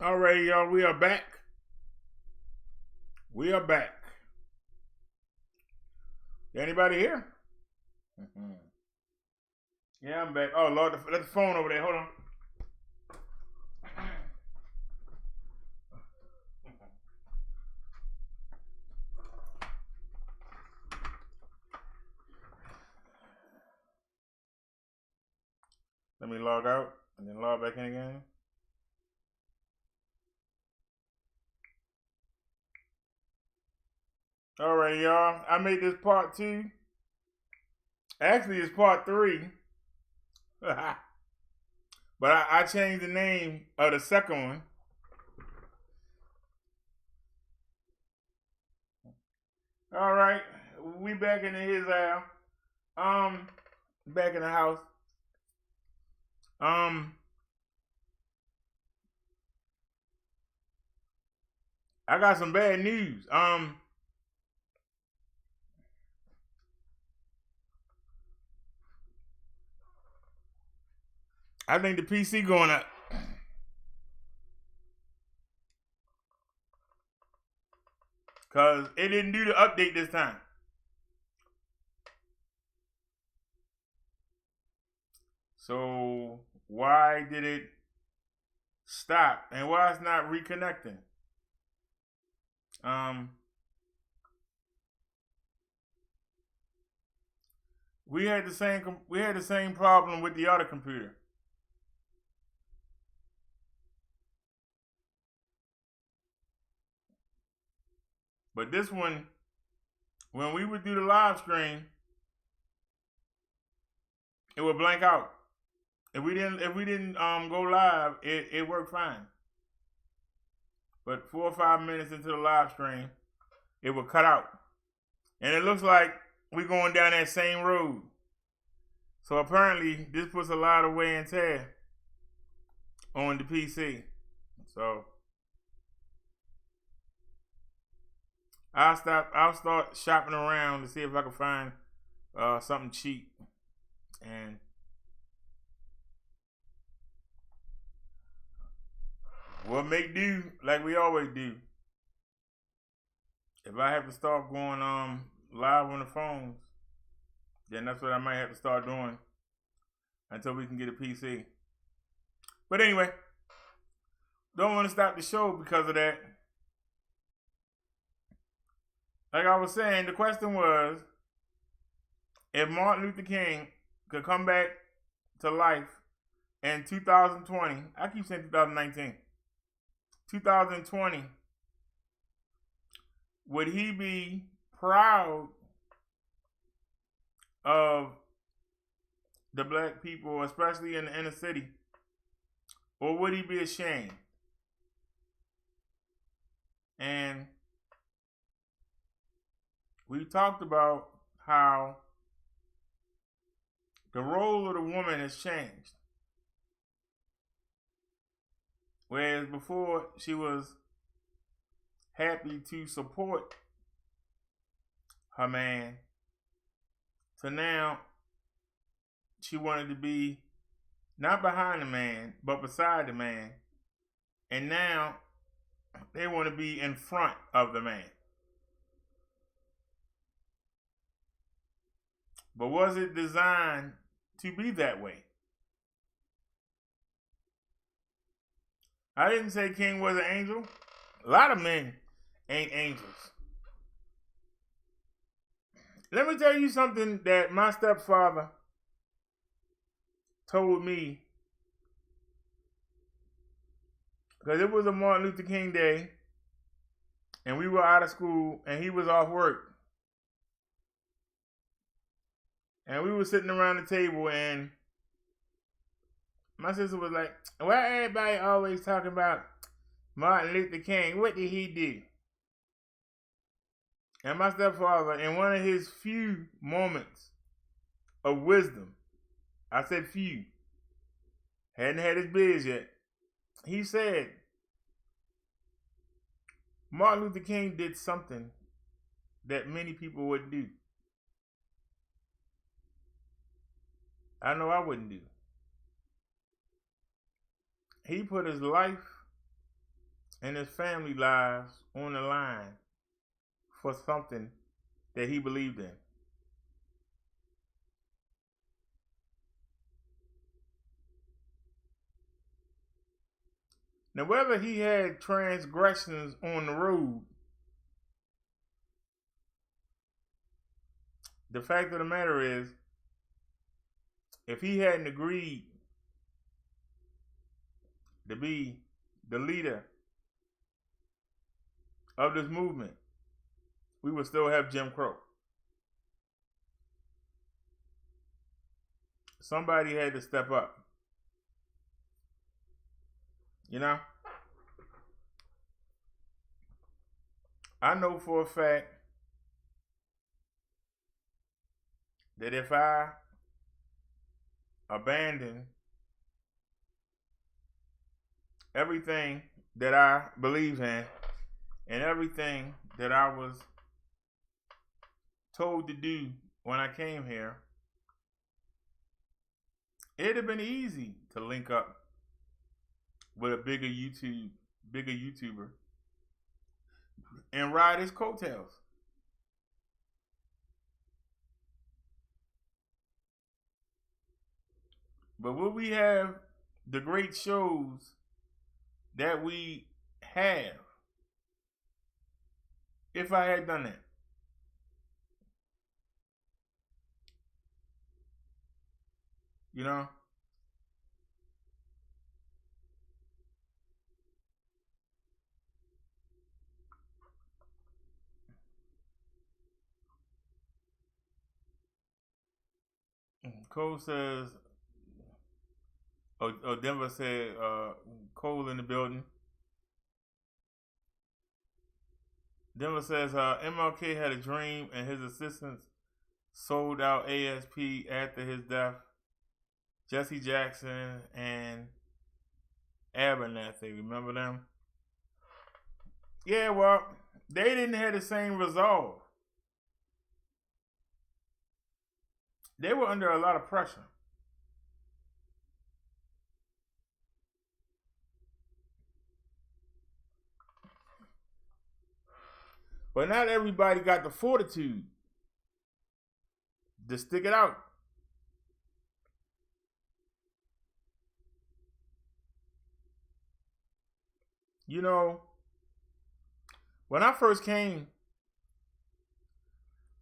All right, y'all, we are back. We are back. Anybody here? Mm-hmm. Yeah, I'm back. Oh, Lord, let the phone over there. Hold on. Let me log out and then log back in again. All right, y'all. I made this part 2. Actually, it's part 3. But I changed the name of the second one. All right. We back in his house. Back in the house. I got some bad news. I think the PC going up. Because it didn't do the update this time. So why did it stop? And why it's not reconnecting? We had the same problem with the other computer. But this one, when we would do the live stream, it would blank out. If we didn't go live, it worked fine. But 4 or 5 minutes into the live stream, it would cut out. And it looks like we're going down that same road. So apparently this puts a lot of wear and tear on the PC. So I'll start shopping around to see if I can find something cheap. And we'll make do like we always do. If I have to start going live on the phones, then that's what I might have to start doing until we can get a PC. But anyway, don't want to stop the show because of that. Like I was saying, the question was, if Martin Luther King could come back to life in 2020, I keep saying 2019, 2020, would he be proud of the black people, especially in the inner city, or would he be ashamed? And we talked about how the role of the woman has changed. Whereas before she was happy to support her man, so now she wanted to be not behind the man, but beside the man. And now they want to be in front of the man. But was it designed to be that way? I didn't say King was an angel. A lot of men ain't angels. Let me tell you something that my stepfather told me. Because it was a Martin Luther King Day, and we were out of school, and he was off work. And we were sitting around the table, and my sister was like, why everybody always talking about Martin Luther King? What did he do? And my stepfather, in one of his few moments of wisdom, I said few, hadn't had his biz yet, he said, Martin Luther King did something that many people wouldn't do. I know I wouldn't do. He put his life and his family lives on the line for something that he believed in. Now, whether he had transgressions on the road, the fact of the matter is, if he hadn't agreed to be the leader of this movement, we would still have Jim Crow. Somebody had to step up. You know? I know for a fact that if I abandon everything that I believe in and everything that I was told to do when I came here, it'd have been easy to link up with a bigger YouTuber and ride his coattails. But would we have the great shows that we have if I had done that? You know? Cole says, Denver said, Cole in the building. Denver says, MLK had a dream and his assistants sold out ASP after his death. Jesse Jackson and Abernathy, remember them? Yeah, well, they didn't have the same resolve. They were under a lot of pressure. But not everybody got the fortitude to stick it out. You know, when I first came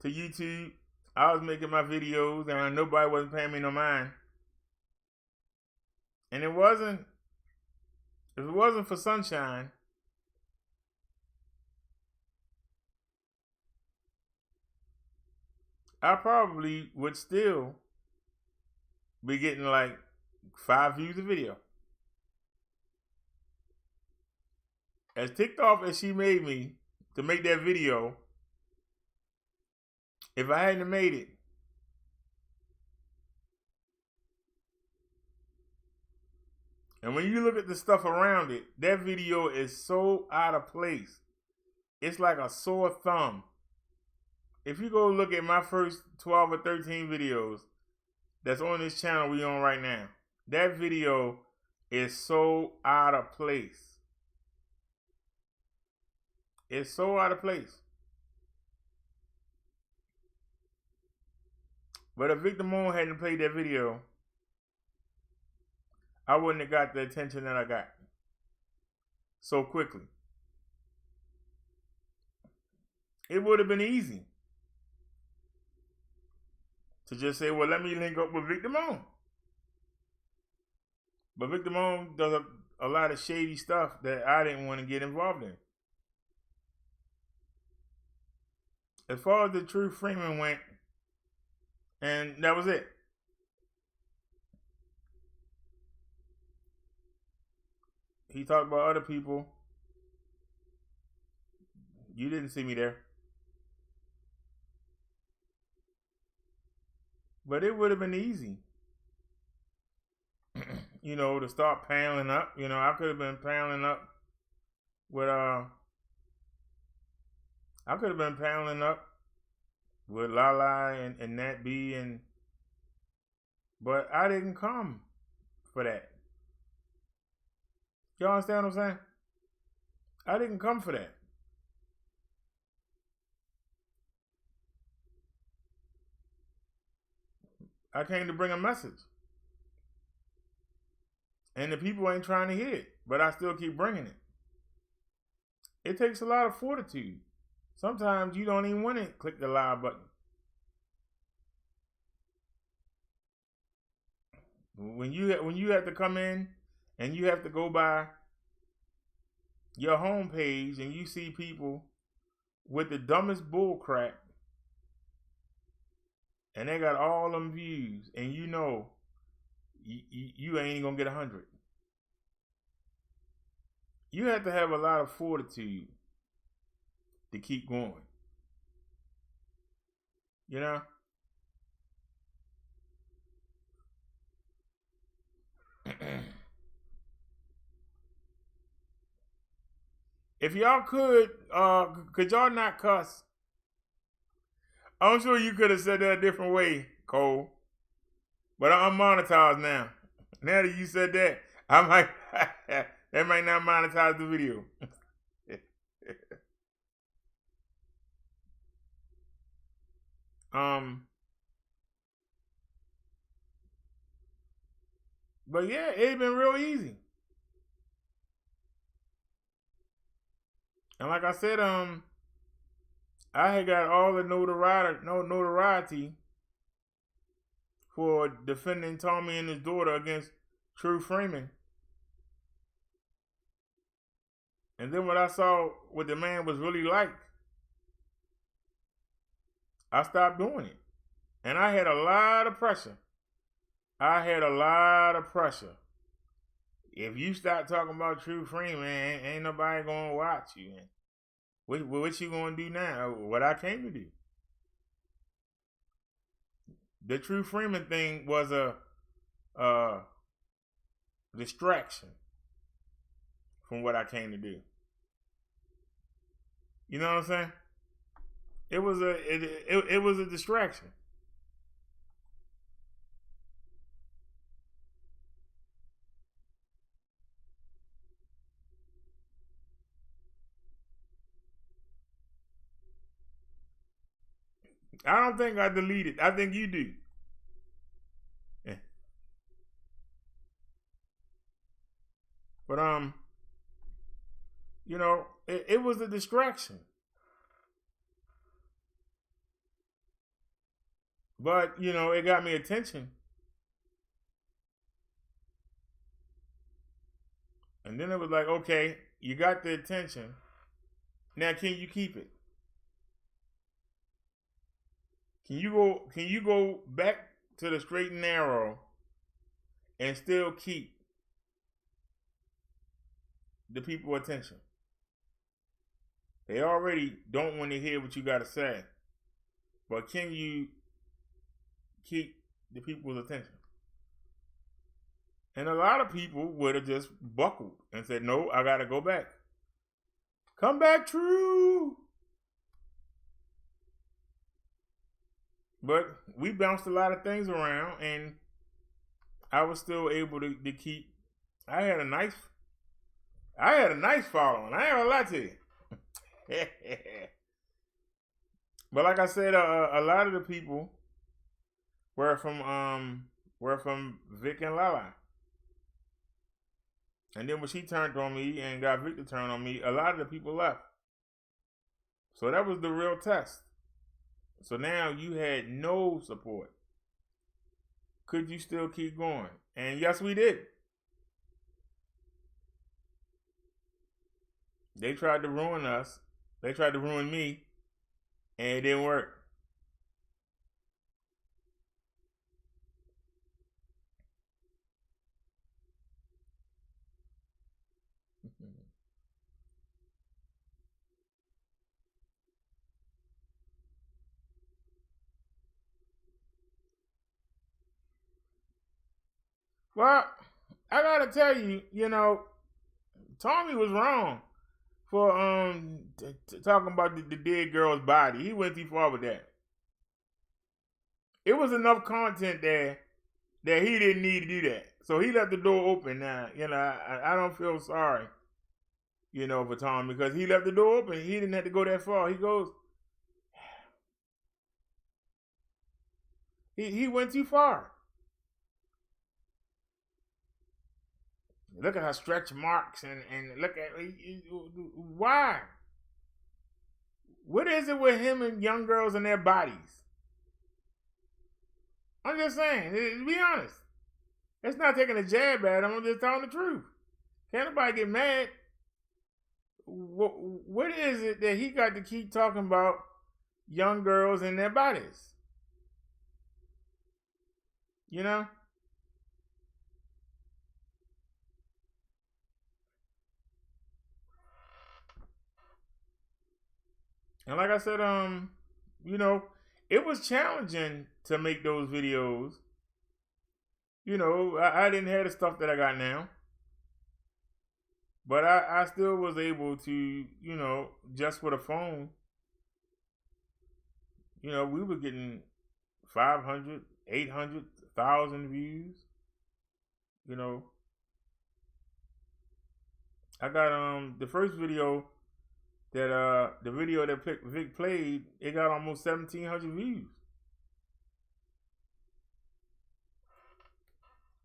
to YouTube, I was making my videos and nobody wasn't paying me no mind. And if it wasn't for Sunshine, I probably would still be getting like 5 views a video. As ticked off as she made me to make that video, if I hadn't made it, and when you look at the stuff around it, that video is so out of place. It's like a sore thumb. If you go look at my first 12 or 13 videos that's on this channel we on right now, that video is so out of place. It's so out of place. But if Victor Moon hadn't played that video, I wouldn't have got the attention that I got so quickly. It would have been easy to just say, well, let me link up with Victor Moon. But Victor Moon does a lot of shady stuff that I didn't want to get involved in. As far as the True Freeman went, and that was it. He talked about other people. You didn't see me there. But it would have been easy, you know, to start paneling up. You know, I could have been paneling up with Lala and Nat B, but I didn't come for that. Y'all understand what I'm saying? I didn't come for that. I came to bring a message. And the people ain't trying to hear it, but I still keep bringing it. It takes a lot of fortitude. Sometimes you don't even want to click the live button. When you have to come in and you have to go by your home page and you see people with the dumbest bull crap and they got all them views and you know you ain't gonna get 100. You have to have a lot of fortitude to keep going. You know? If y'all could y'all not cuss? I'm sure you could have said that a different way, Cole. But I'm monetized now. Now that you said that, I might that might not monetize the video. But yeah, it's been real easy. And like I said, I had got all the notoriety for defending Tommy and his daughter against True Freeman. And then when I saw what the man was really like, I stopped doing it. And I had a lot of pressure. If you start talking about True Freeman, ain't nobody gonna watch you. What you gonna do now? What I came to do. The True Freeman thing was a distraction from what I came to do. You know what I'm saying? It was a distraction. I don't think I deleted. I think you do. Yeah. But you know, it was a distraction. But, you know, it got me attention. And then it was like, okay, you got the attention. Now can you keep it? Can you go back to the straight and narrow and still keep the people attention? They already don't want to hear what you got to say. But can you keep the people's attention? And a lot of people would have just buckled and said, no, I got to go back. Come back, True. But we bounced a lot of things around, and I was still able to keep. I had a nice following. I ain't gonna lie to you. But like I said, a lot of the people were from Vic and Lala. And then when she turned on me and got Vic to turn on me, a lot of the people left. So that was the real test. So now you had no support. Could you still keep going? And yes, we did. They tried to ruin us. They tried to ruin me. And it didn't work. Well, I gotta tell you, you know, Tommy was wrong for talking about the dead girl's body. He went too far with that. It was enough content there that he didn't need to do that. So he left the door open now. You know, I don't feel sorry you know, for Tom, because he left the door open. He didn't have to go that far. He goes, he went too far. Look at her stretch marks and look at, why? What is it with him and young girls and their bodies? I'm just saying, to be honest. It's not taking a jab at him. I'm just telling the truth. Can't nobody get mad. What is it that he got to keep talking about young girls and their bodies? You know? And like I said, you know, it was challenging to make those videos. You know, I didn't have the stuff that I got now. But I still was able to, you know, just with a phone, you know, we were getting 500, 800, 1,000 views. You know, I got the first video that the video that Vic played, it got almost 1,700 views.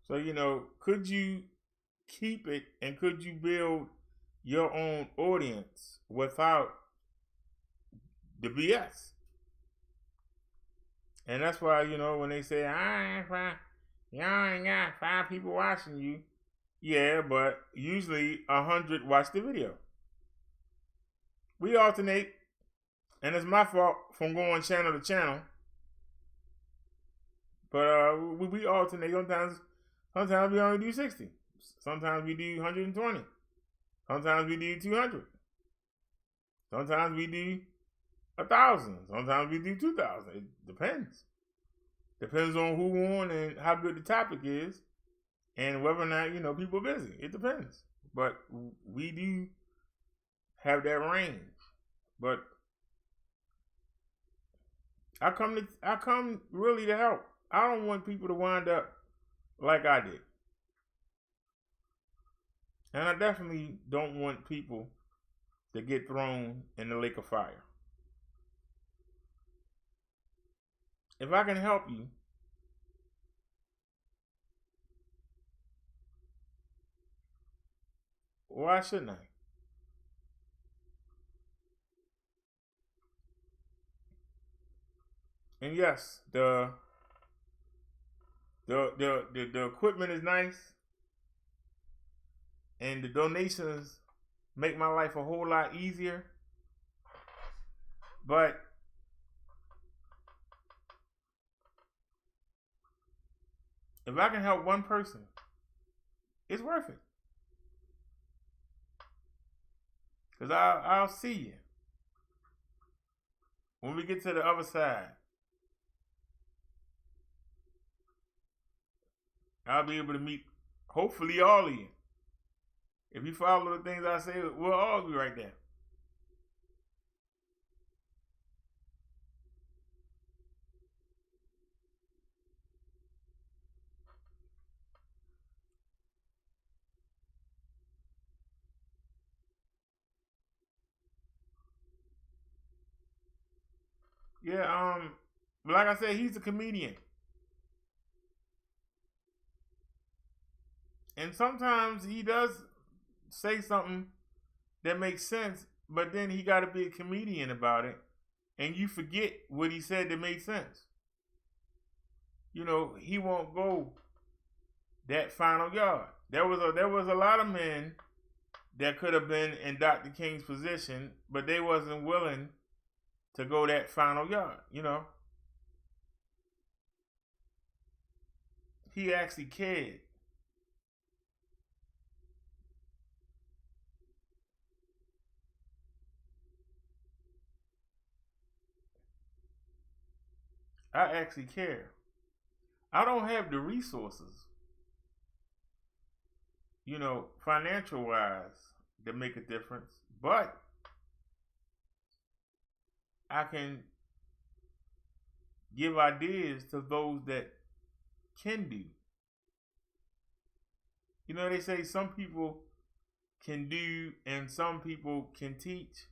So, you know, could you keep it and could you build your own audience without the BS? And that's why, you know, when they say, y'all ain't got 5 people watching you. Yeah, but usually 100 watch the video. We alternate, and it's my fault from going channel to channel. But we alternate. Sometimes we only do 60. Sometimes we do 120. Sometimes we do 200. Sometimes we do 1,000. Sometimes we do 2,000. It depends. Depends on who on and how good the topic is, and whether or not, you know, people are busy. It depends. But we do have that range. But I come really to help. I don't want people to wind up like I did. And I definitely don't want people to get thrown in the lake of fire. If I can help you, why shouldn't I? And yes, the equipment is nice, and the donations make my life a whole lot easier. But if I can help one person, it's worth it. Because I'll see you when we get to the other side. I'll be able to meet, hopefully, all of you. If you follow the things I say, we'll all be right there. Yeah, like I said, he's a comedian. And sometimes he does say something that makes sense, but then he got to be a comedian about it, and you forget what he said that made sense. You know, he won't go that final yard. There was a lot of men that could have been in Dr. King's position, but they wasn't willing to go that final yard, you know. He actually cared. I actually care. I don't have the resources, you know, financial wise, that make a difference, but I can give ideas to those that can do. You know, they say some people can do and some people can teach.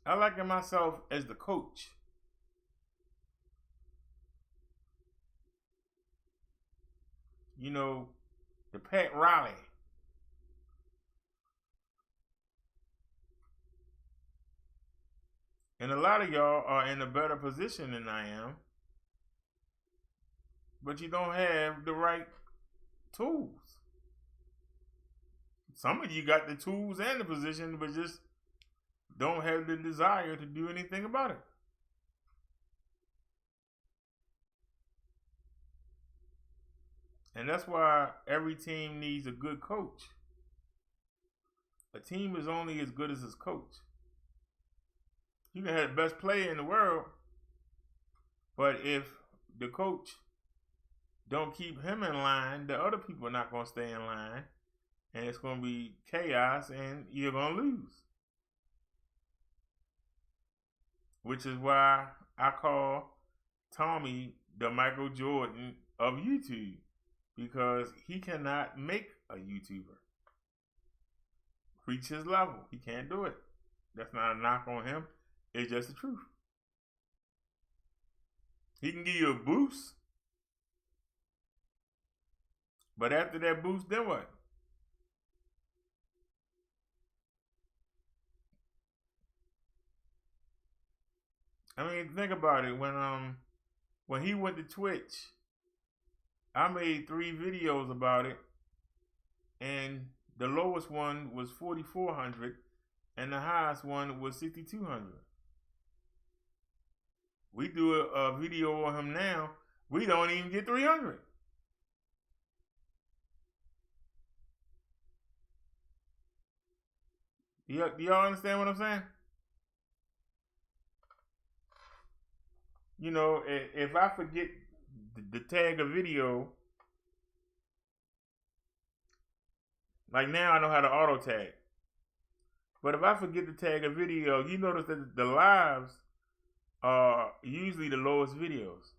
I liken myself as the coach. You know, the Pat Riley. And a lot of y'all are in a better position than I am, but you don't have the right tools. Some of you got the tools and the position, but just don't have the desire to do anything about it. And that's why every team needs a good coach. A team is only as good as its coach. You can have the best player in the world, but if the coach don't keep him in line, the other people are not going to stay in line, and it's going to be chaos, and you're going to lose. Which is why I call Tommy the Michael Jordan of YouTube, because he cannot make a YouTuber reach his level. He can't do it. That's not a knock on him. It's just the truth. He can give you a boost, but after that boost, then what? I mean, think about it. When he went to Twitch, I made 3 videos about it, and the lowest one was 4,400, and the highest one was 6,200. We do a video on him now, we don't even get 300. Do y'all understand what I'm saying? You know, if I forget the tag a video, like now I know how to auto tag. But if I forget to tag a video, you notice that the lives are usually the lowest videos,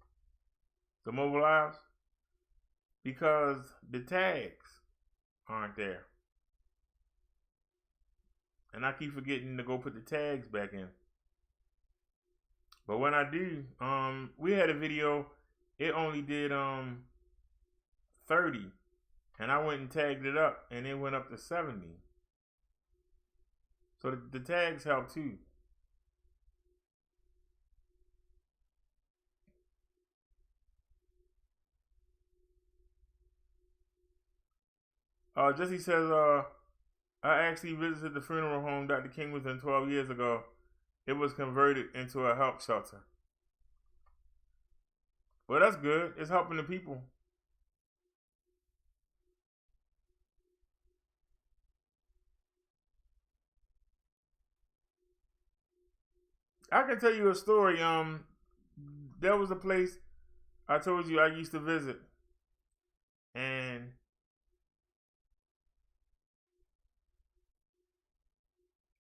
the mobile lives, because the tags aren't there. And I keep forgetting to go put the tags back in. But when I do, we had a video, it only did 30, and I went and tagged it up, and it went up to 70. So the tags help too. Jesse says, I actually visited the funeral home Dr. King was in 12 years ago. It was converted into a help shelter. Well, that's good. It's helping the people. I can tell you a story. There was a place I told you I used to visit, and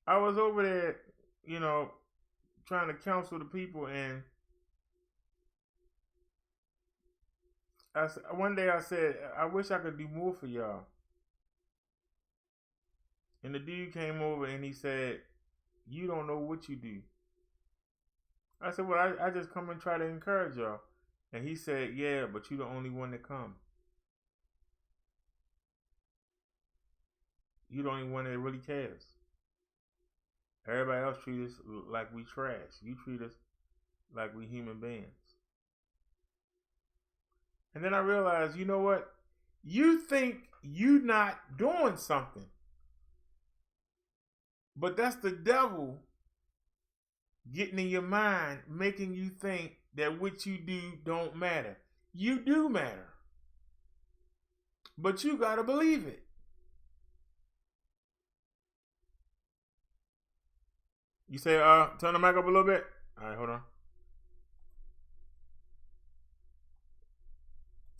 I was over there, you know, trying to counsel the people, and one day I said, I wish I could do more for y'all. And the dude came over and he said, you don't know what you do. I said, well, I just come and try to encourage y'all. And he said, yeah, but you're the only one that come. You're the only one that really cares. Everybody else treat us like we trash. You treat us like we human beings. And then I realized, you know what? You think you not doing something. But that's the devil getting in your mind, making you think that what you do don't matter. You do matter. But you gotta believe it. You say, turn the mic up a little bit. All right, hold on.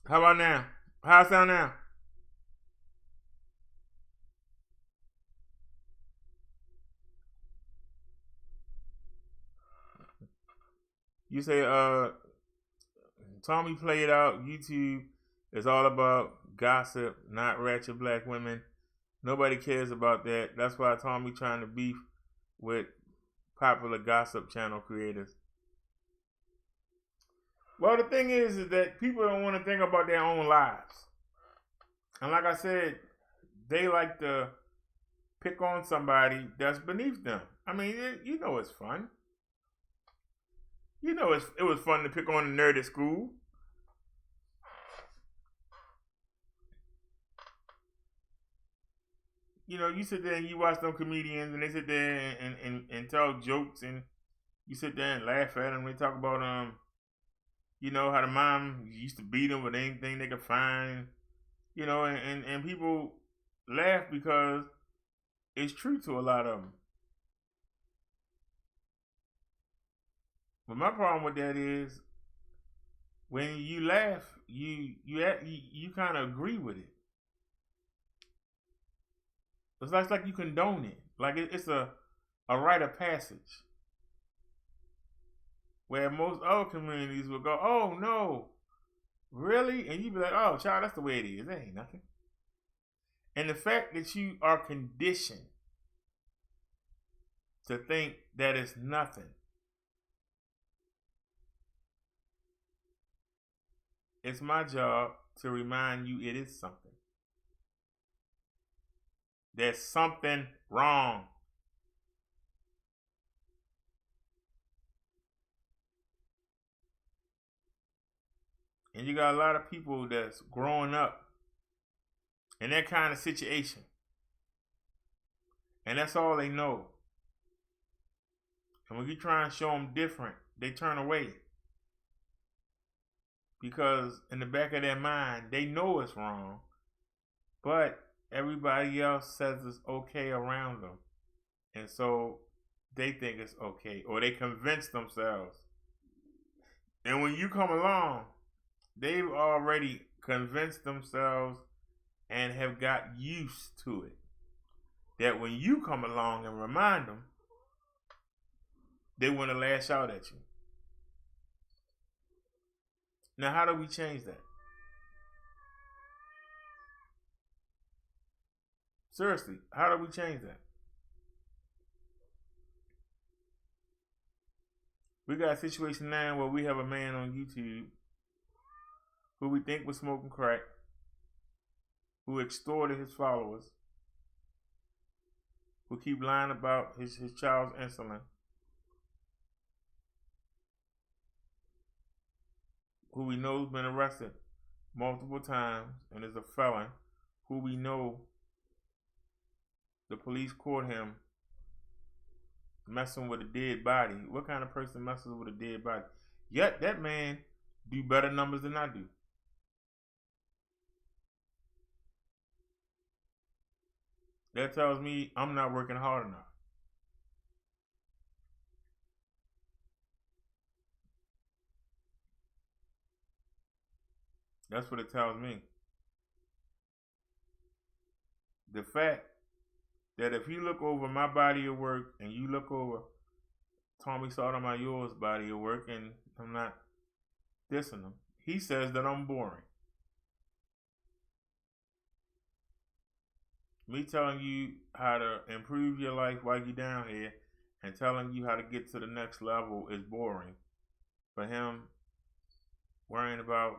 How about now? How it sound now? You say, Tommy played out YouTube It's all about gossip, not ratchet black women. Nobody cares about that. That's why Tommy trying to beef with popular gossip channel creators. Well, the thing is that people don't want to think about their own lives. And like I said, they like to pick on somebody that's beneath them. I mean, you know it's fun. You know it was fun to pick on a nerd at school. You know, you sit there and you watch them comedians and they sit there and tell jokes, and you sit there and laugh at them. They talk about, you know, how the mom used to beat them with anything they could find. You know, and people laugh because it's true to a lot of them. But my problem with that is when you laugh, you kind of agree with it. It's like you condone it. Like it's a rite of passage. Where most other communities will go, oh no, really? And you be like, oh child, that's the way it is. That ain't nothing. And the fact that you are conditioned to think that it's nothing, it's my job to remind you it is something. There's something wrong. And you got a lot of people that's growing up in that kind of situation. And that's all they know. And when you try and show them different, they turn away. Because in the back of their mind, they know it's wrong. But everybody else says it's okay around them. And so they think it's okay. Or they convince themselves. And when you come along, they've already convinced themselves and have got used to it. That when you come along and remind them, they want to lash out at you. Now, how do we change that? Seriously, how do we change that? We got a situation now where we have a man on YouTube who we think was smoking crack, who extorted his followers, who keep lying about his child's insulin, who we know has been arrested multiple times and is a felon, who we know the police caught him messing with a dead body. What kind of person messes with a dead body? Yet that man do better numbers than I do. That tells me I'm not working hard enough. That's what it tells me. The fact that if you look over my body of work and you look over Tommy Sotomayor's body of work, and I'm not dissing him, he says that I'm boring. Me telling you how to improve your life while you're down here and telling you how to get to the next level is boring. For him, worrying about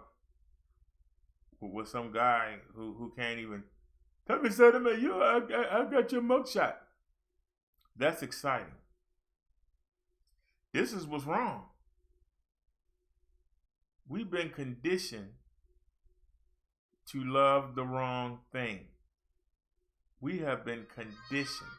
with some guy who can't even tell me something about you, I got your mugshot. That's exciting. This is what's wrong. We've been conditioned to love the wrong thing. We have been conditioned.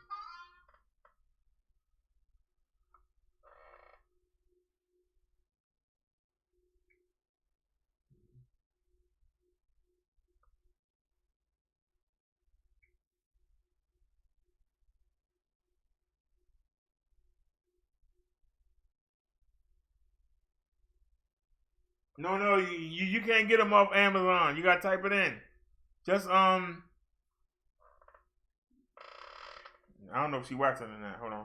No, you can't get them off Amazon. You gotta type it in. Just I don't know if she watching or not. Hold on.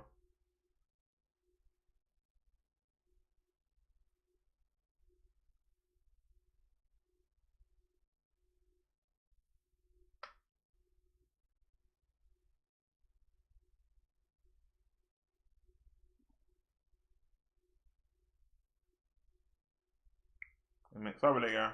Sorry about that, y'all.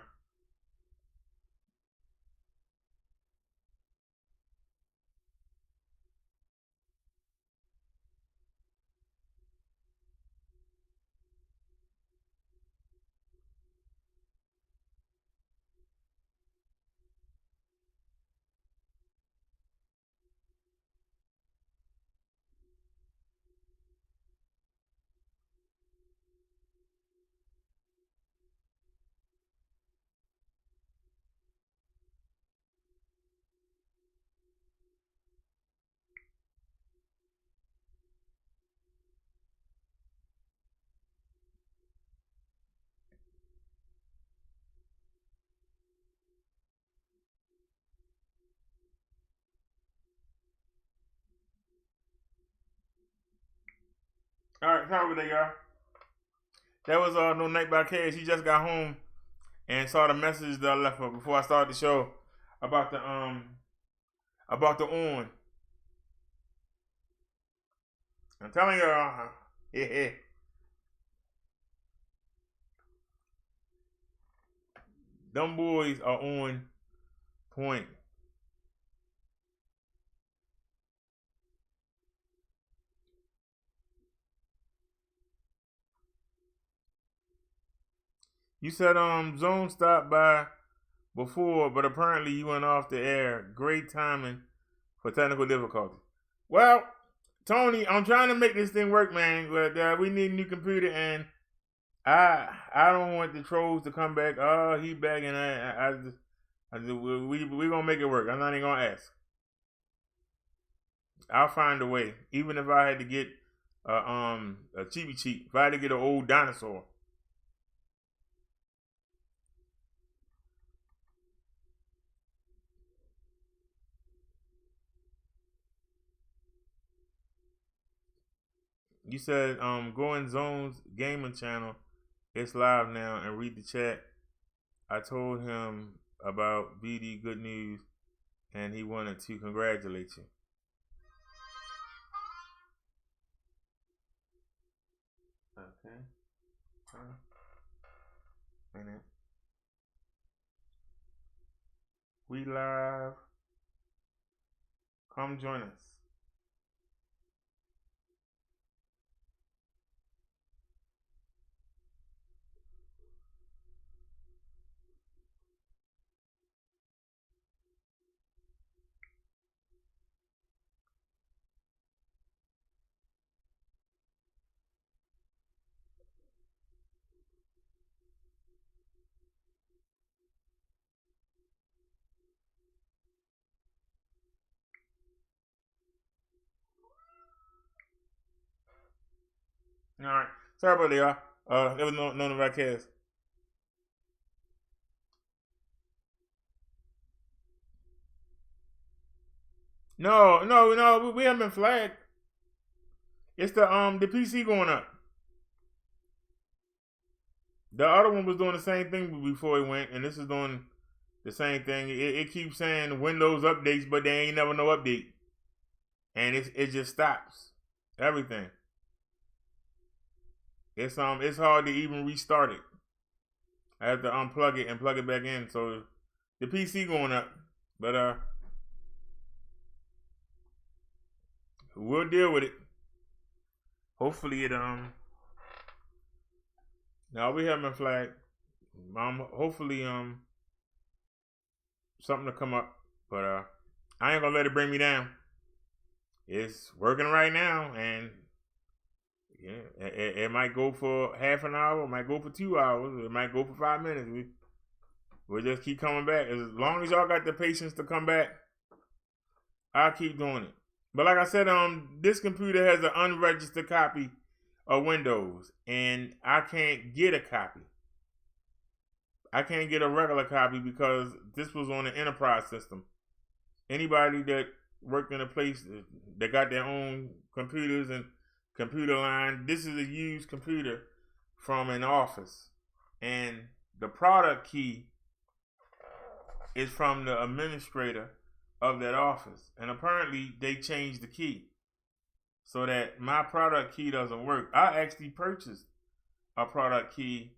All right, sorry about that, y'all. That was No Night by Cash. He just got home and saw the message that I left her before I started the show about the on. I'm telling y'all, yeah. Them boys are on point. You said Zone stopped by before, but apparently you went off the air. Great timing for technical difficulty. Well, Tony, I'm trying to make this thing work, man. But we need a new computer, and I don't want the trolls to come back. Oh, he back, and we gonna make it work. I'm not even gonna ask. I'll find a way, even if I had to get a cheapy cheap. If I had to get an old dinosaur. You said go in Zone's gaming channel. It's live now, and read the chat. I told him about BD good news, and he wanted to congratulate you. Okay. Minute. We live. Come join us. All right. Sorry about that, y'all. There was no podcast. No. We haven't been flagged. It's the PC going up. The other one was doing the same thing before it went, and this is doing the same thing. It keeps saying Windows updates, but there ain't never no update, and it just stops everything. It's hard to even restart it. I have to unplug it and plug it back in. So the PC going up, but we'll deal with it. Hopefully it now we haven't flagged. Hopefully something to come up, but I ain't gonna let it bring me down. It's working right now, and yeah, it might go for half an hour, it might go for 2 hours, it might go for 5 minutes. We'll just keep coming back. As long as y'all got the patience to come back, I'll keep doing it. But like I said, this computer has an unregistered copy of Windows, and I can't get a copy. I can't get a regular copy because this was on the enterprise system. Anybody that worked in a place that got their own computers and computer line, this is a used computer from an office, and the product key is from the administrator of that office, and apparently they changed the key so that my product key doesn't work. I actually purchased a product key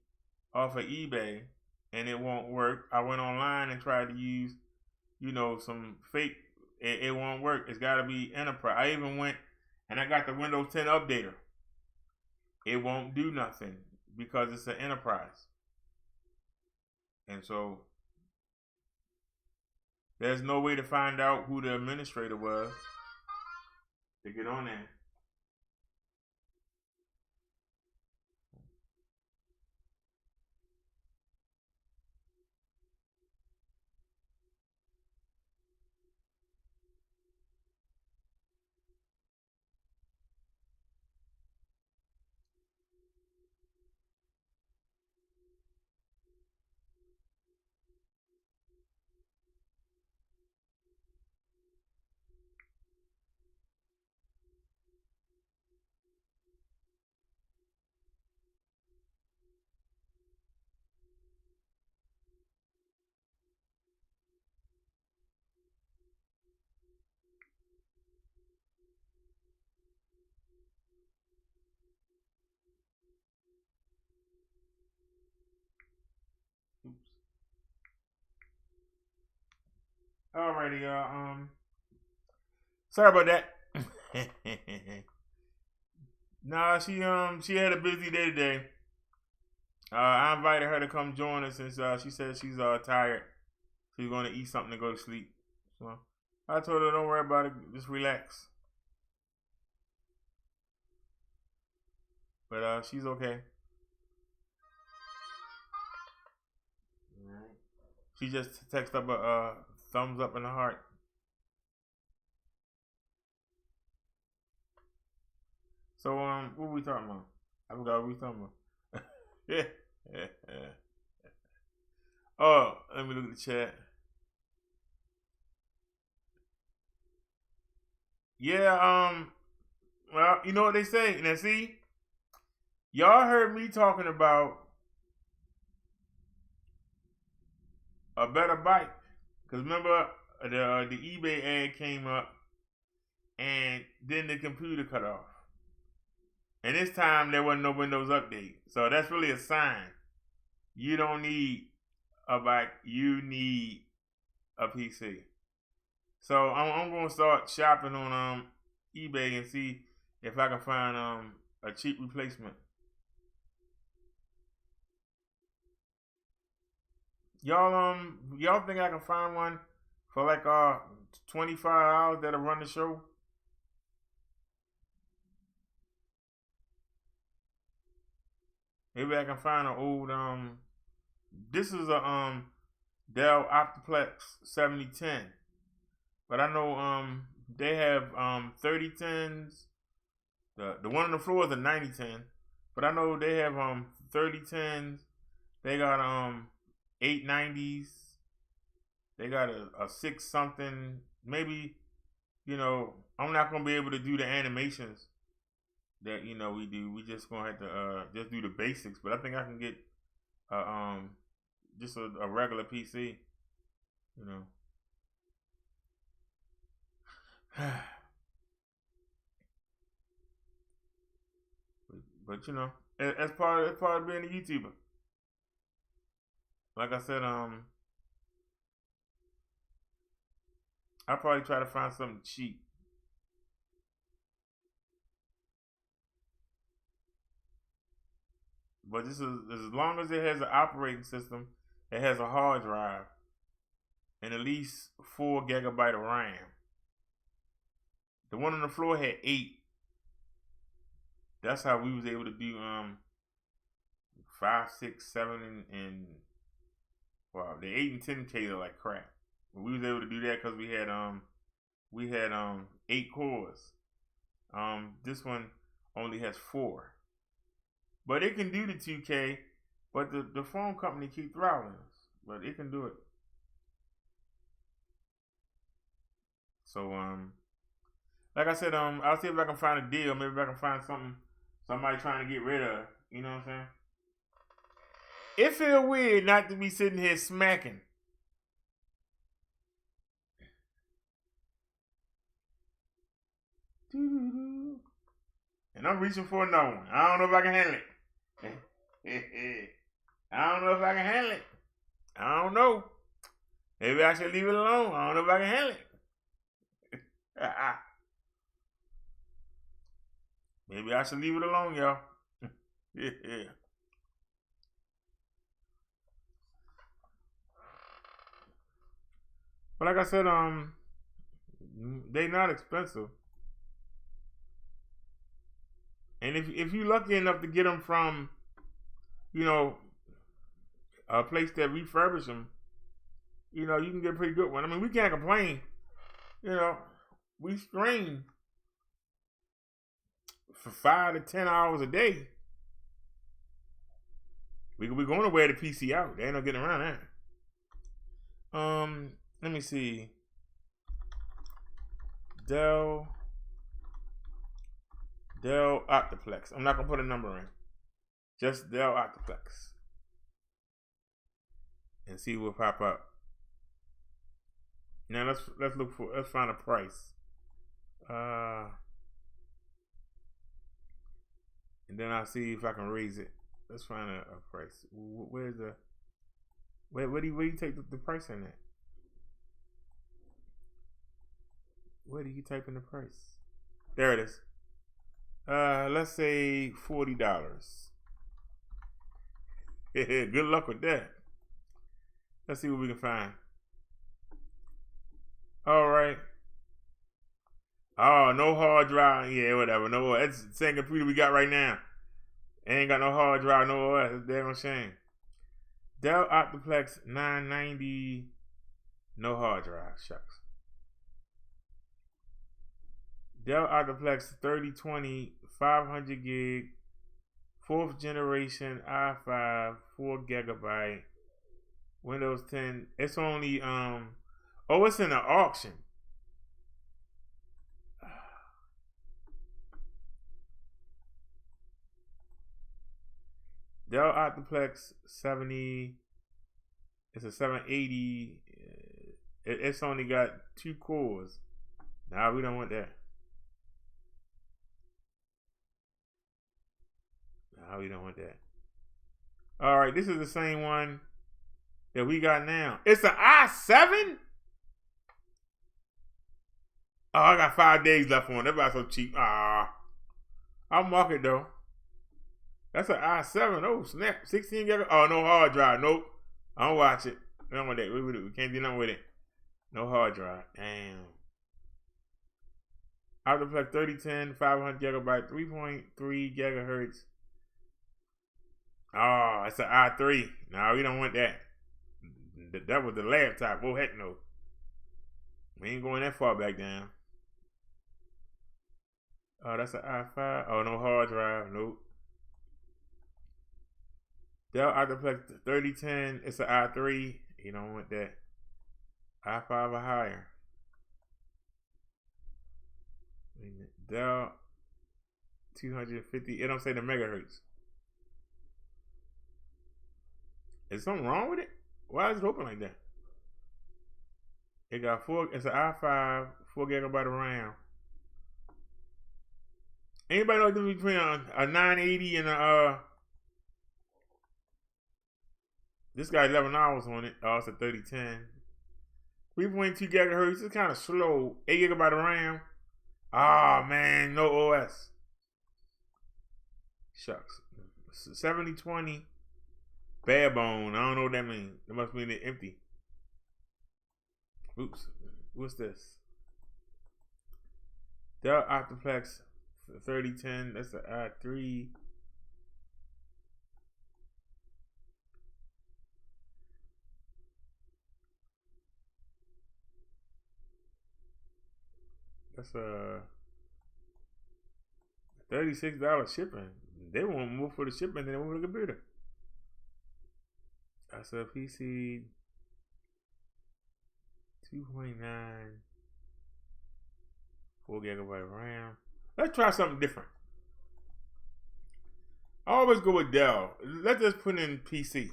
off of eBay and it won't work. I went online and tried to use, some fake. It won't work. It's got to be enterprise. I even went and I got the Windows 10 updater. It won't do nothing because it's an enterprise. And so there's no way to find out who the administrator was to get on there. Oops. Alrighty, y'all. Sorry about that. Nah, she had a busy day today. I invited her to come join us since she said she's tired. She's going to eat something to go to sleep. So I told her, don't worry about it, just relax. But she's okay. Alright. She just texted up a thumbs up and a heart. So what were we talking about? I forgot what we were talking about. Yeah. Oh, let me look at the chat. Yeah, well, you know what they say. Now see, y'all heard me talking about a better bike. Cause remember the eBay ad came up and then the computer cut off. And this time there wasn't no Windows update. So that's really a sign. You don't need a bike, you need a PC. So I'm gonna start shopping on eBay and see if I can find a cheap replacement. Y'all think I can find one for like $25 that'll run the show? Maybe I can find an old this is a Dell Optiplex 7010. But I know they have 3010s. The one on the floor is a 9010. But I know they have 3010s. They got 890s. They got a 6 something. Maybe, I'm not gonna be able to do the animations that we do. We just gonna have to just do the basics. But I think I can get just a regular PC. But as part of being a YouTuber. Like I said, I'll probably try to find something cheap. But this is as long as it has an operating system, it has a hard drive, and at least 4 gigabyte of RAM. The one on the floor had 8. That's how we was able to do 5, 6, 7, and wow, the 8 and 10K are like crap. But we was able to do that because we had 8 cores. This one only has 4. But it can do the 2K, but the phone company keep throttling us. But it can do it. So like I said, I'll see if I can find a deal. Maybe if I can find somebody trying to get rid of. You know what I'm saying? It feel weird not to be sitting here smacking. And I'm reaching for another one. I don't know if I can handle it. I don't know if I can handle it. I don't know. Maybe I should leave it alone. I don't know if I can handle it. Maybe I should leave it alone, y'all. Yeah. But like I said, they not expensive. And if you're lucky enough to get them from, you know, a place that refurbish them, you know, you can get a pretty good one. I mean, we can't complain. You know, we stream for 5 to 10 hours a day. We're going to wear the PC out. They ain't no getting around that. Let me see. Dell Optiplex. I'm not gonna put a number in. Just Dell Optiplex. And see what will pop up. Now let's find a price. And then I'll see if I can raise it. Let's find a price. Where's the where do you take the price in at? Where do you type in the price? There it is. Let's say $40. Good luck with that. Let's see what we can find. All right. Oh, no hard drive. Yeah, whatever. No, that's the same computer we got right now. Ain't got no hard drive, no OS. That's damn shame. Dell Optiplex 990. No hard drive. Shucks. Dell Optiplex 3020 500 gig 4th generation i5 4 gigabyte Windows 10. It's only it's in an auction. Dell Optiplex 70. It's a 780. It's only got 2 cores. Nah, we don't want that. Nah, we don't want that. All right, this is the same one that we got now. It's an i7. Oh, I got 5 days left on it. Everybody's so cheap. I'll mark it though. That's an i7. Oh, snap. 16 gig. Oh, no hard drive. Nope. I don't watch it. We don't want that. We can't do nothing with it. No hard drive. Damn. Optiplex 3010, 500 gigabyte, 3.3 gigahertz. Oh, it's an i3. No, we don't want that. That was the laptop. Oh, heck no. We ain't going that far back down. Oh, that's an i5. Oh, no hard drive. Nope. Dell Optiplex 3010. It's an i3. You don't want that. i5 or higher. Dell 250. It don't say the megahertz. Is something wrong with it? Why is it open like that? It got it's an i5, 4 gigabyte of RAM. Anybody know the difference between a 980 and a this got 11 hours on it. Oh, it's a 3010. 3.2 gigahertz. It's kind of slow. 8 gigabyte of RAM. Ah, man, no OS. Shucks. 7020. Bare bone. I don't know what that means. It must mean it's empty. Oops. What's this? Dell Optiplex 3010. That's an i3. That's a $36 shipping. They want more for the shipping than they want for the computer. That's a PC 2.9 4 gigabyte RAM. Let's try something different. I always go with Dell. Let's just put in PC.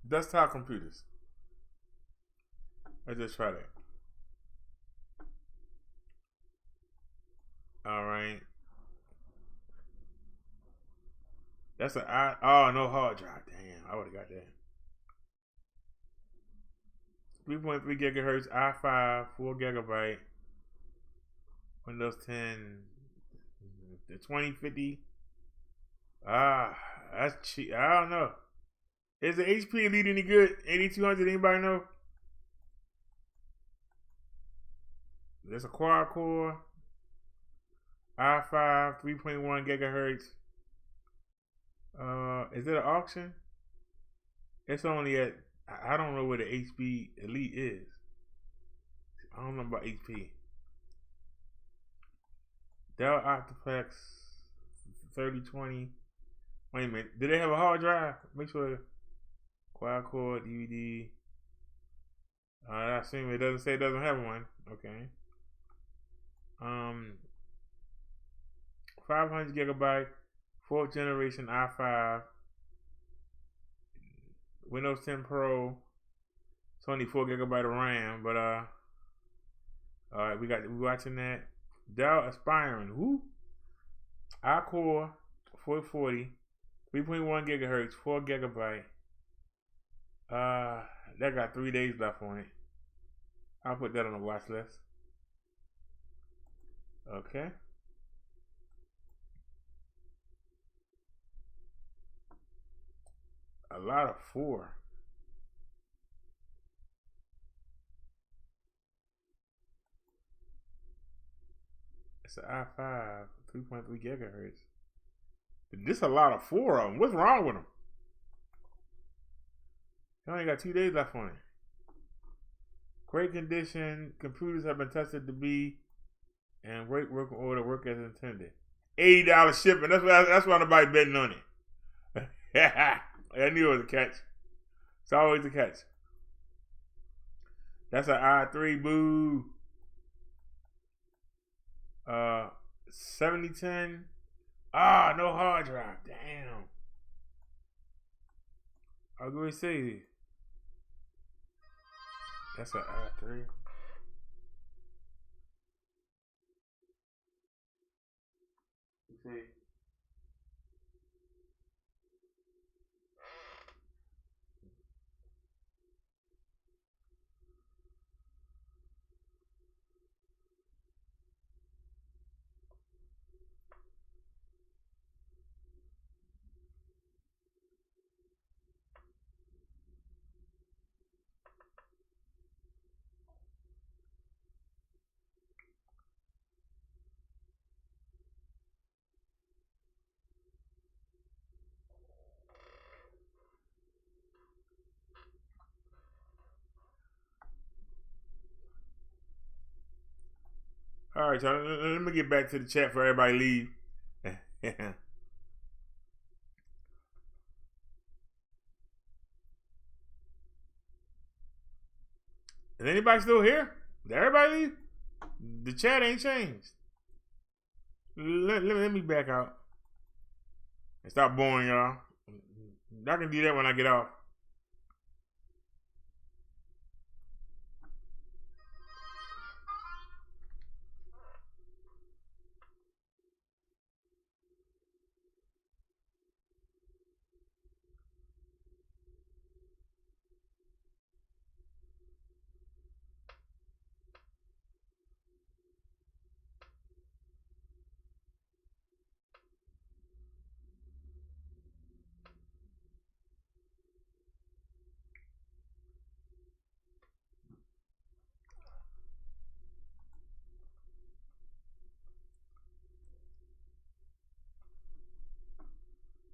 Desktop computers. Let's just try that. All right. That's no hard drive. Damn, I would have got that. 3.3 gigahertz, i5, 4 gigabyte, Windows 10, the 2050. That's cheap. I don't know. Is the HP Elite any good? 8200, anybody know? There's a quad core, i5, 3.1 gigahertz. Is it an auction? It's only at, I don't know where the HP Elite is. I don't know about HP. Dell Optiplex 3020. Wait a minute. Do they have a hard drive? Make sure. Quad core, DVD. I assume it doesn't say it doesn't have one. Okay. 500 gigabyte, 4th generation i5, Windows 10 Pro. It's only 4 gigabyte of RAM, but alright, we watching that. Dell Aspiring, who? iCore 440, 3.1 gigahertz, 4 gigabyte. That got 3 days left on it. I'll put that on the watch list. Okay. A lot of 4. It's an i5, 3.3 gigahertz. This a lot of 4 of them. What's wrong with them? They only got 2 days left on it. Great condition. Computers have been tested to be and great working order. Work as intended. $80 shipping. That's why nobody betting on it. I knew it was a catch. It's always a catch. That's an i3 boo. 7010. No hard drive. Damn. I was going to say that's an i3. You see. All right, y'all. Let me get back to the chat for everybody leave. Is anybody still here? Did everybody leave? The chat ain't changed. Let me back out and stop boring y'all. I can do that when I get off.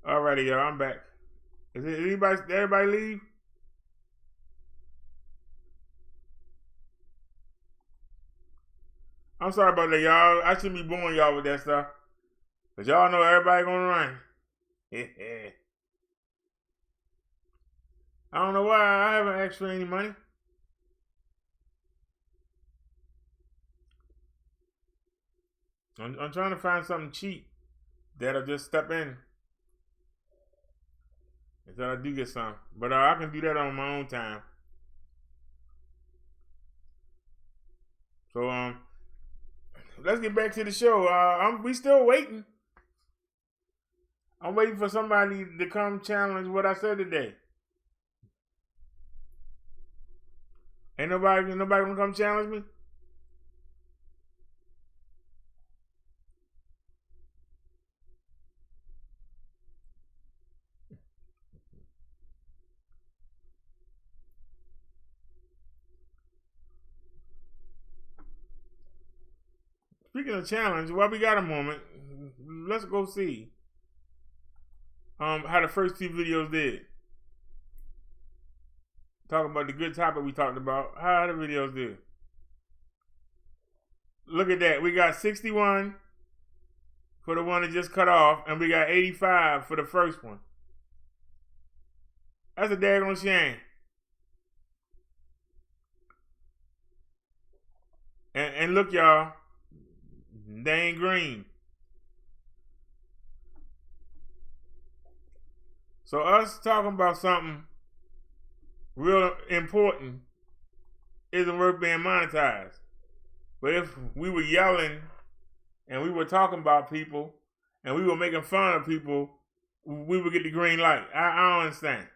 Alrighty, y'all. I'm back. Is it anybody? Did everybody leave? I'm sorry about that, y'all. I shouldn't be boring y'all with that stuff. But y'all know everybody gonna run. I don't know why I haven't asked for any money. I'm trying to find something cheap that'll just step in until I do get some. But I can do that on my own time. So let's get back to the show. We still waiting. I'm waiting for somebody to come challenge what I said today. Ain't nobody gonna come challenge me? Speaking of challenge, while we got a moment, let's go see how the first two videos did. Talking about the good topic we talked about. How the videos did. Look at that. We got 61 for the one that just cut off, and we got 85 for the first one. That's a daggone shame. And look, y'all, they ain't green. So us talking about something real important isn't worth being monetized. But if we were yelling and we were talking about people and we were making fun of people, we would get the green light. I don't understand.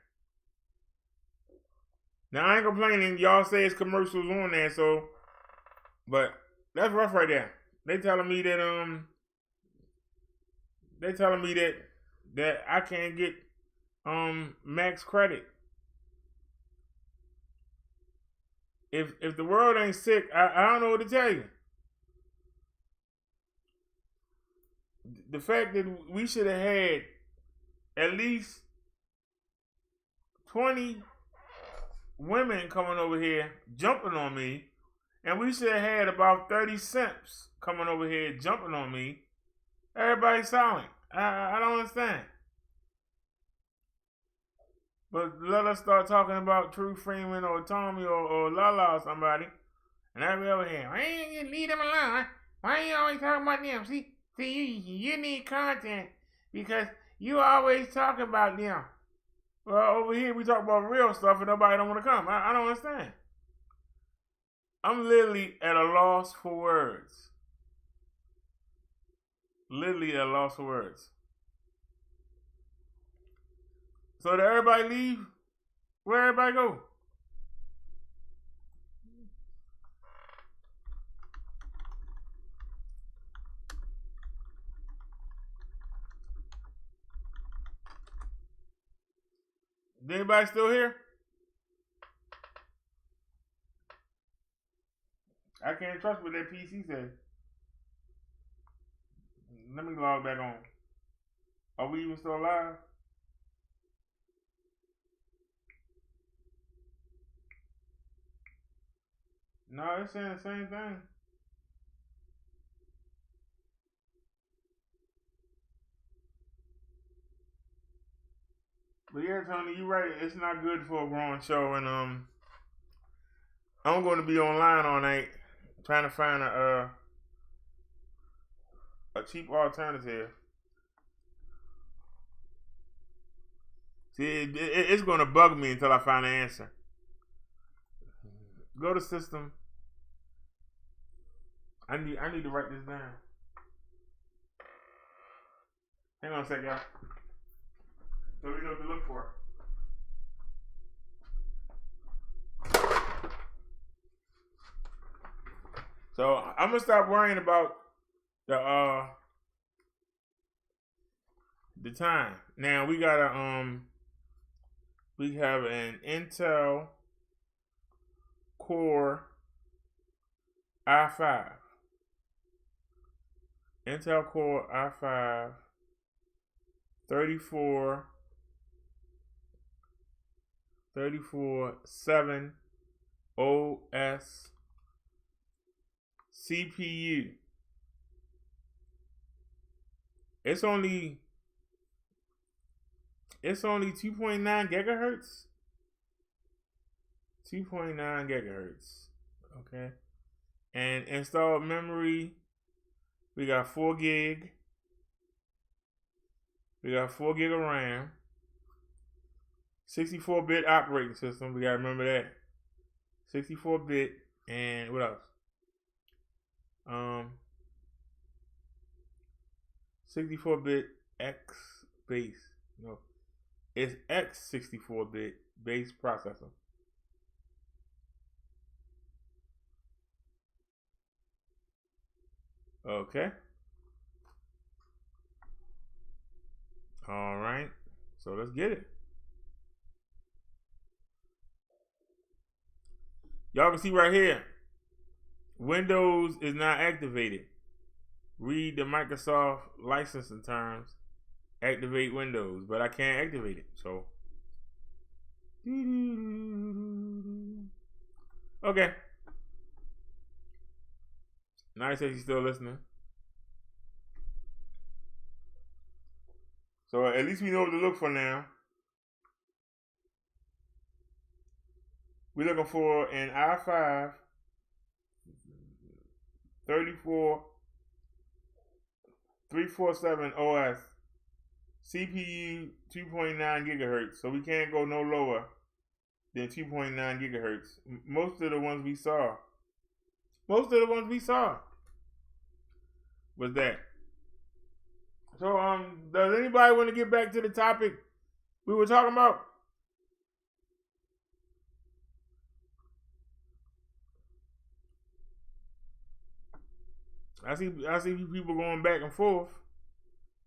Now, I ain't complaining. Y'all say it's commercials on there, so, but that's rough right there. They telling me that that I can't get max credit. If the world ain't sick, I don't know what to tell you. The fact that we should have had at least 20 women coming over here jumping on me, and we should have had about 30 simps coming over here jumping on me. Everybody's silent. I don't understand. But let us start talking about True Freeman or Tommy or Lala or somebody, and I be over here. Why ain't you leave them alone? Why you always talking about them? See, you need content because you always talk about them. Well, over here we talk about real stuff and nobody don't want to come. I don't understand. I'm literally at a loss for words. Literally at a loss for words. So did everybody leave? Where everybody go? Is anybody still here? I can't trust what that PC says. Let me log back on. Are we even still alive? No, it's saying the same thing. But yeah, Tony, you're right. It's not good for a growing show, and I'm going to be online all night trying to find a cheap alternative. See, it's going to bug me until I find an answer. Go to system. I need to write this down. Hang on a sec, y'all. So we know what to look for. So I'm gonna stop worrying about the time. Now we got we have an Intel Core i5. Intel Core i5 7 OS CPU. It's only 2.9 gigahertz. 2.9 gigahertz. Okay. And installed memory, we got 4 gig. We got 4 gig of RAM. 64-bit operating system. We gotta remember that. 64-bit, and what else? 64-bit X base. No, it's x64-bit base processor. Okay. All right. So let's get it. Y'all can see right here, Windows is not activated. Read the Microsoft licensing terms. Activate Windows, but I can't activate it. So, okay. Now he says he's still listening. So at least we know what to look for now. We're looking for an i5 347 OS, CPU 2.9 gigahertz. So we can't go no lower than 2.9 gigahertz. Most of the ones we saw was that. So does anybody want to get back to the topic we were talking about? I see people going back and forth,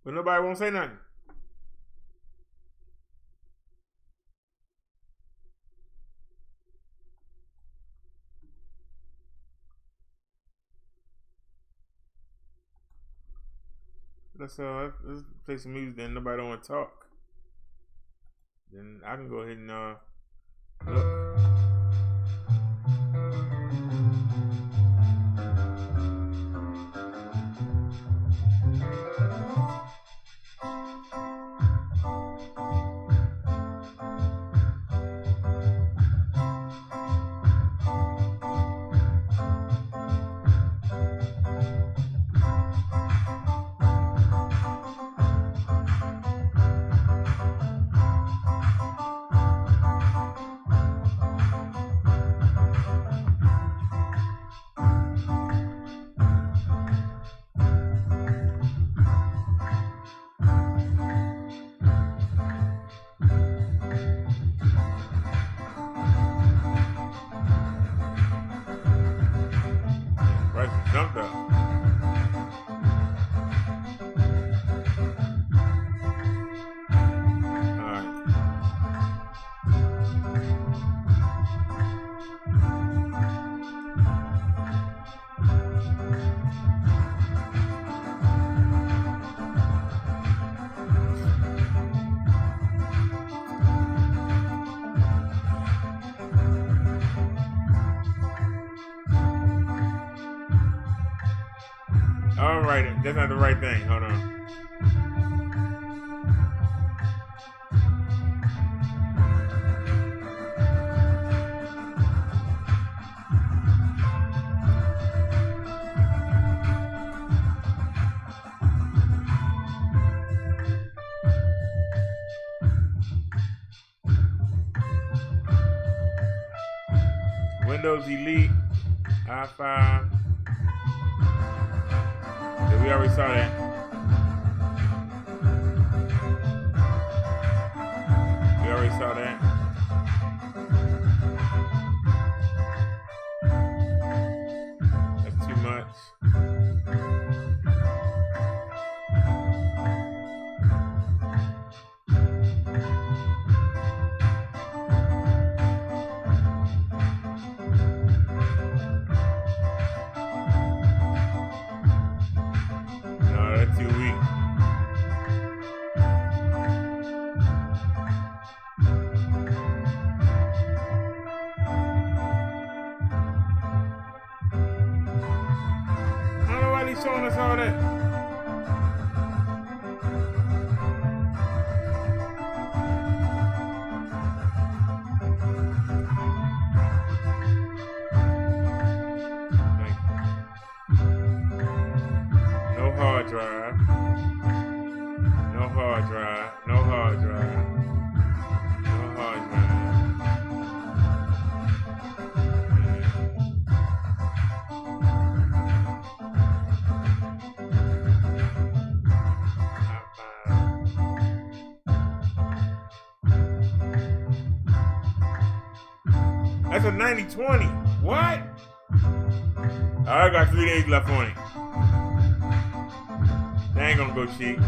but nobody won't say nothing. Let's play some music. Then nobody don't want to talk. Then I can go ahead and look. Jumped up. All right, that's not the right thing. Hold on. Windows Elite i5. Yeah, we already saw that. We already saw that. That's too much. Too weak. I don't know why he's showing us all that. No hard drive. No hard drive. No hard drive. No hard drive. a 90-20. What? I got 3 days left on it. They ain't gonna go cheap.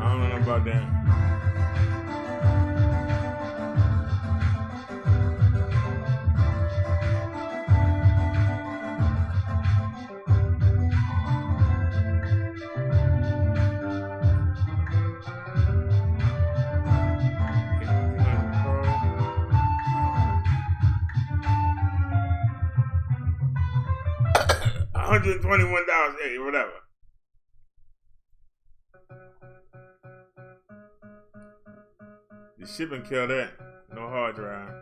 I don't know about that. $121. Hey, whatever. The shipping killed that. No hard drive.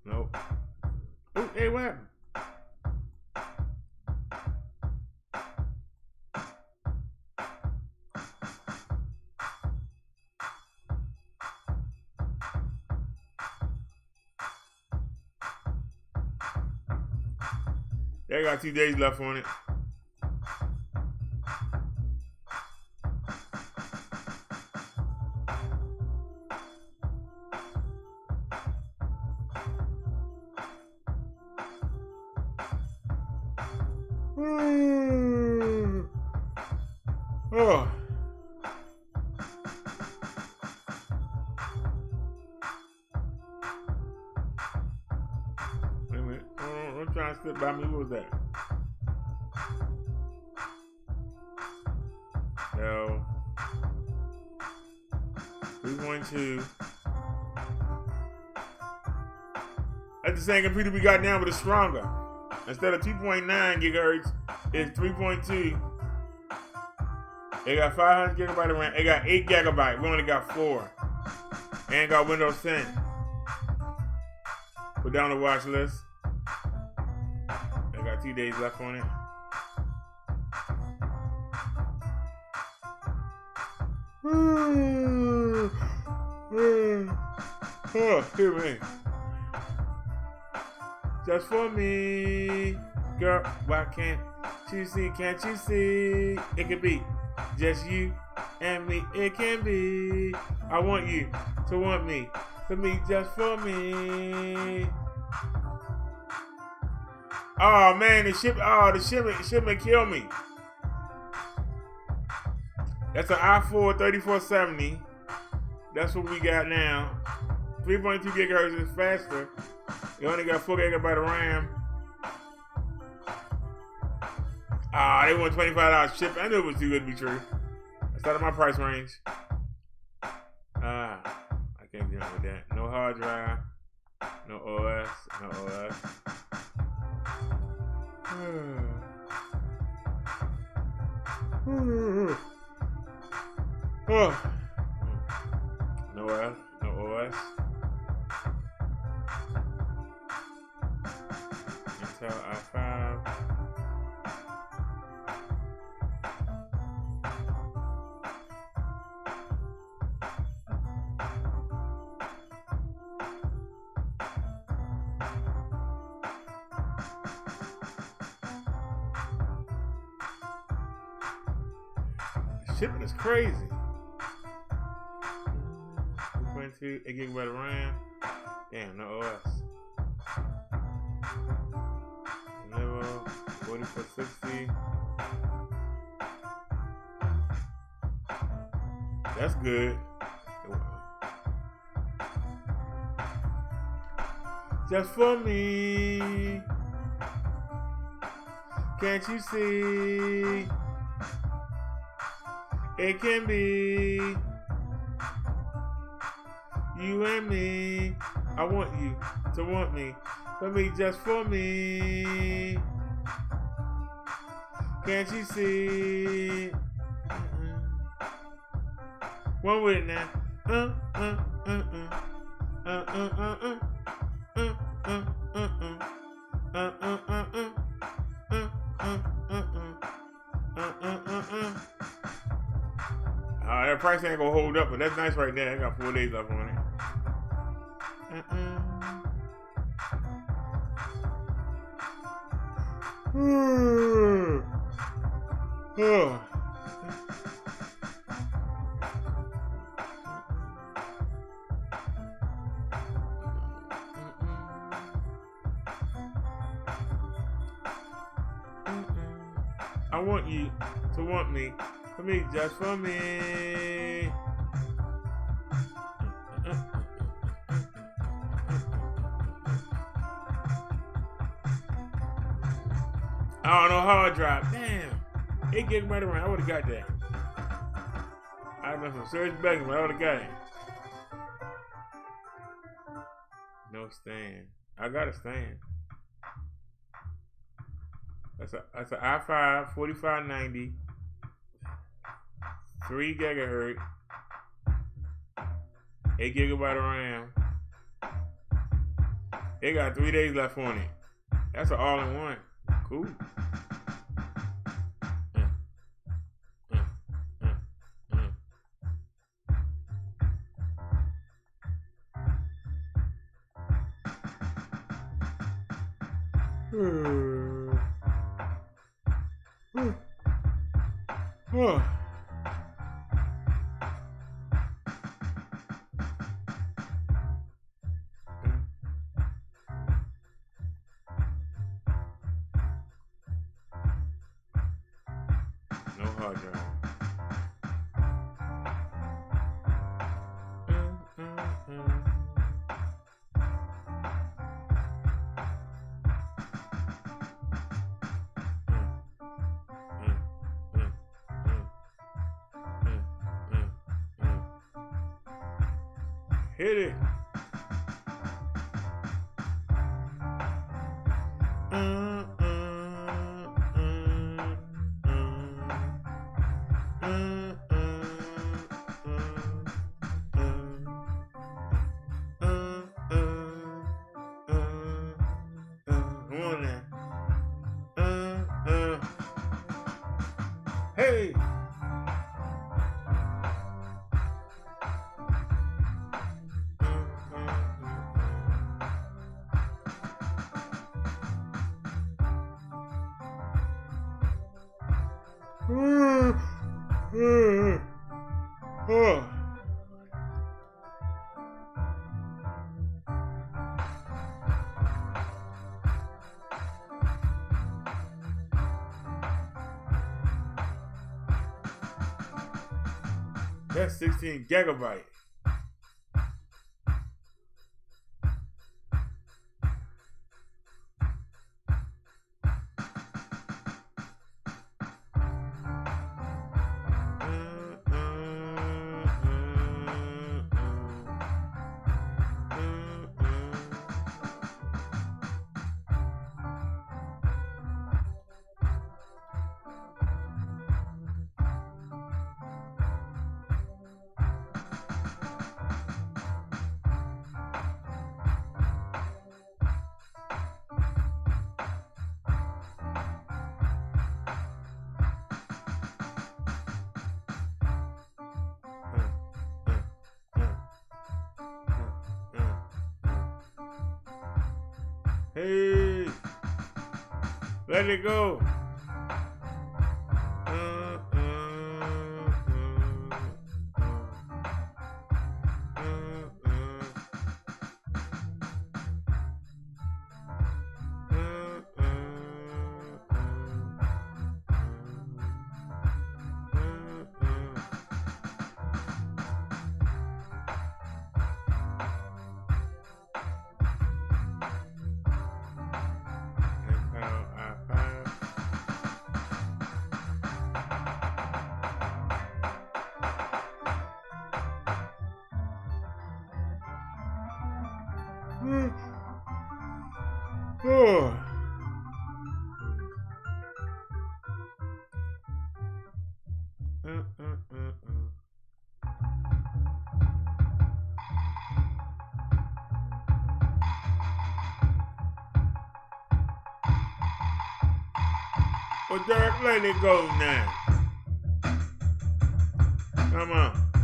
Nope. Oh, hey, what happened? They got 2 days left on it. Oh. Wait a minute. I'm trying to slip by me. What was that? No. 3.2. That's the same computer we got now, but it's stronger. Instead of 2.9 gigahertz, it's 3.2. It got 500 gigabyte of RAM. It got 8 gigabyte. We only got 4. And got Windows 10. Put down the watch list. I got 2 days left on it. Oh, hear me. Just for me, girl. Why can't you see? Can't you see? It could be just you and me. It can be. I want you to want me. For me, just for me. Oh man, the shipment killed me. That's an i4 3470. That's what we got now. 3.2 gigahertz is faster. You only got 4 gigabyte of RAM. They want $25 shipping. I knew it was too good to be true. That's out of my price range. I can't deal with that. No hard drive. No OS. No OS. No OS. No OS. Intel i5. Shipping is crazy. 2.2, 8 gigabyte of RAM. Damn, no OS. Level 4460. That's good. Just for me. Can't you see? It can be you and me. I want you to want me. For me, just for me. Can't you see? One with it now. the price ain't gonna hold up, but that's nice right there. I got 4 days left on it. I want you to want me, for me, just for me. I don't know hard drive. Damn. 8 gigabyte of RAM. I would have got that. I've done some search back, but I would have got it. No stand. I got a stand. That's an i5 4590, 3 gigahertz, 8 gigabyte of RAM. It got 3 days left on it. That's an all-in-one. Cool. No hard drive. Hit it. Hey. That's 16 gigabytes. Hey, let it go. Oh. Well, Derrick, let it go now. Come on.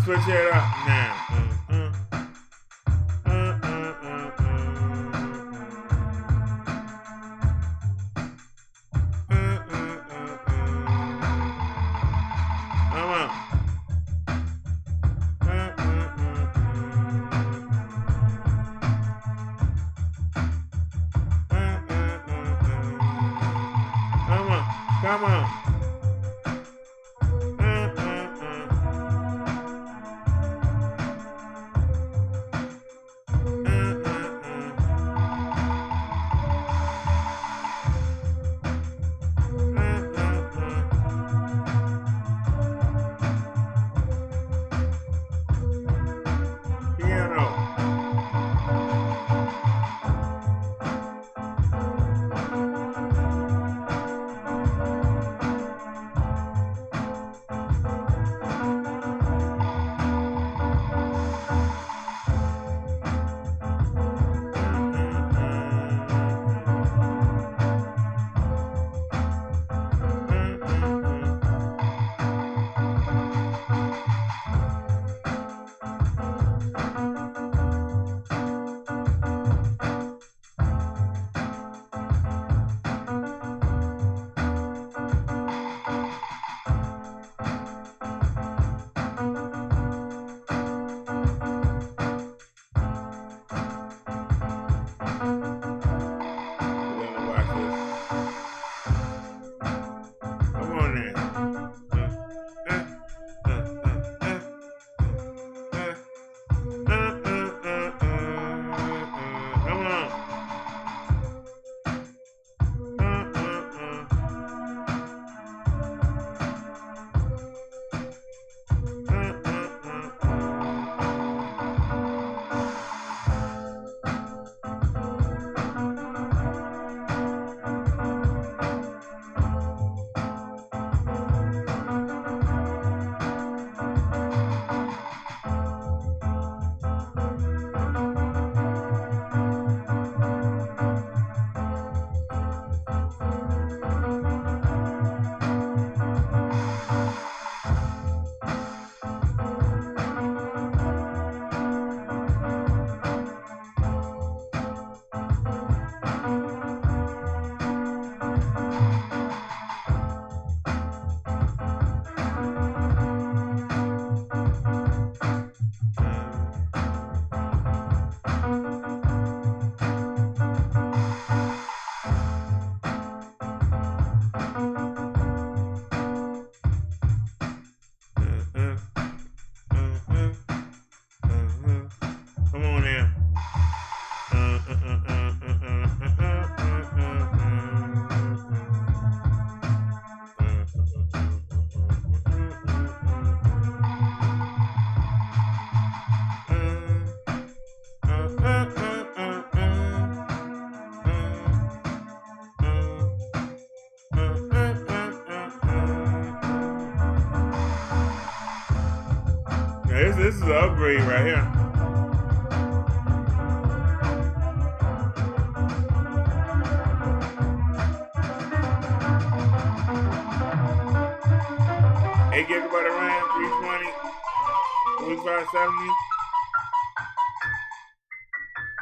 switch it up now. Come on. Come on. Piano. This is an upgrade right here. Eight gigabyte of RAM, 320, 4570.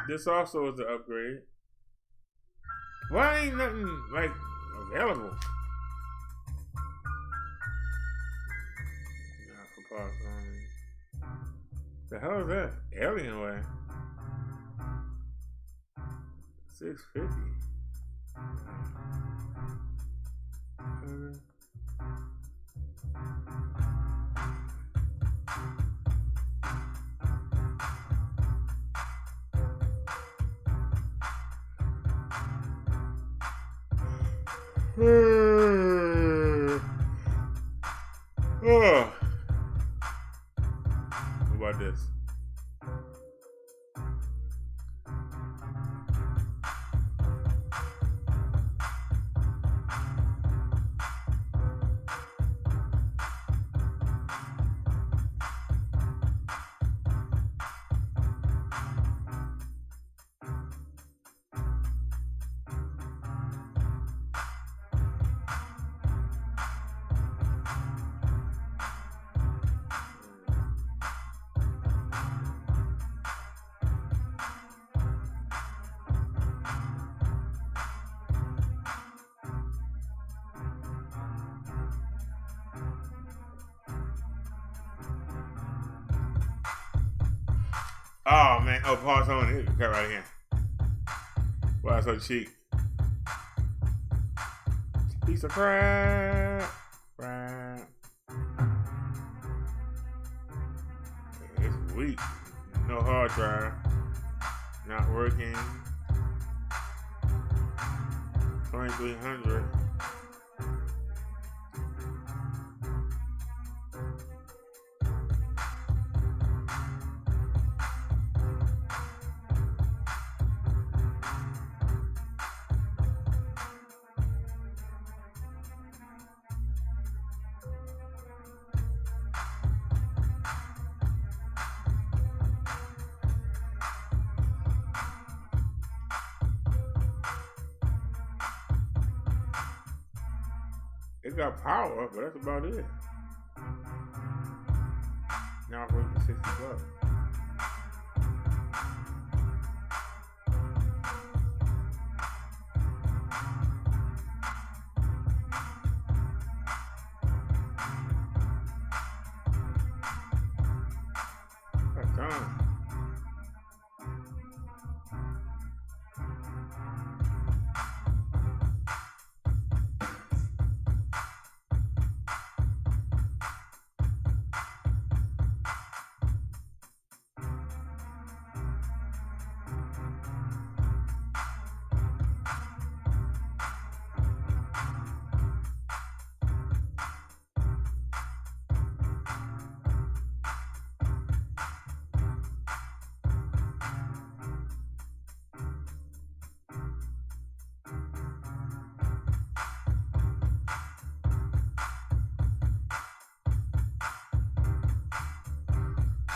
This also is an upgrade. Why ain't nothing like available? The hell is that? Alienware. 650. Oh. What about this? Oh man, oh pause on it. Cut right here. Why so cheap? Piece of crap. Crap. It's weak. No hard drive. Not working. 2300. It got power, but that's about it. Now it's worth $60. That's done.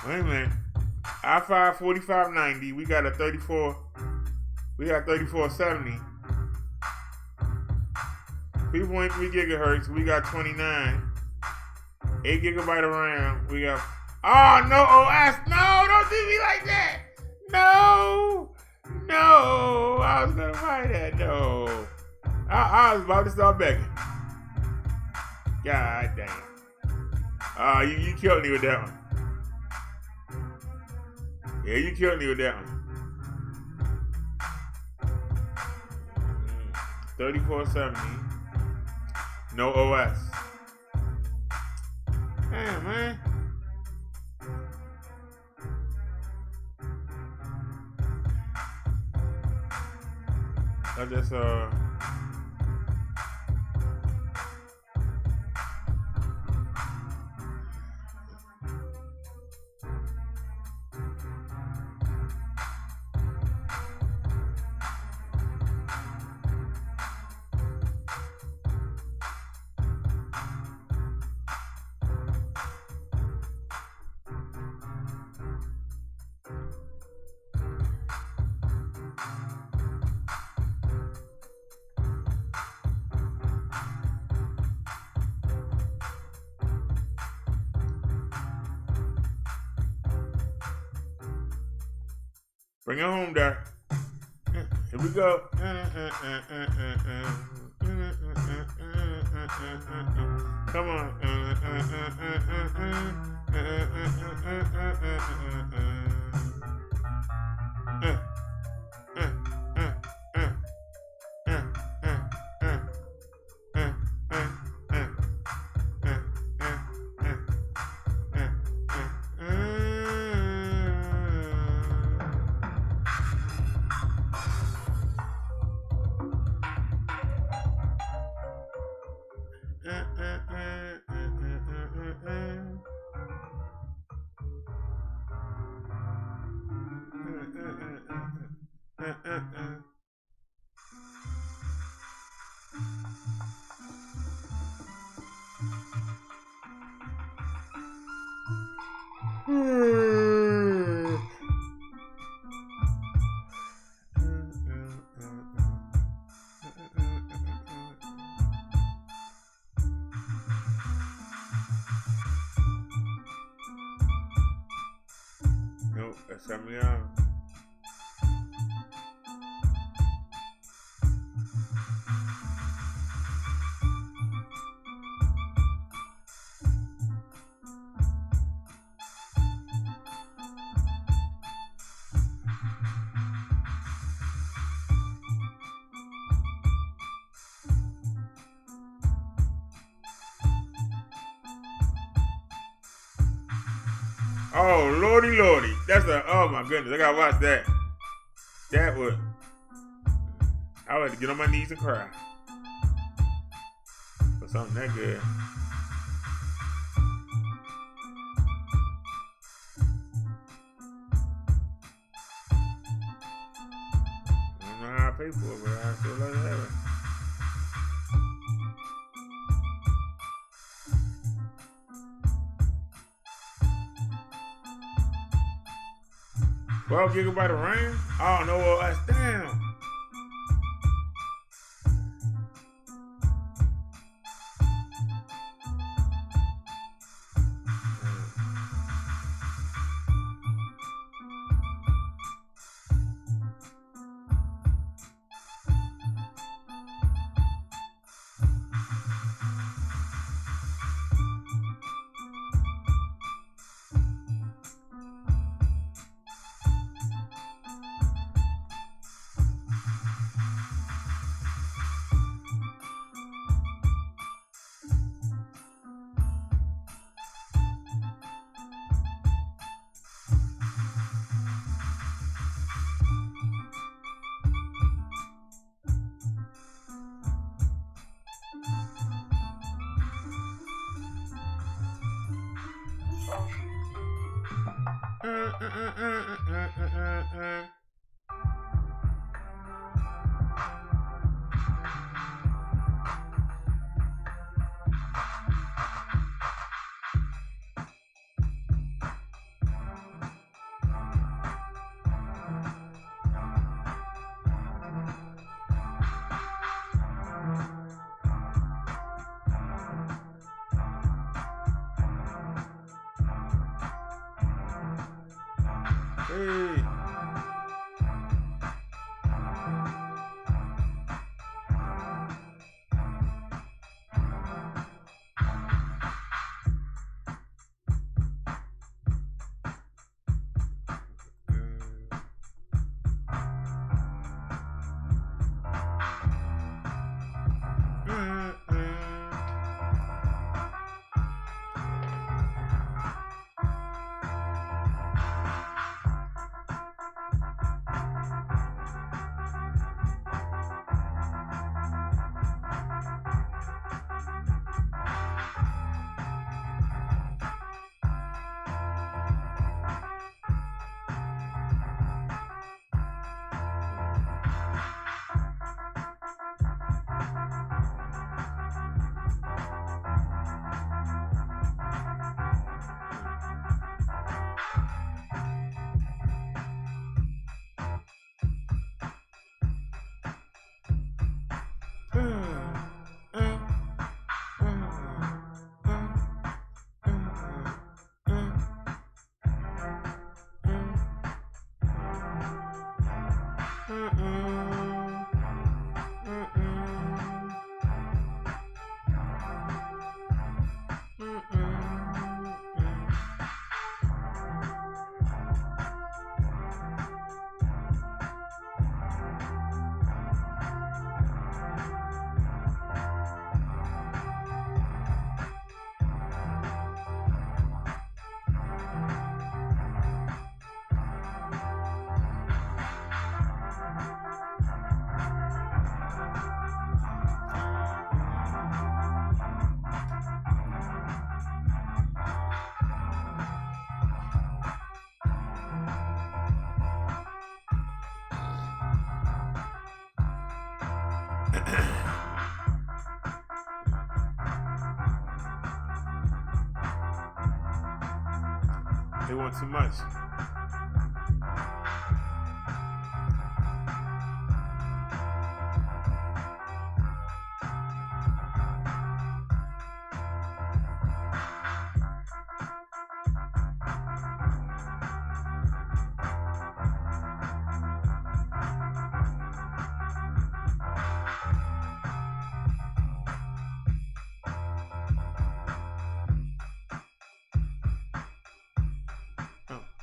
Wait a minute. I5 4590. We got a 34. We got 3470. 3.3 gigahertz. We got 29. 8 gigabyte of RAM. We got. Oh no OS. No, don't do me like that. No. No. I was gonna buy that. No. I was about to start begging. God damn. You killed me with that one. Yeah, you killed me with that one. 3470. No OS. Damn, man. I just bring it home, Derek. Here we go. Come on. Nope, that's something else. Oh, lordy, lordy. Oh my goodness. I gotta watch that. That would. I would have to get on my knees and cry. For something that good. I don't know how I pay for it, but I still like to have it. $12 gigabyte of RAM? Oh no, well that's damn. Hey. They want too much.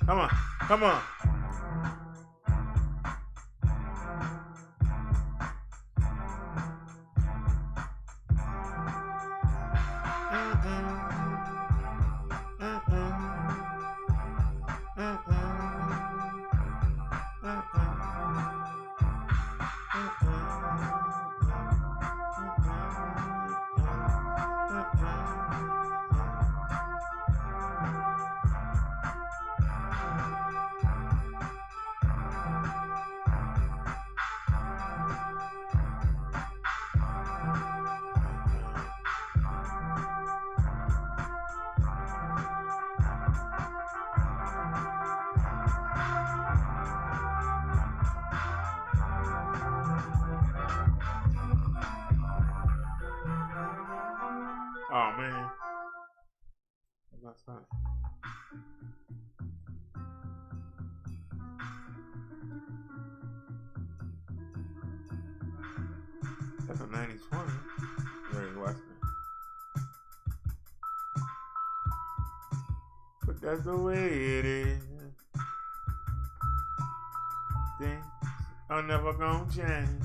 Come on, come on. Oh man. That's not. That's a 90/20. Ready to watch it. But that's the way it is. Things are never gonna change.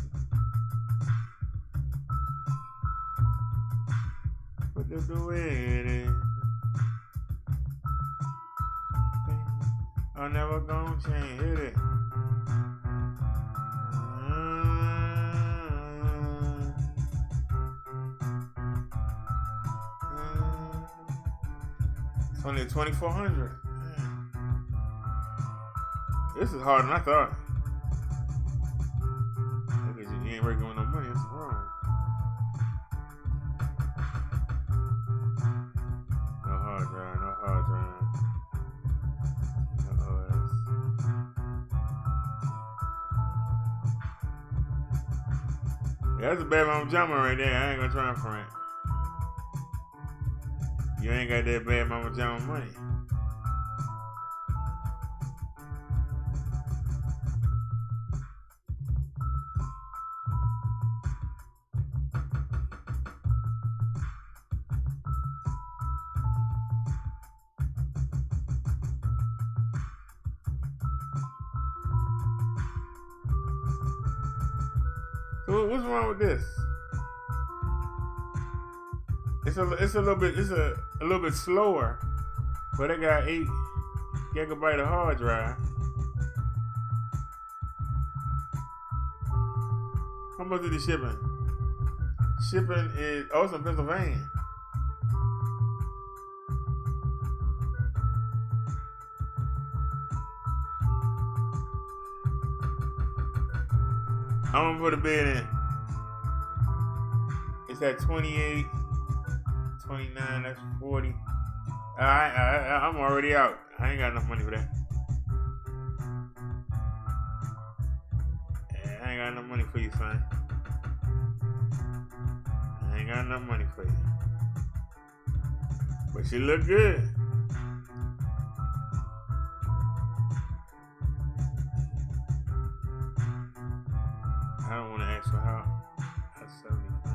But that's the way it is. Things are never gonna change. Hit it. It's only 2,400. This is harder than I thought. Because you ain't working with no money. That's wrong. No hard drive. No hard drive. No OS. Yeah, that's a bad mama jumper right there. I ain't gonna try and front. You ain't got that bad mama jumper money. So what's wrong with this? It's a little bit slower, but it got 8 gigabyte of hard drive. How much is the shipping? Shipping is also in Pennsylvania. I'm gonna put a bid in. It's at 28, 29, that's 40. I'm already out. I ain't got enough money for that. Yeah, I ain't got enough money for you, son. I ain't got enough money for you. But she look good. I don't want to ask for how. That's 75.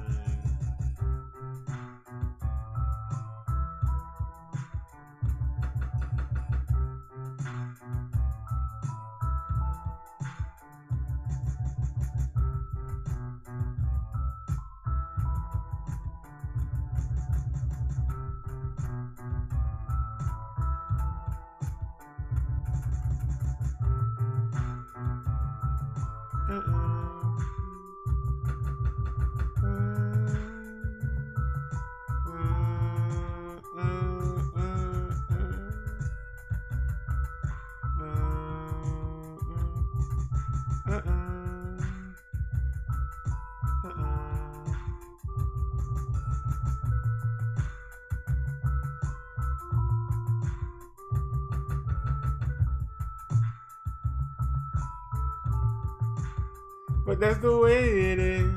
But that's the way it is.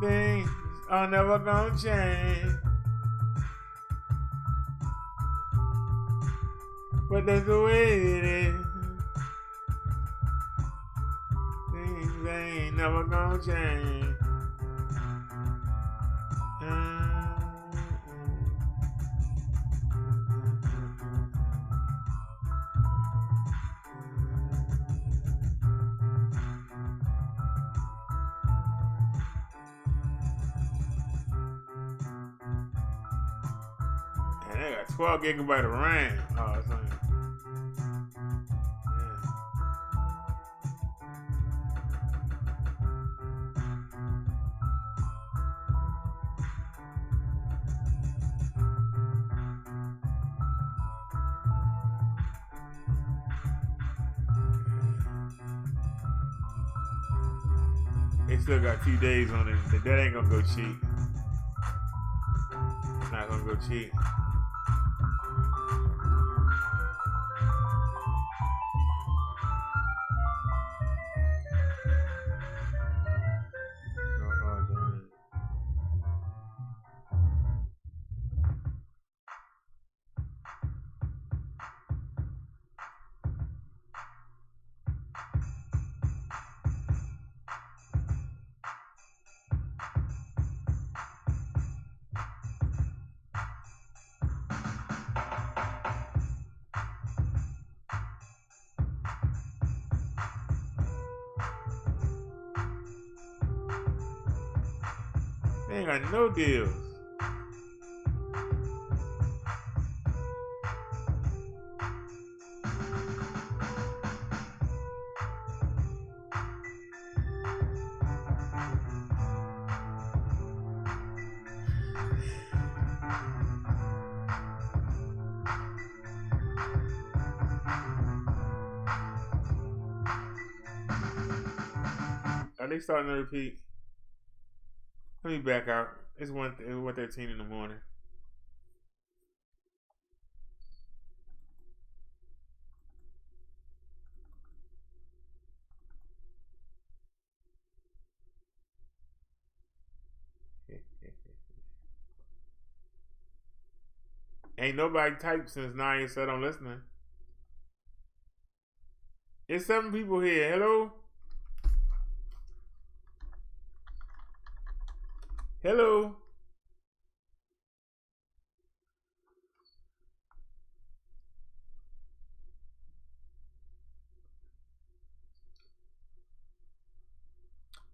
Things are never gonna change. But that's the way it is. Things ain't never gonna change. And they got 12 gigabyte of RAM. Oh, that's something. They still got 2 days on it. That ain't gonna go cheap. It's not gonna go cheap. No hard drive. ain't got no deals. Are they starting to repeat? Let me back out. It's 1:13 in the morning. Ain't nobody typed since 9 said I'm listening. It's 7 people here. Hello? Hello?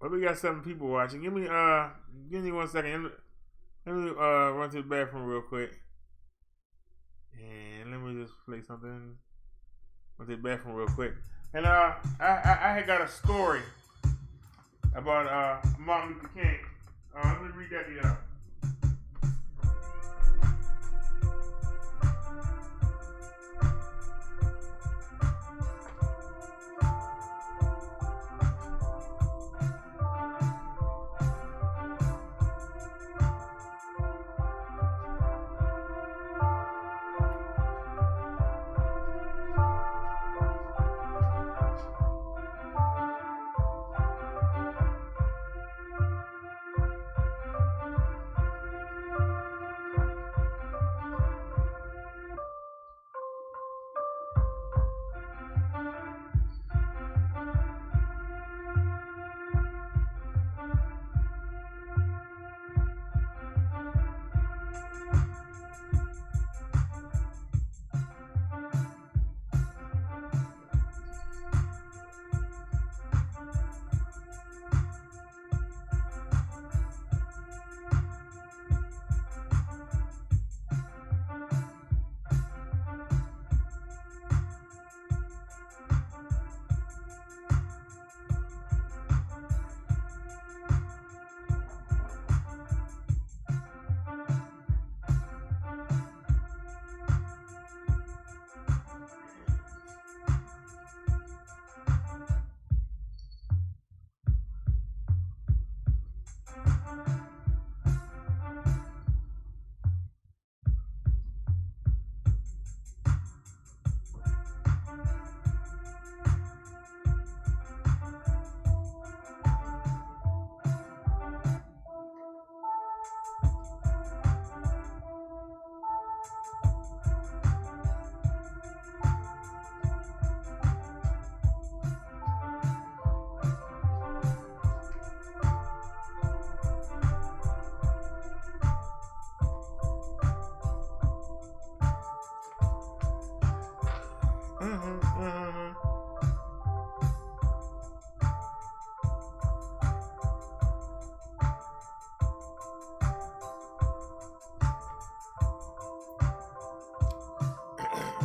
Well, we got 7 people watching. Give me 1 second. Let me run to the bathroom real quick. And let me just play something. Run to the bathroom real quick. And I had got a story about Martin Luther King. Let me read that to y'all.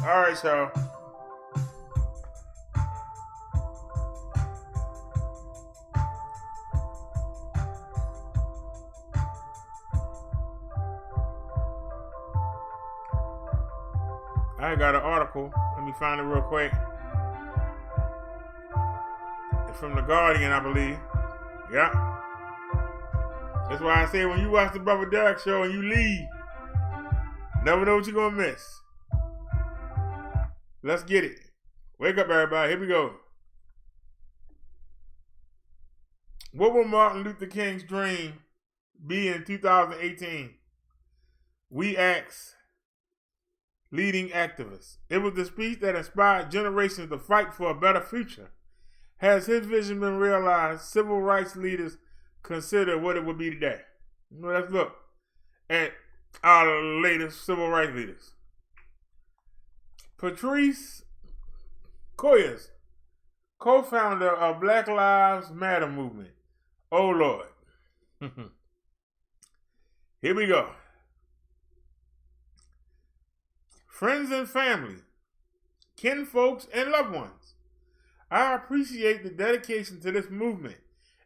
All right, y'all. I got an article. Let me find it real quick. It's from The Guardian, I believe. Yeah. That's why I say when you watch the Brother Derrick show and you leave, never know what you're going to miss. Let's get it. Wake up, everybody. Here we go. What will Martin Luther King's dream be in 2018? We ask leading activists. It was the speech that inspired generations to fight for a better future. Has his vision been realized? Civil rights leaders consider what it would be today. Let's look at our latest civil rights leaders. Patrice Coyers, co-founder of Black Lives Matter movement. Oh Lord. Here we go. Friends and family, kinfolks and loved ones, I appreciate the dedication to this movement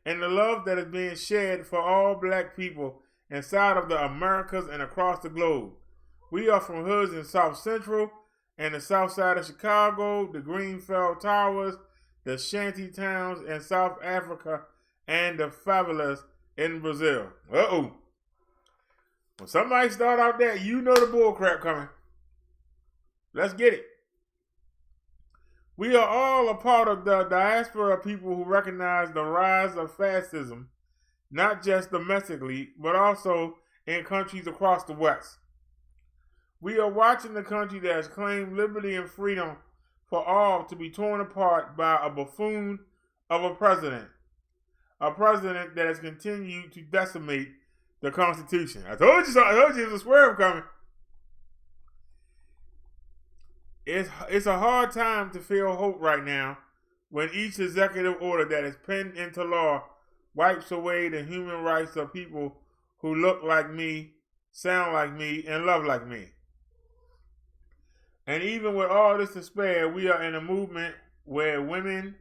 and the love that is being shared for all black people inside of the Americas and across the globe. We are from hoods in South Central and the South Side of Chicago, the Greenfield Towers, the shanty towns in South Africa, and the favelas in Brazil. Uh-oh. When somebody start out there, you know the bull crap coming. Let's get it. We are all a part of the diaspora of people who recognize the rise of fascism, not just domestically, but also in countries across the West. We are watching the country that has claimed liberty and freedom for all to be torn apart by a buffoon of a president that has continued to decimate the Constitution. I told you there's a swerve coming. It's a hard time to feel hope right now when each executive order that is penned into law wipes away the human rights of people who look like me, sound like me, and love like me. And even with all this despair, we are in a movement where women,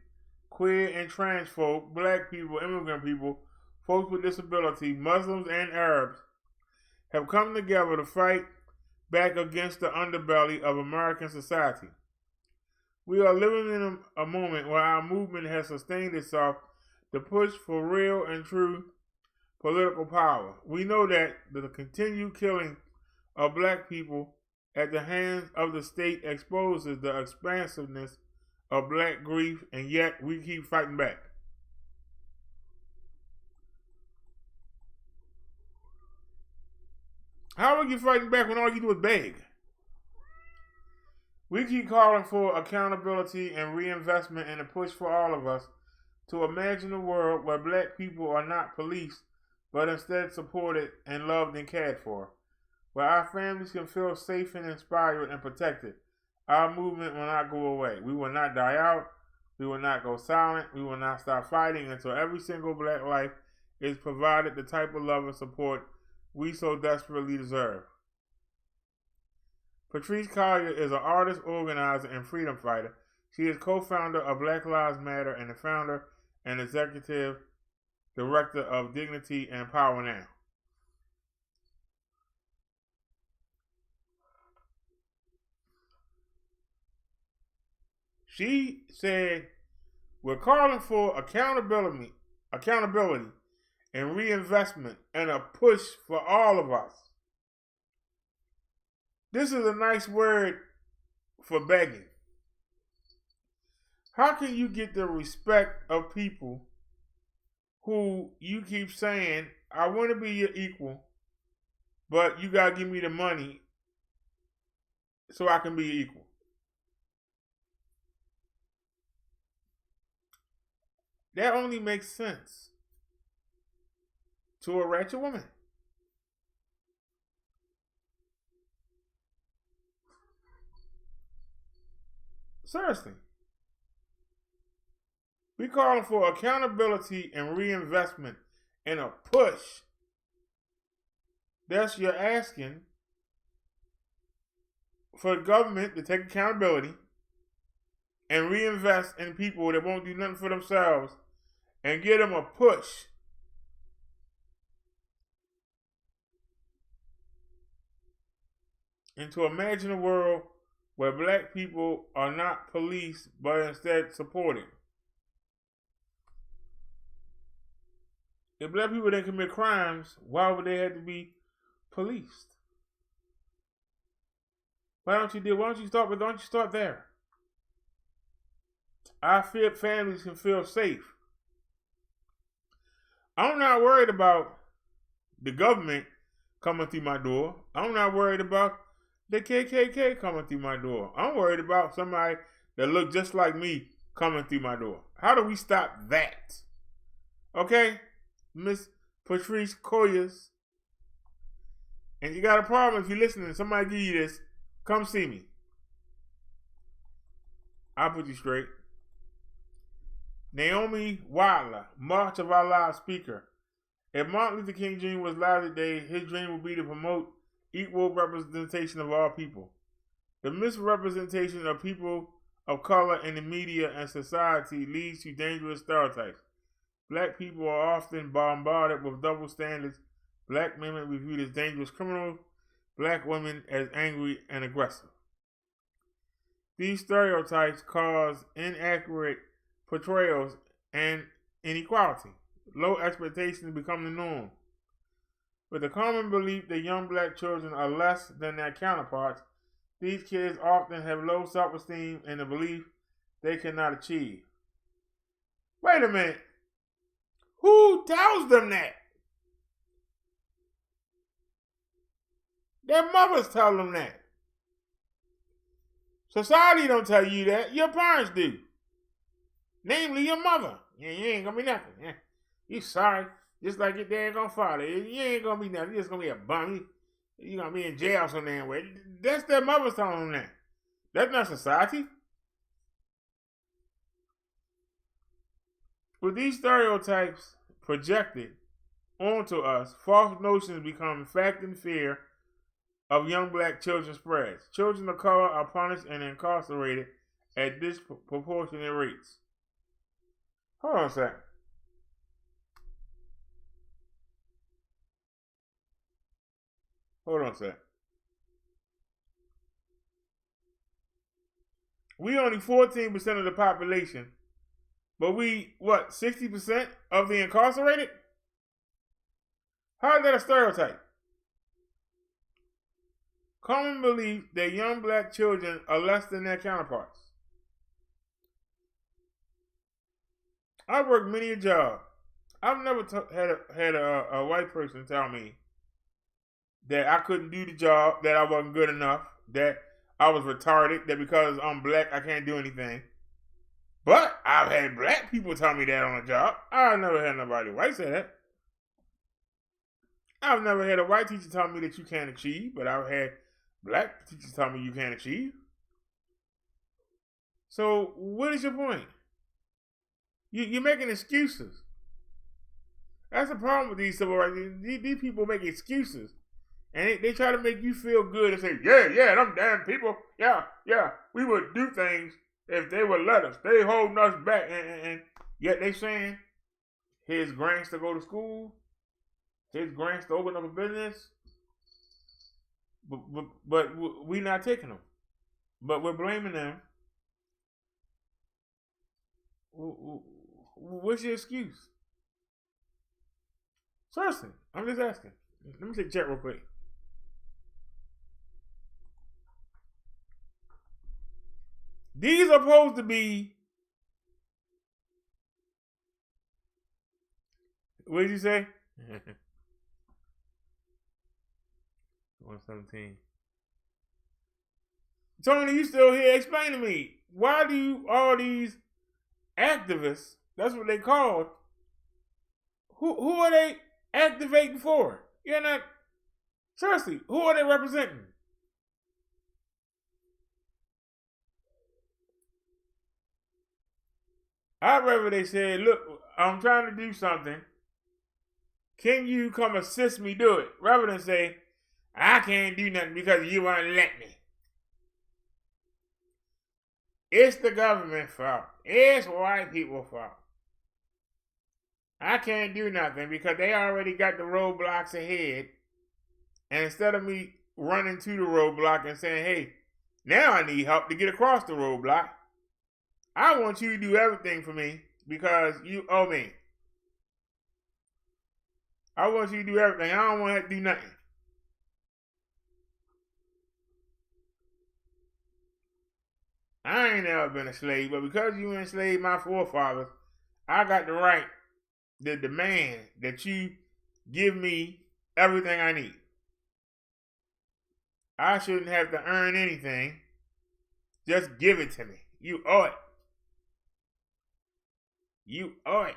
queer and trans folk, black people, immigrant people, folks with disability, Muslims and Arabs have come together to fight back against the underbelly of American society. We are living in a moment where our movement has sustained itself to push for real and true political power. We know that the continued killing of black people at the hands of the state exposes the expansiveness of black grief, and yet we keep fighting back. How are you fighting back when all you do is beg? We keep calling for accountability and reinvestment in a push for all of us to imagine a world where black people are not policed, but instead supported and loved and cared for, where our families can feel safe and inspired and protected. Our movement will not go away. We will not die out. We will not go silent. We will not stop fighting until every single black life is provided the type of love and support we so desperately deserve. Patrice Collier is an artist, organizer, and freedom fighter. She is co-founder of Black Lives Matter and the founder and executive director of Dignity and Power Now. She said, we're calling for accountability and reinvestment and a push for all of us. This is a nice word for begging. How can you get the respect of people who you keep saying, I want to be your equal, but you got to give me the money so I can be your equal? That only makes sense to a ratchet woman. Seriously. We calling for accountability and reinvestment and a push. Thus, you're asking for the government to take accountability and reinvest in people that won't do nothing for themselves and give them a push and to imagine a world where black people are not policed but instead supported. If black people didn't commit crimes, why would they have to be policed? Why don't you start there? Our families can feel safe. I'm not worried about the government coming through my door. I'm not worried about the KKK coming through my door. I'm worried about somebody that look just like me coming through my door. How do we stop that? Okay, Miss Patrice Collier. And you got a problem if you're listening, somebody give you this, come see me. I'll put you straight. Naomi Wilder, March of Our Lives speaker If Martin Luther King Jr. was alive today, his dream would be to promote equal representation of all people. The misrepresentation of people of color in the media and society leads to dangerous stereotypes. Black people are often bombarded with double standards. Black men are viewed as dangerous criminals, black women as angry and aggressive. These stereotypes cause inaccurate portrayals and inequality. Low expectations become the norm. With the common belief that young black children are less than their counterparts, these kids often have low self-esteem and the belief they cannot achieve. Wait a minute. Who tells them that? Their mothers tell them that. Society don't tell you that. Your parents do. Namely, your mother. Yeah, you ain't gonna be nothing. Yeah. You sorry. Just like your dad gonna father. You ain't gonna be nothing. You're just gonna be a bum. You're gonna be in jail some damn way. That's their mothers telling them that. That's not society. With these stereotypes projected onto us, false notions become fact and fear of young black children spreads. Children of color are punished and incarcerated at disproportionate rates. Hold on a second. Hold on a second. We only 14% of the population, but we, 60% of the incarcerated? How is that a stereotype? Common belief that young black children are less than their counterparts. I've worked many a job. I've never had a white person tell me that I couldn't do the job, that I wasn't good enough, that I was retarded, that because I'm black I can't do anything. But I've had black people tell me that on a job. I've never had nobody white say that. I've never had a white teacher tell me that you can't achieve, but I've had black teachers tell me you can't achieve. So what is your point? You're making excuses. That's the problem with these civil rights. These people make excuses. And they try to make you feel good and say, yeah, them damn people, yeah, we would do things if they would let us. They holding us back. And yet they saying his grants to go to school, his grants to open up a business, but we not taking them. But we're blaming them. What's your excuse? Seriously, I'm just asking. Let me take chat real quick. These are supposed to be, what did you say? 117. Tony, you still here? Explain to me. Why do all these activists, that's what they called, who are they activating for? You're not, seriously, who are they representing? I'd rather they said, look, I'm trying to do something. Can you come assist me do it? Rather than say, I can't do nothing because you won't let me. It's the government's fault. It's white people's fault. I can't do nothing because they already got the roadblocks ahead. And instead of me running to the roadblock and saying, hey, now I need help to get across the roadblock, I want you to do everything for me because you owe me. I want you to do everything. I don't want to have to do nothing. I ain't never been a slave, but because you enslaved my forefathers, I got the right to demand that you give me everything I need. I shouldn't have to earn anything. Just give it to me. You owe it. You owe it.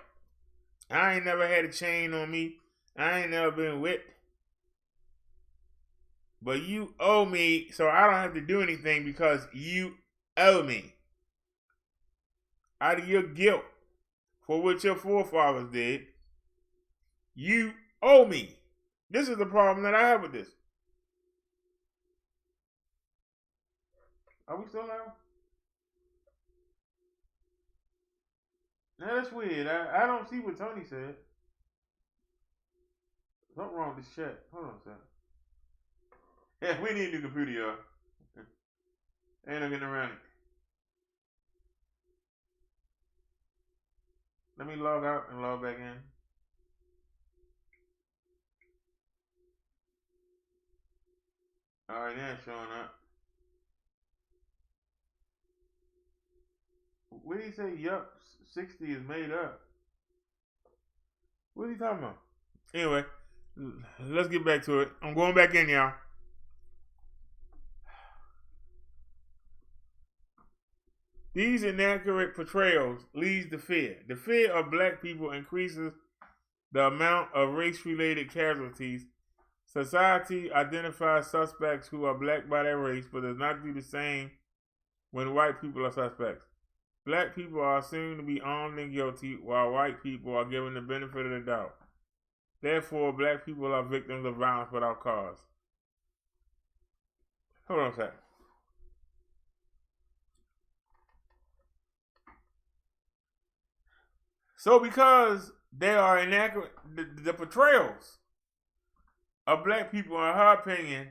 I ain't never had a chain on me. I ain't never been whipped. But you owe me, so I don't have to do anything because you owe me. Out of your guilt for what your forefathers did, you owe me. This is the problem that I have with this. Are we still live? Now that's weird. I don't see what Tony said. Something wrong with this chat. Hold on a second. Yeah, we need a new computer, y'all. Ain't no getting around it. Let me log out and log back in. Alright, now it's showing up. What did he say? Yup, 60 is made up. What are you talking about? Anyway, let's get back to it. I'm going back in, y'all. These inaccurate portrayals leads to fear. The fear of black people increases the amount of race-related casualties. Society identifies suspects who are black by their race, but does not do the same when white people are suspects. Black people are assumed to be armed and guilty, while white people are given the benefit of the doubt. Therefore, black people are victims of violence without cause. Hold on a second. So because they are inaccurate, the portrayals of black people, in her opinion,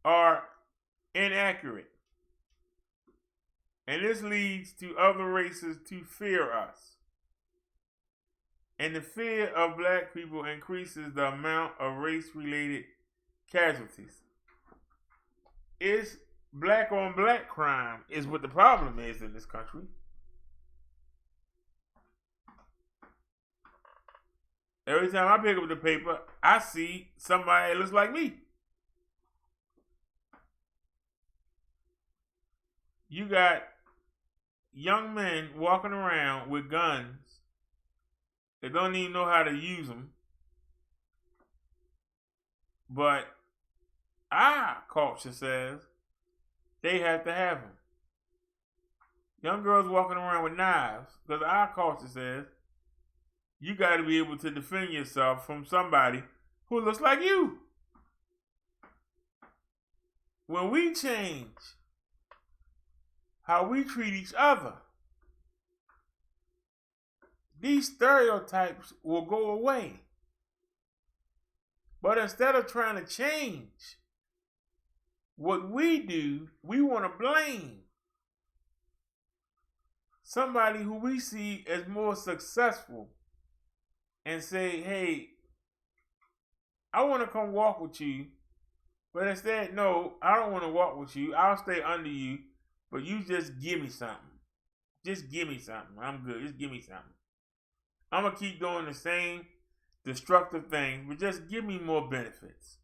are inaccurate. And this leads to other races to fear us. And the fear of black people increases the amount of race-related casualties. It's black on black crime is what the problem is in this country. Every time I pick up the paper, I see somebody that looks like me. You got young men walking around with guns. They don't even know how to use them. But our culture says they have to have them. Young girls walking around with knives because our culture says you got to be able to defend yourself from somebody who looks like you. When we change how we treat each other, these stereotypes will go away. But instead of trying to change what we do, we want to blame somebody who we see as more successful and say, hey, I want to come walk with you. But instead, no, I don't want to walk with you. I'll stay under you, but you just give me something. Just give me something. I'm good. Just give me something. I'm going to keep doing the same destructive things, but just give me more benefits.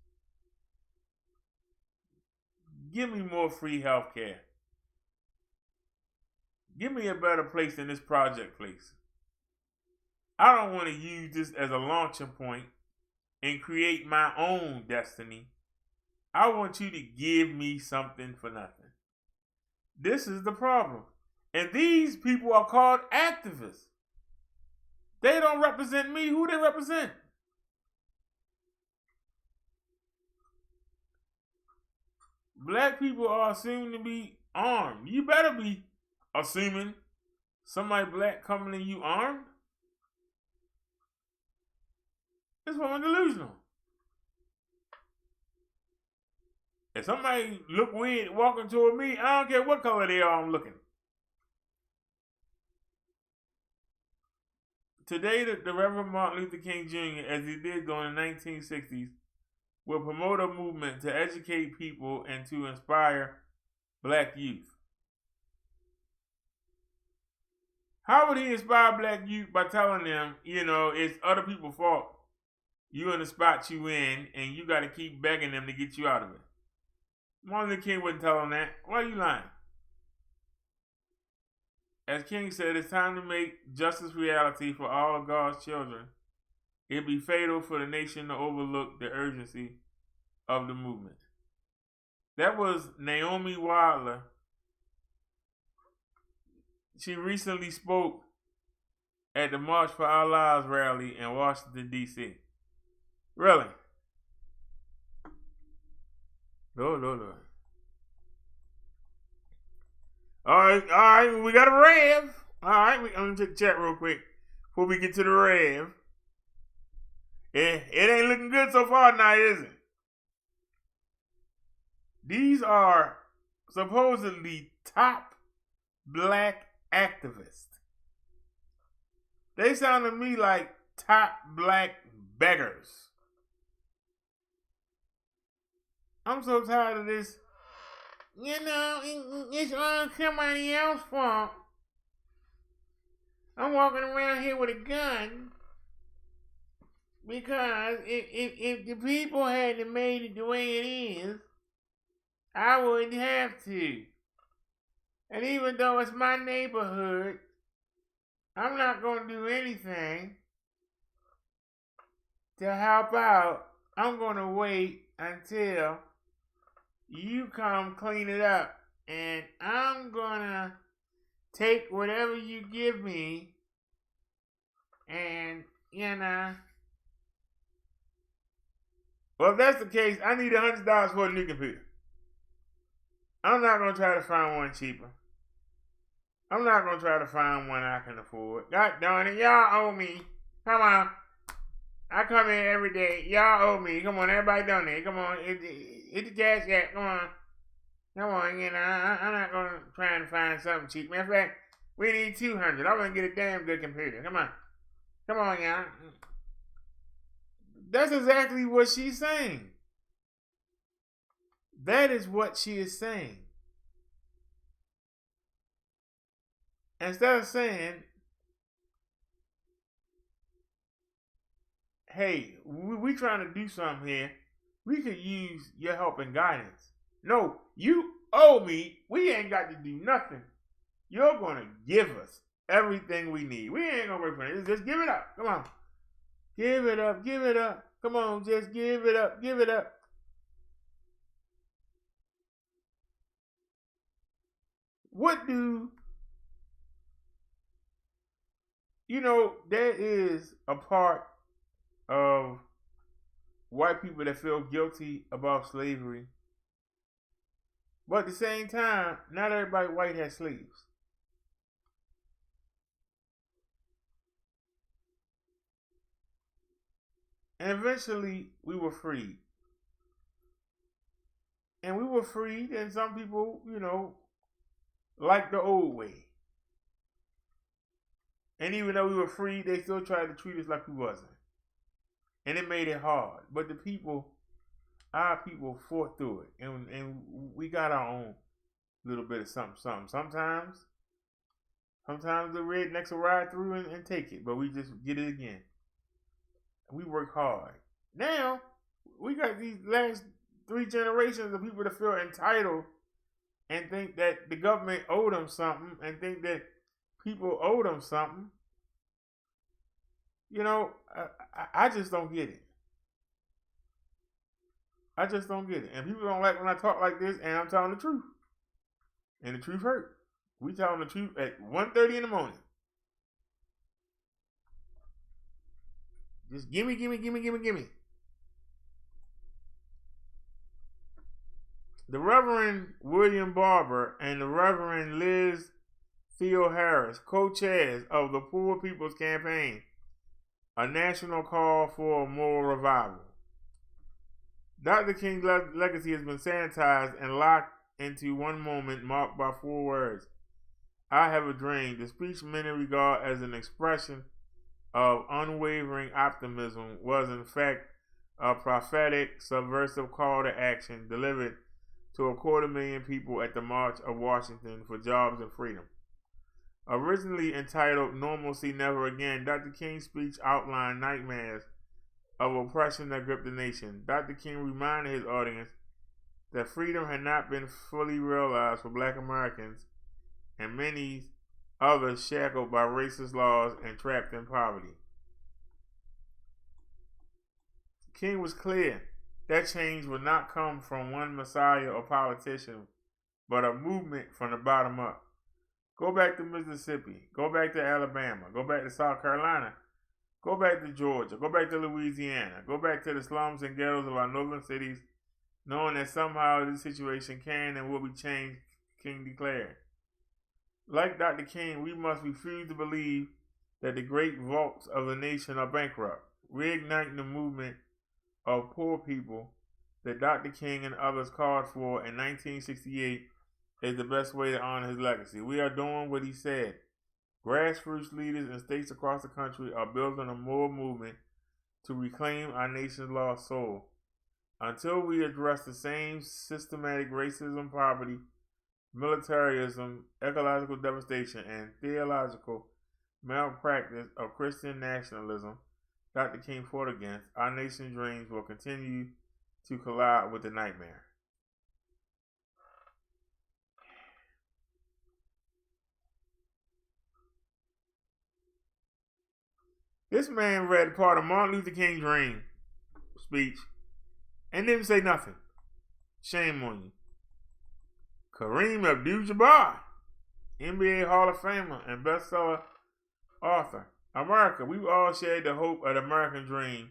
Give me more free health care. Give me a better place than this project place. I don't want to use this as a launching point and create my own destiny. I want you to give me something for nothing. This is the problem. And these people are called activists. They don't represent me. Who they represent? Black people are assumed to be armed. You better be assuming somebody black coming to you armed. This woman delusional. If somebody look weird walking toward me, I don't care what color they are, I'm looking. Today, the Reverend Martin Luther King Jr., as he did during the 1960s, will promote a movement to educate people and to inspire black youth. How would he inspire black youth? By telling them, it's other people's fault. You in the spot you in, and you got to keep begging them to get you out of it. Martin Luther King wouldn't tell them that. Why are you lying? As King said, it's time to make justice reality for all of God's children. It'd be fatal for the nation to overlook the urgency of the movement. That was Naomi Wilder. She recently spoke at the March for Our Lives rally in Washington, D.C. Really? Lord. All right, we got a rev. All right, I'm gonna check the chat real quick before we get to the rev. It ain't looking good so far now, is it? These are supposedly top black activists. They sound to me like top black beggars. I'm so tired of this. It's all somebody else's fault. I'm walking around here with a gun because if the people hadn't made it the way it is, I wouldn't have to. And even though it's my neighborhood, I'm not going to do anything to help out. I'm going to wait until you come clean it up. And I'm going to take whatever you give me and, well, if that's the case, I need $100 for a new computer. I'm not going to try to find one cheaper. I'm not going to try to find one I can afford. God darn it, y'all owe me. Come on. I come in every day. Y'all owe me. Come on, everybody donate. Come on, hit the cash app. Come on. Come on, I'm not going to try and find something cheap. Matter of fact, we need $200. I want to get a damn good computer. Come on. Come on, y'all. That's exactly what she's saying. That is what she is saying. Instead of saying, hey, we trying to do something here. We could use your help and guidance. No, you owe me. We ain't got to do nothing. You're going to give us everything we need. We ain't going to wait for it. Just give it up. Come on. Give it up. Give it up. Come on, just give it up. Give it up. What do... there is a part of white people that feel guilty about slavery. But at the same time, not everybody white has slaves. And eventually, we were freed. And we were freed, and some people, like the old way. And even though we were free, they still tried to treat us like we wasn't. And it made it hard. But our people fought through it. And we got our own little bit of something. Sometimes the rednecks will ride through and take it. But we just get it again. We work hard. Now, we got these last 3 generations of people that feel entitled and think that the government owed them something and think that people owe them something. I just don't get it. I just don't get it. And people don't like when I talk like this and I'm telling the truth. And the truth hurt. We telling the truth at 1:30 in the morning. Just gimme. The Reverend William Barber and the Reverend Liz Theo Harris, co-chairs of the Poor People's Campaign, a national call for a moral revival. Dr. King's legacy has been sanitized and locked into one moment marked by 4 words. I have a dream. The speech many regard as an expression of unwavering optimism was in fact a prophetic, subversive call to action delivered to 250,000 people at the March of Washington for Jobs and Freedom. Originally entitled Normalcy Never Again, Dr. King's speech outlined nightmares of oppression that gripped the nation. Dr. King reminded his audience that freedom had not been fully realized for Black Americans and many others shackled by racist laws and trapped in poverty. King was clear that change would not come from one messiah or politician, but a movement from the bottom up. Go back to Mississippi. Go back to Alabama. Go back to South Carolina. Go back to Georgia. Go back to Louisiana. Go back to the slums and ghettos of our northern cities, knowing that somehow this situation can and will be changed, King declared. Like Dr. King, we must refuse to believe that the great vaults of the nation are bankrupt. Reigniting the movement of poor people that Dr. King and others called for in 1968 is the best way to honor his legacy. We are doing what he said. Grassroots leaders in states across the country are building a moral movement to reclaim our nation's lost soul. Until we address the same systematic racism, poverty, militarism, ecological devastation, and theological malpractice of Christian nationalism Dr. King fought against, our nation's dreams will continue to collide with the nightmare. This man read part of Martin Luther King's dream speech and didn't say nothing. Shame on you. Kareem Abdul-Jabbar, NBA Hall of Famer and bestseller author. America, we've all shared the hope of the American dream,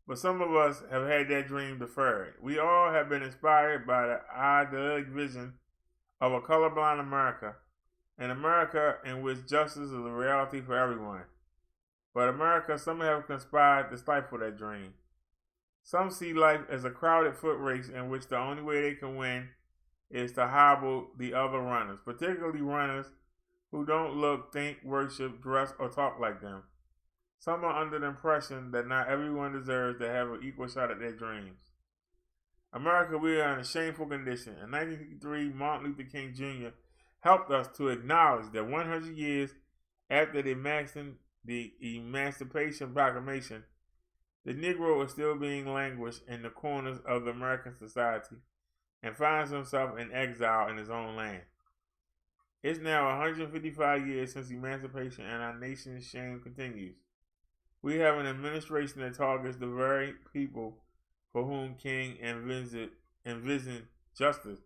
but some of us have had that dream deferred. We all have been inspired by the idyllic vision of a colorblind America, an America in which justice is a reality for everyone. But America, some have conspired to stifle that dream. Some see life as a crowded foot race in which the only way they can win is to hobble the other runners, particularly runners who don't look, think, worship, dress, or talk like them. Some are under the impression that not everyone deserves to have an equal shot at their dreams. America, we are in a shameful condition. In 1953, Martin Luther King Jr. helped us to acknowledge that 100 years after the Emancipation Proclamation, the Negro is still being languished in the corners of the American society and finds himself in exile in his own land. It's now 155 years since emancipation, and our nation's shame continues. We have an administration that targets the very people for whom King envisioned justice,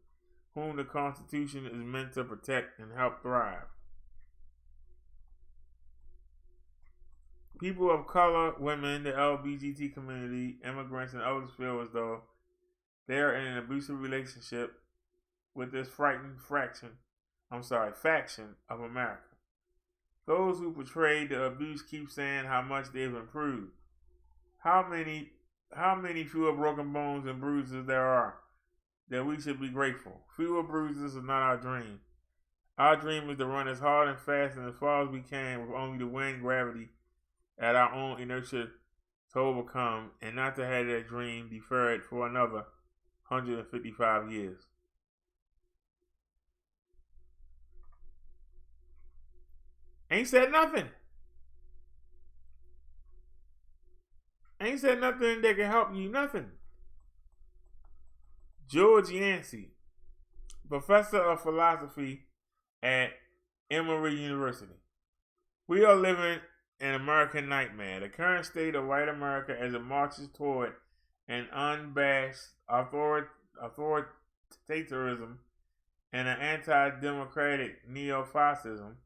whom the Constitution is meant to protect and help thrive. People of color, women, the LGBT community, immigrants, and others feel as though they are in an abusive relationship with this frightened faction of America. Those who portray the abuse keep saying how much they've improved. How many fewer broken bones and bruises there are that we should be grateful. Fewer bruises is not our dream. Our dream is to run as hard and fast and as far as we can with only the wind, gravity, at our own inertia to overcome, and not to have that dream deferred for another 155 years. Ain't said nothing. Ain't said nothing that can help you, nothing. George Yancey, professor of philosophy at Emory University. We are living an American nightmare. The current state of white America as it marches toward an unabashed authoritarianism and an anti-democratic neo-fascism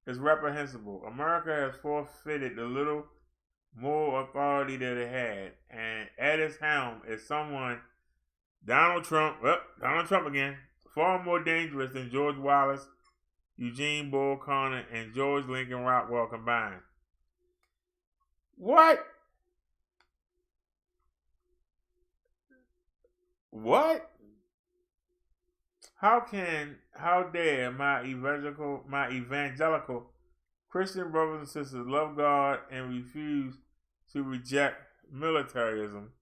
is reprehensible. America has forfeited the little moral authority that it had, and at its helm is someone, Donald Trump again, far more dangerous than George Wallace, Eugene Bull Connor, and George Lincoln Rockwell combined. What? How dare my evangelical Christian brothers and sisters love God and refuse to reject militarism,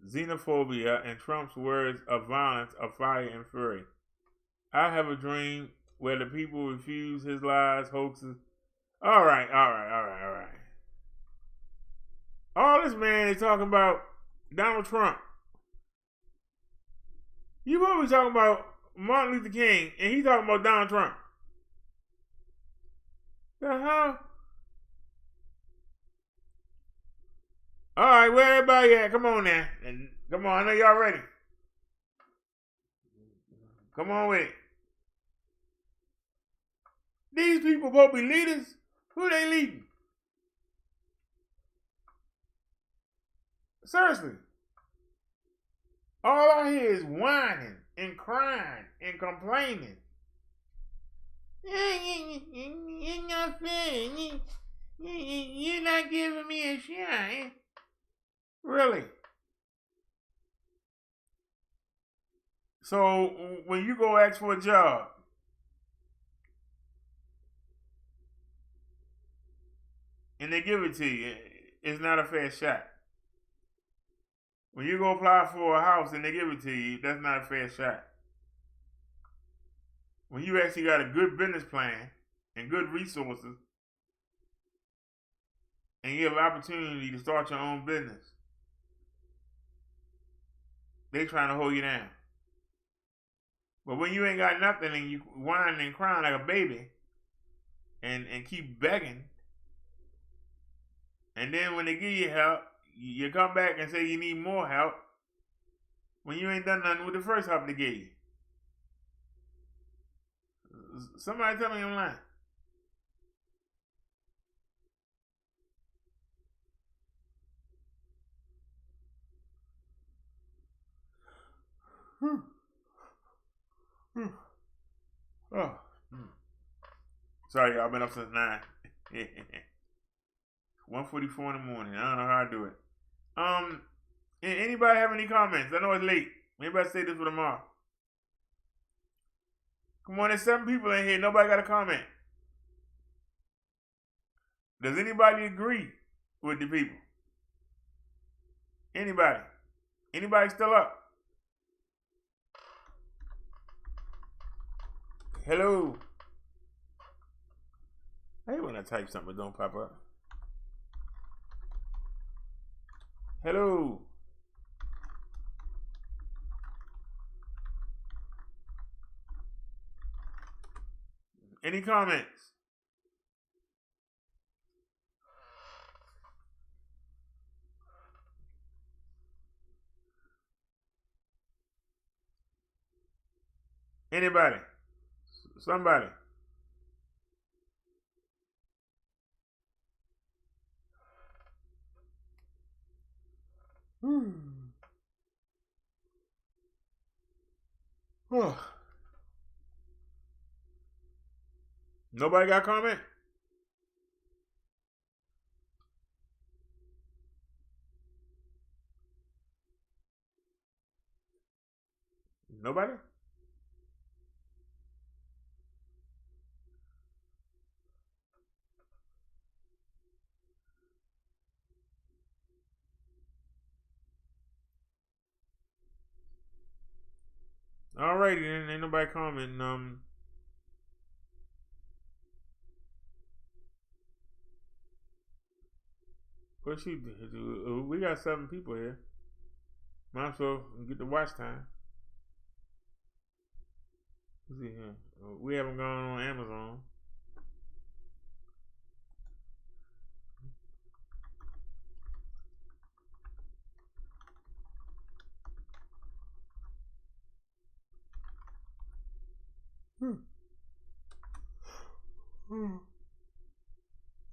xenophobia, and Trump's words of violence, of fire and fury? I have a dream where the people refuse his lies, hoaxes. All right. All this man is talking about Donald Trump. You always talking about Martin Luther King, and he's talking about Donald Trump. The hell? All right, where everybody at? Come on now. Come on, I know y'all ready. Come on with it. These people supposed to be leaders. Who they leading? Seriously. All I hear is whining and crying and complaining. You're not fair. You're not giving me a shot. Really? So when you go ask for a job, and they give it to you, it's not a fair shot. When you go apply for a house and they give it to you, that's not a fair shot. When you actually got a good business plan and good resources, and you have an opportunity to start your own business, they trying to hold you down. But when you ain't got nothing and you whining and crying like a baby and keep begging, and then when they give you help, you come back and say you need more help when you ain't done nothing with the first help they gave you. Somebody tell me I'm lying. Oh. Sorry, y'all. I've been up since 9. 1:44 in the morning. I don't know how I do it. Anybody have any comments? I know it's late. Maybe I say this for tomorrow. Come on, there's 7 people in here. Nobody got a comment. Does anybody agree with the people? Anybody? Anybody still up? Hello. I hate when I type something that don't pop up. Hello. Any comments? Anybody? Somebody? Nobody got a comment? Nobody? Alrighty then, ain't nobody commenting. What she do? We got 7 people here. Might as well get the watch time. Let's see here. We haven't gone on Amazon.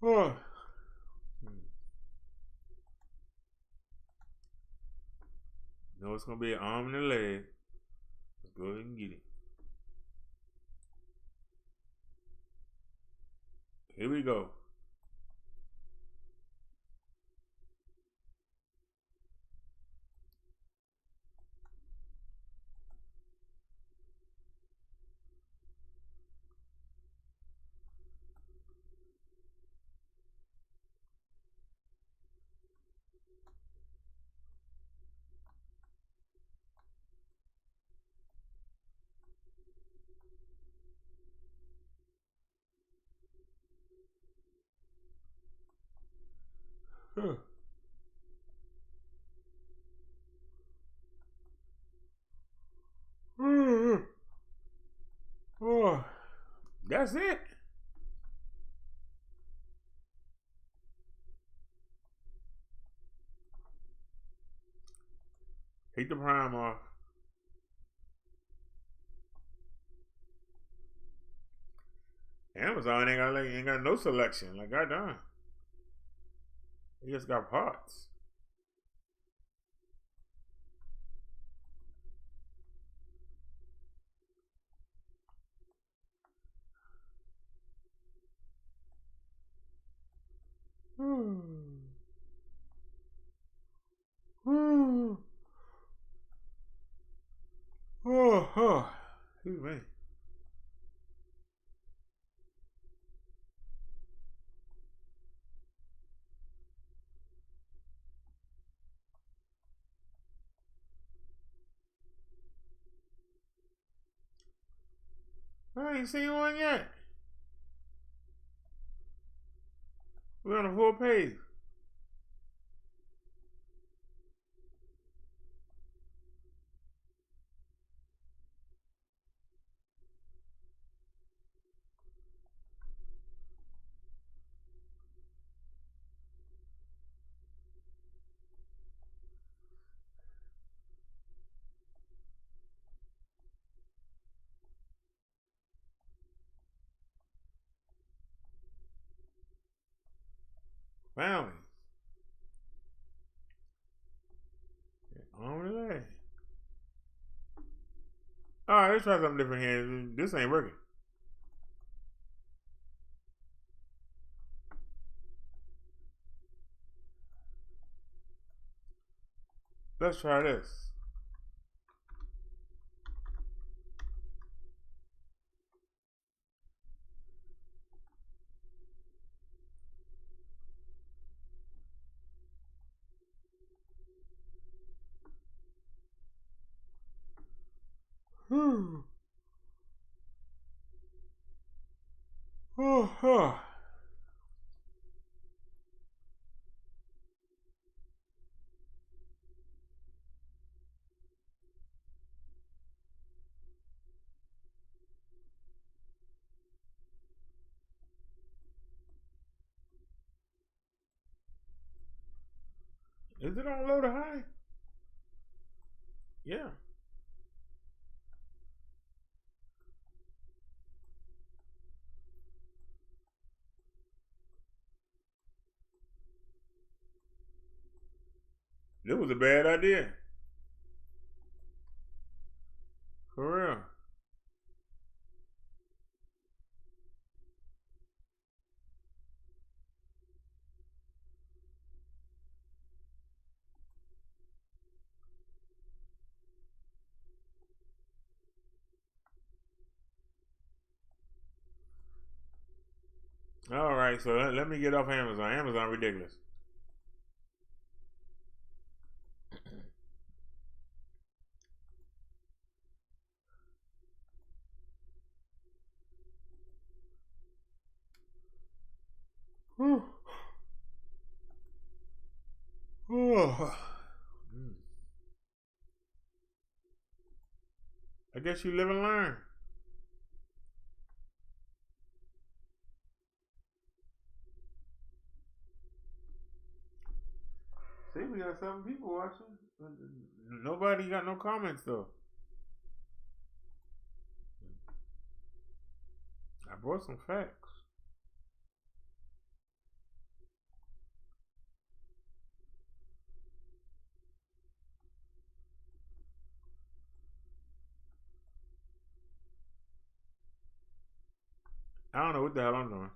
Oh. No, it's gonna be an arm and a leg. Let's go ahead and get it. Here we go. Oh, that's it. Take the prime off. Amazon ain't got no selection. Like, goddamn. They just got parts. I ain't seen one yet. We're on the full page. Family. On with that. Alright, let's try something different here. This ain't working. Let's try this. Oh, oh. Is it on low to high? Yeah. It was a bad idea. For real. All right, so let me get off Amazon. Amazon ridiculous. Oh. I guess you live and learn. See, we got 7 people watching. Nobody got no comments though. I brought some facts. I don't know what the hell I'm doing.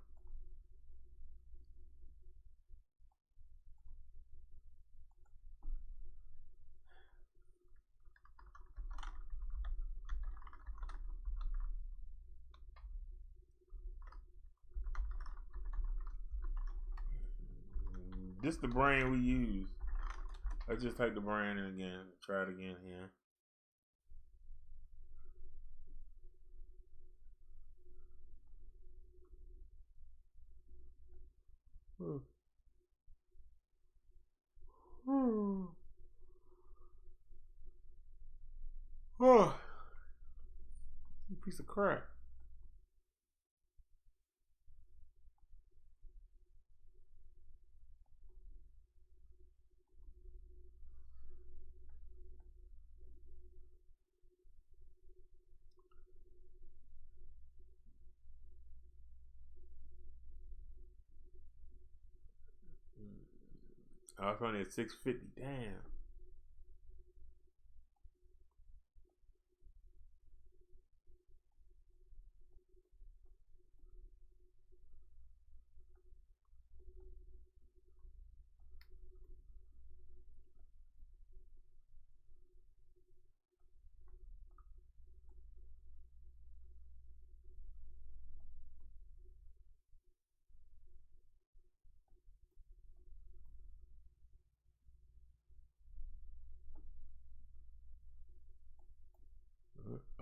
This the brand we use. Let's just take the brand in again. Try it again here. Oh, you piece of crap. I was only at 650. Damn.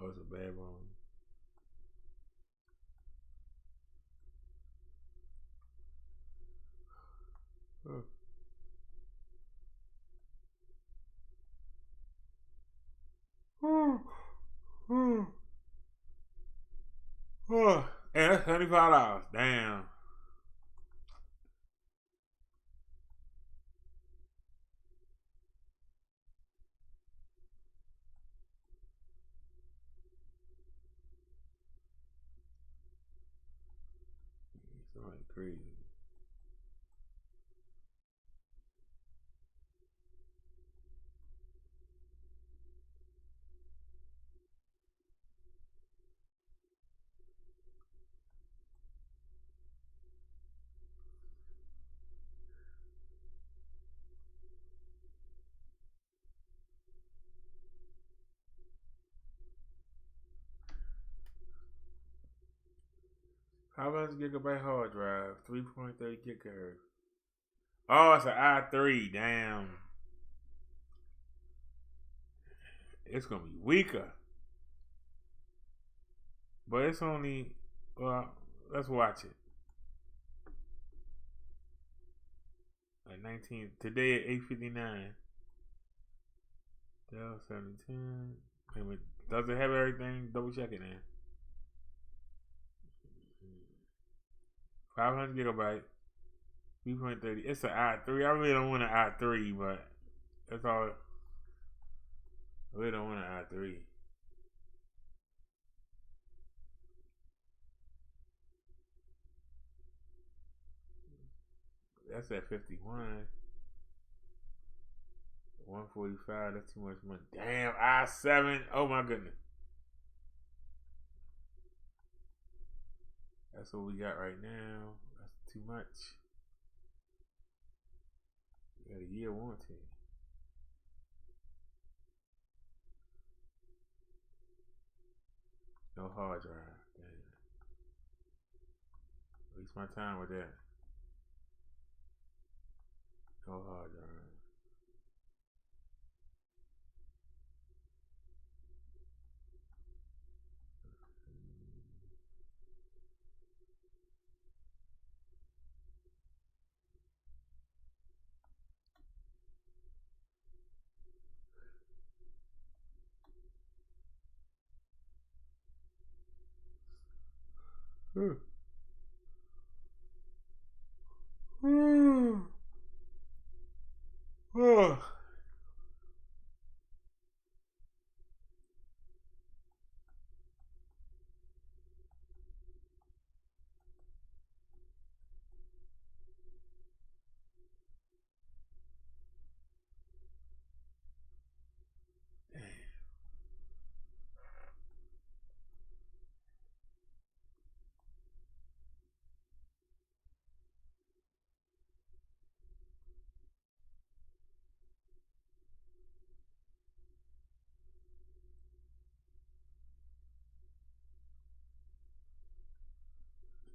Oh, it's a bad one. And that's $75. Damn. Somebody crazy. How much gigabyte hard drive? 3.30 gigahertz. Oh, it's an i3. Damn. It's gonna be weaker. But it's only, well, let's watch it. At 19, today at 8:59. Dell 710. Wait a minute. Does it have everything? Double check it then. 500 gigabyte. 3.30. It's an i3. I really don't want an i3, but that's all. I really don't want an i3. That's at 51. 145. That's too much money. Damn, i7. Oh my goodness. That's what we got right now. That's too much. We got a year warranty. No hard drive. Damn. Waste my time with that. No hard drive.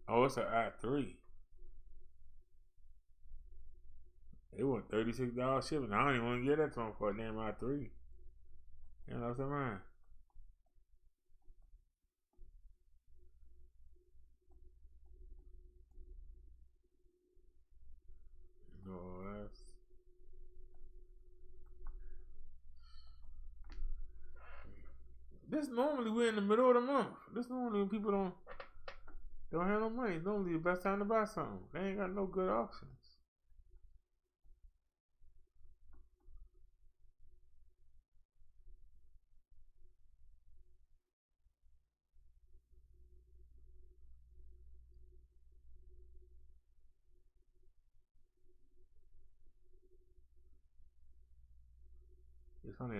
Oh, it's an i3. They want $36 shipping. I don't even want to get that to them for a damn i3. You know what I'm saying? No, that's. This normally we're in the middle of the month. This normally when people don't have no money. It's normally the best time to buy something. They ain't got no good options.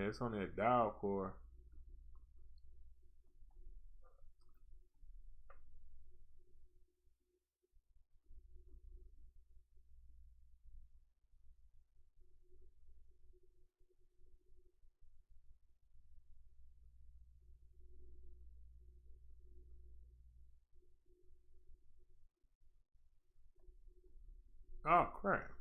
It's only a dial core. Oh crap.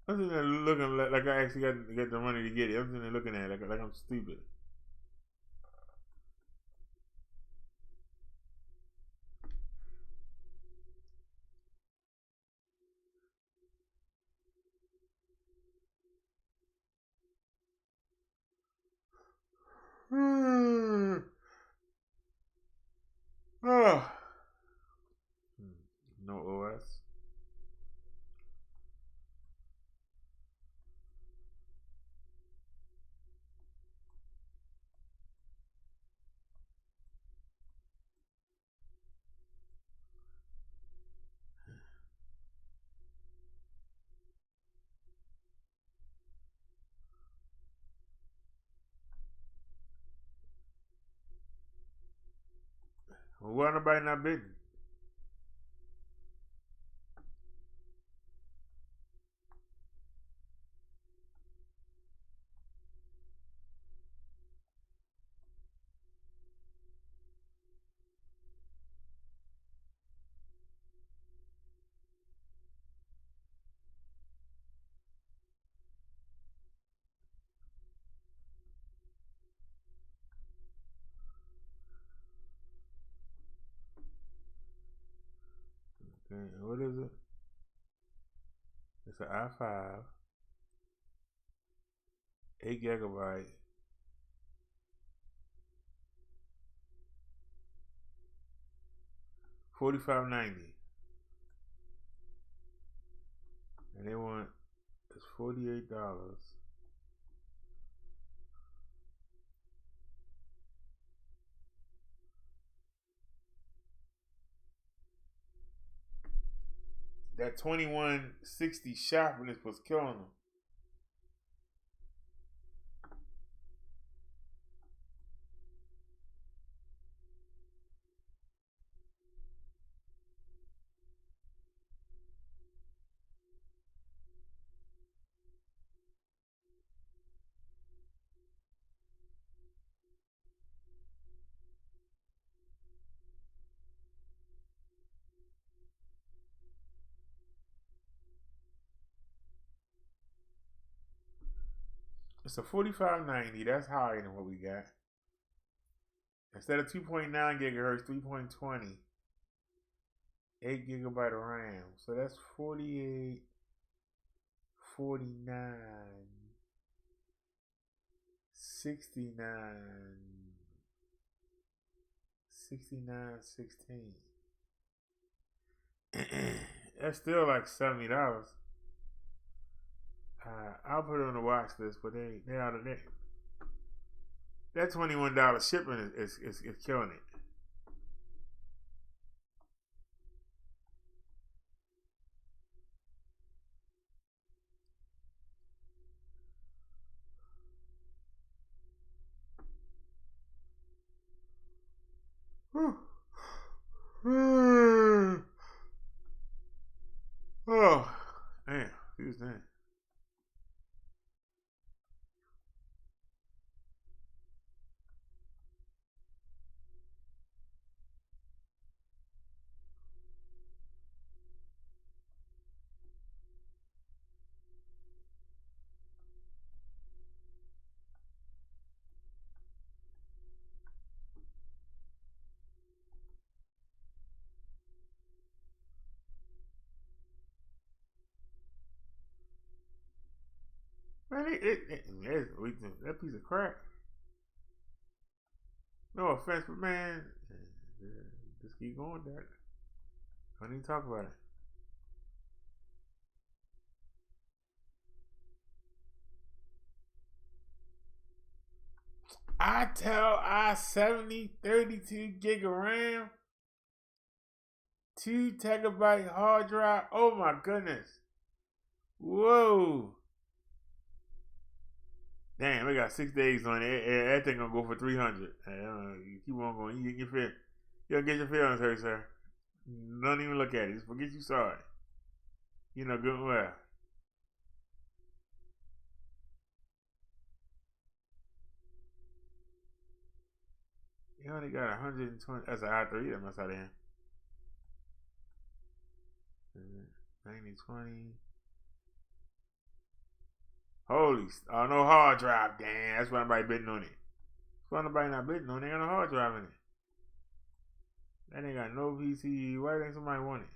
I'm sitting there looking like I actually got the money to get it. I'm sitting there looking at it like I'm stupid. Oh. No OS. Well, why nobody not bidding? Okay, what is it? It's an i5, 8 GB, 45.90, and they want it's $48. That 2160 sharpness was killing them. It's a 4590. That's higher than what we got. Instead of 2.9 gigahertz, 3.20. 8 GB RAM. So that's 48, 49, 69, 69, 16. That's still like $70. I'll put it on the watch list, but they out of there. That $21 shipping is killing it. Oh, damn, excuse that. Man, that piece of crap. No offense, but man, just keep going, Derek. Don't even talk about it. I tell i70 32 gig of RAM, 2 TB hard drive. Oh my goodness. Whoa. Damn, we got 6 days on it. That thing gonna go for 300. You keep on going. You don't get your feelings hurt, sir. Don't even look at it. Just forget you saw it. You know good and well. You only got 120. That's an i3. That must have been 90 20. Holy, no hard drive. Damn, that's why nobody bidding on it. That's why nobody not bidding on it. They got no hard drive in it. That ain't got no PC. Why do they think somebody want it?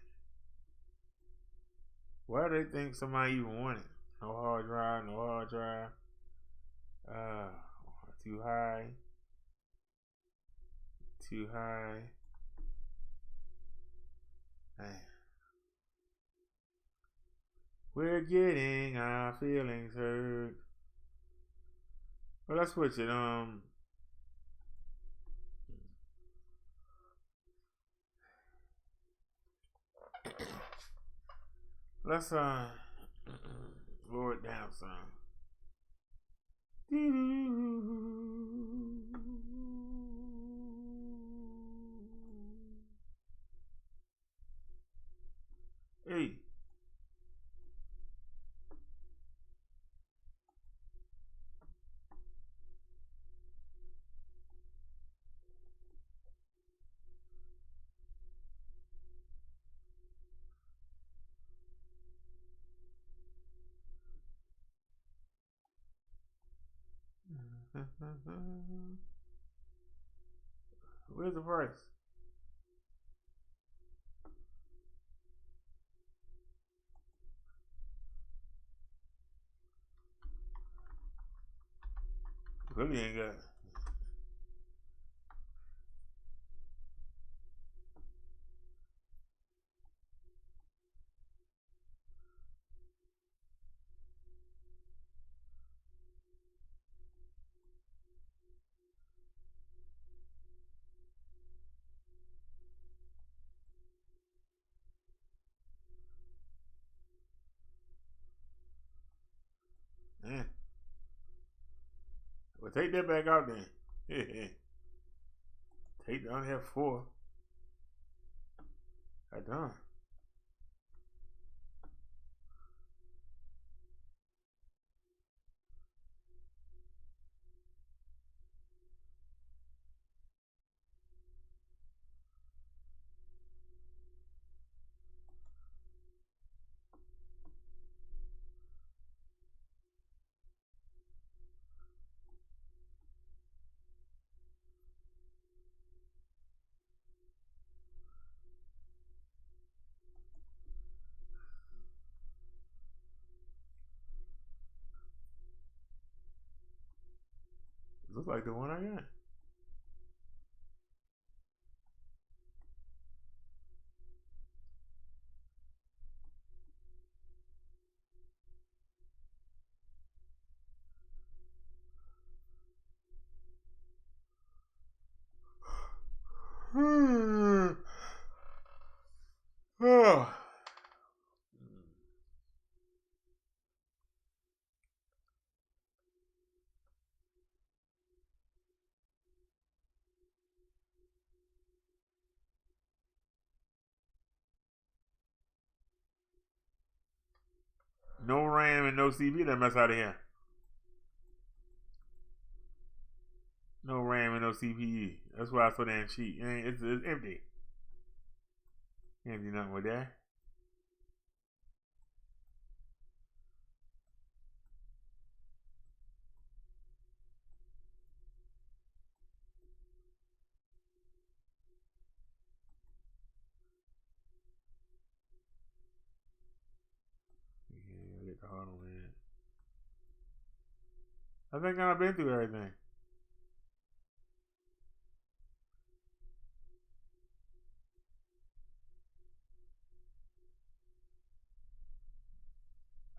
Why do they think somebody even want it? No hard drive, no hard drive. Too high. Too high. Man. We're getting our feelings hurt. Well, let's switch it. Let's lower it down some. Hey. Where's the price? Really ain't got. Man. Well, take that back out then. Take down here 4. I done. Looks like the one I got. Oh. No RAM and no CPU. That mess out of here. No RAM and no CPU. That's why it's so damn cheap. It's empty. Can't do nothing with that. Yeah, get the hard one in. I think I've been through everything.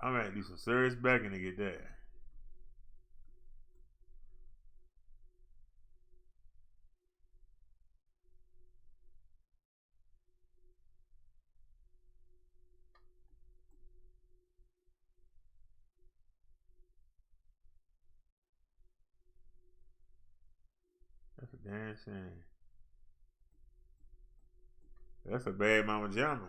I'm gonna do some serious begging to get that. That's a damn shame. That's a bad mama jamma.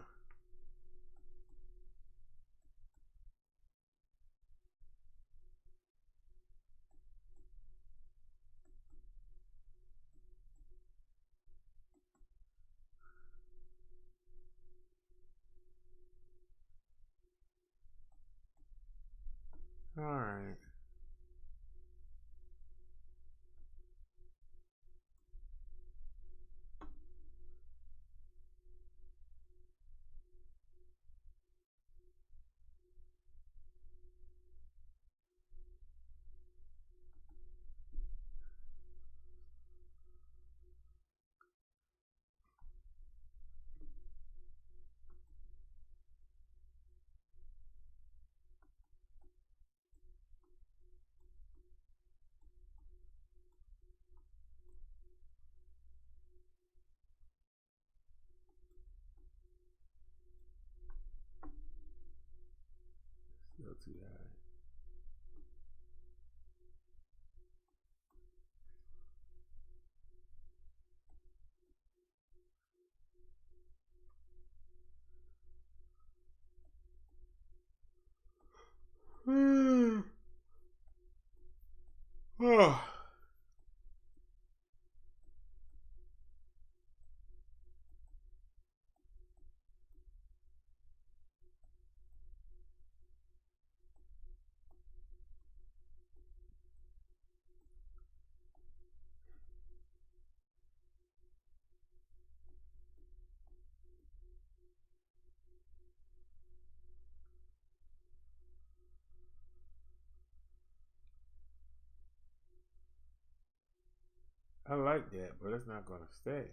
All right. Still too high. Oh. I like that, but it's not gonna stay.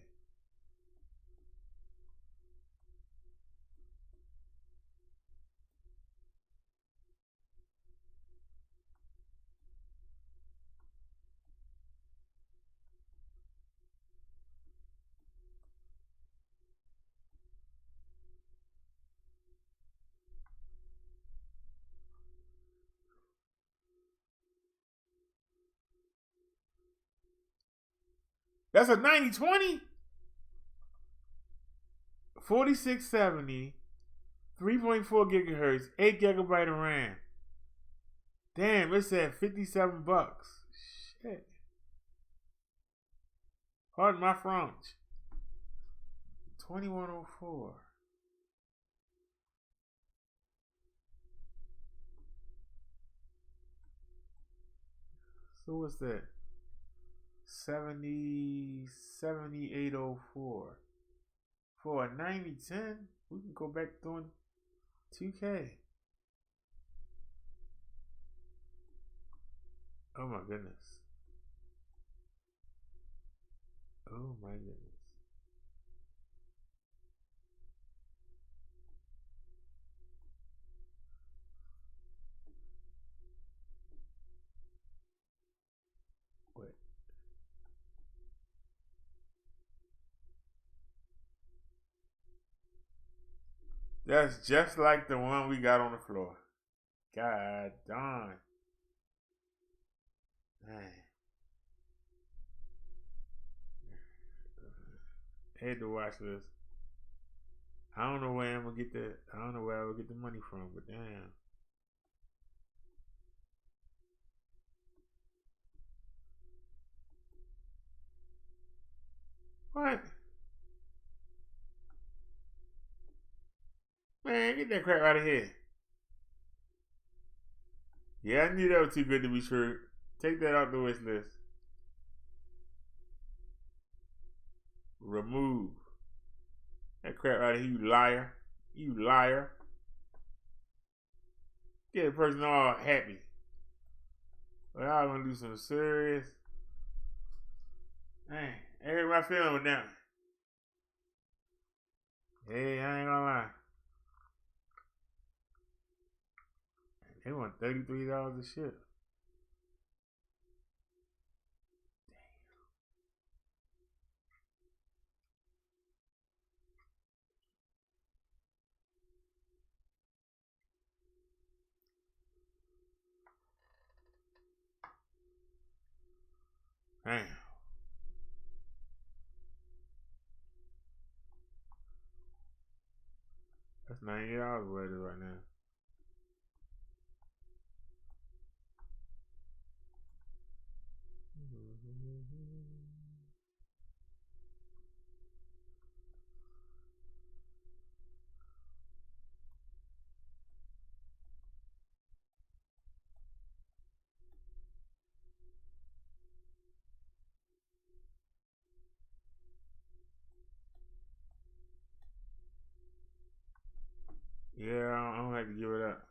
That's a 9020? 4670, 3.4 gigahertz, 8 gigabyte of RAM. Damn, it's at 57 bucks. Shit. Pardon my French. 2104. So what's that? 7804. For a 9010, we can go back doing 2K. Oh my goodness. Oh my goodness. Wait. That's just like the one we got on the floor. God darn. Man. I had to watch this. I don't know where I'm gonna get the. I don't know where I will get the money from, but damn. What? Man, get that crap out of here. Yeah, I knew that was too good to be true. Take that off the wish list. Remove. That crap out of here, you liar. You liar. Get a person all happy. Well, I'm gonna do some serious. Man, everybody feeling with them. Hey, I ain't gonna lie. They want $33 a ship. Damn. That's $90 what it is right now. have to give it up.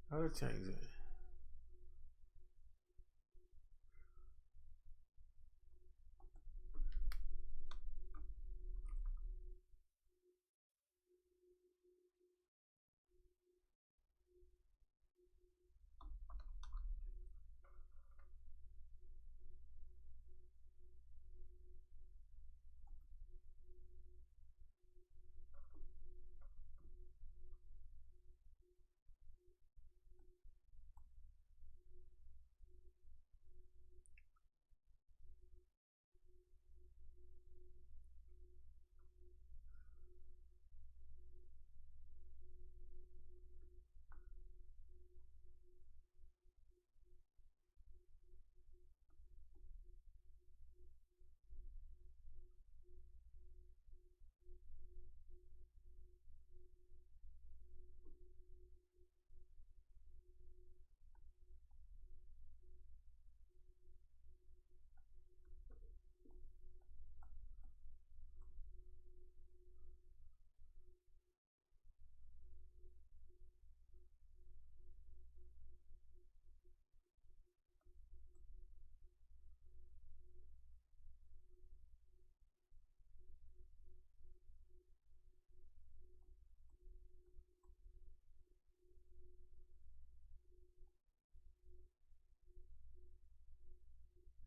How to change it?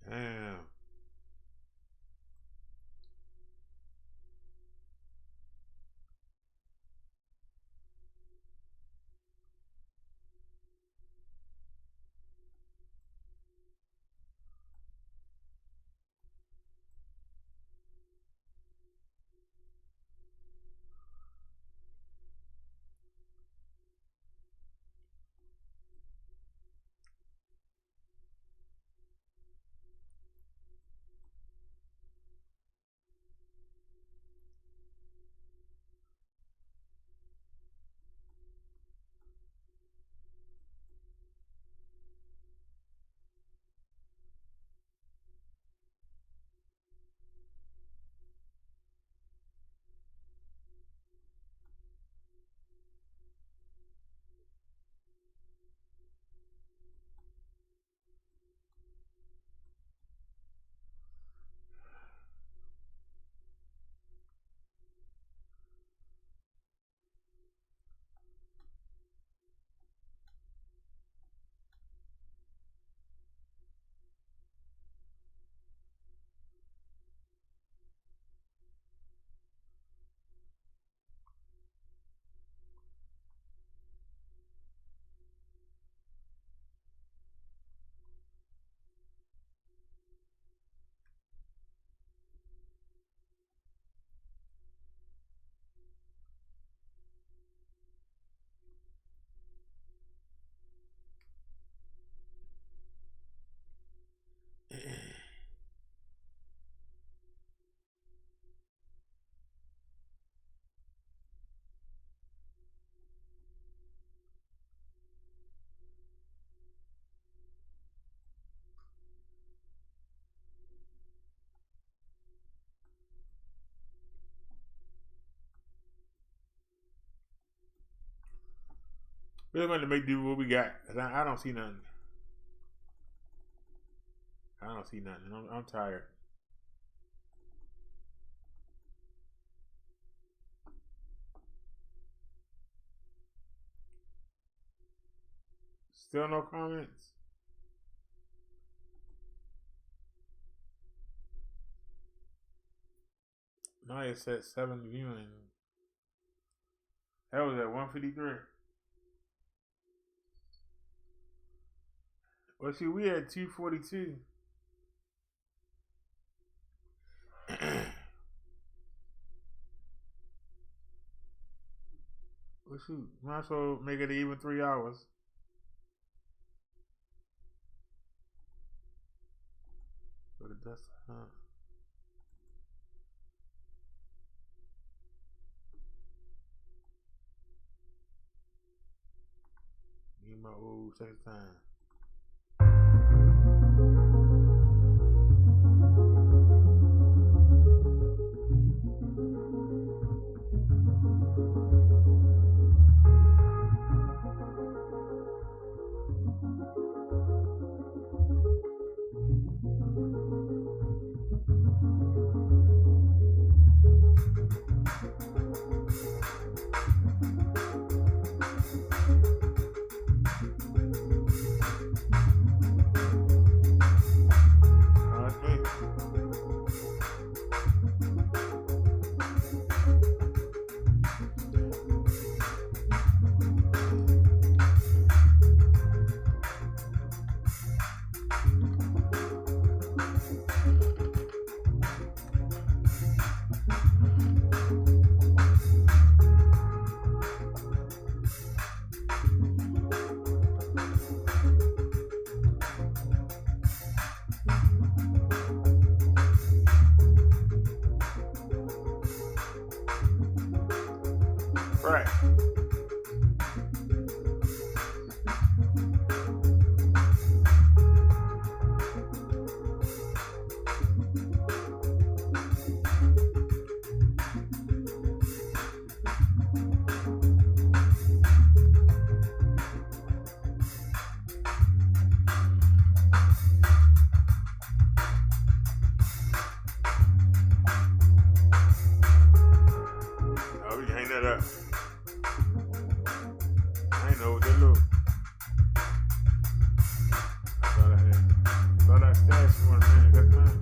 Damn. We're going to make do what we got. I don't see nothing. I don't see nothing. I'm tired. Still no comments? Now it's at 7 viewing. That was at 153. Well, see, we had 242. Well, shoot, might as well make it even 3 hours. But it does, Give my old second time. Right. Oh, we can hang that up. I ain't know what that look. Thought I stashed for a minute. That's fine.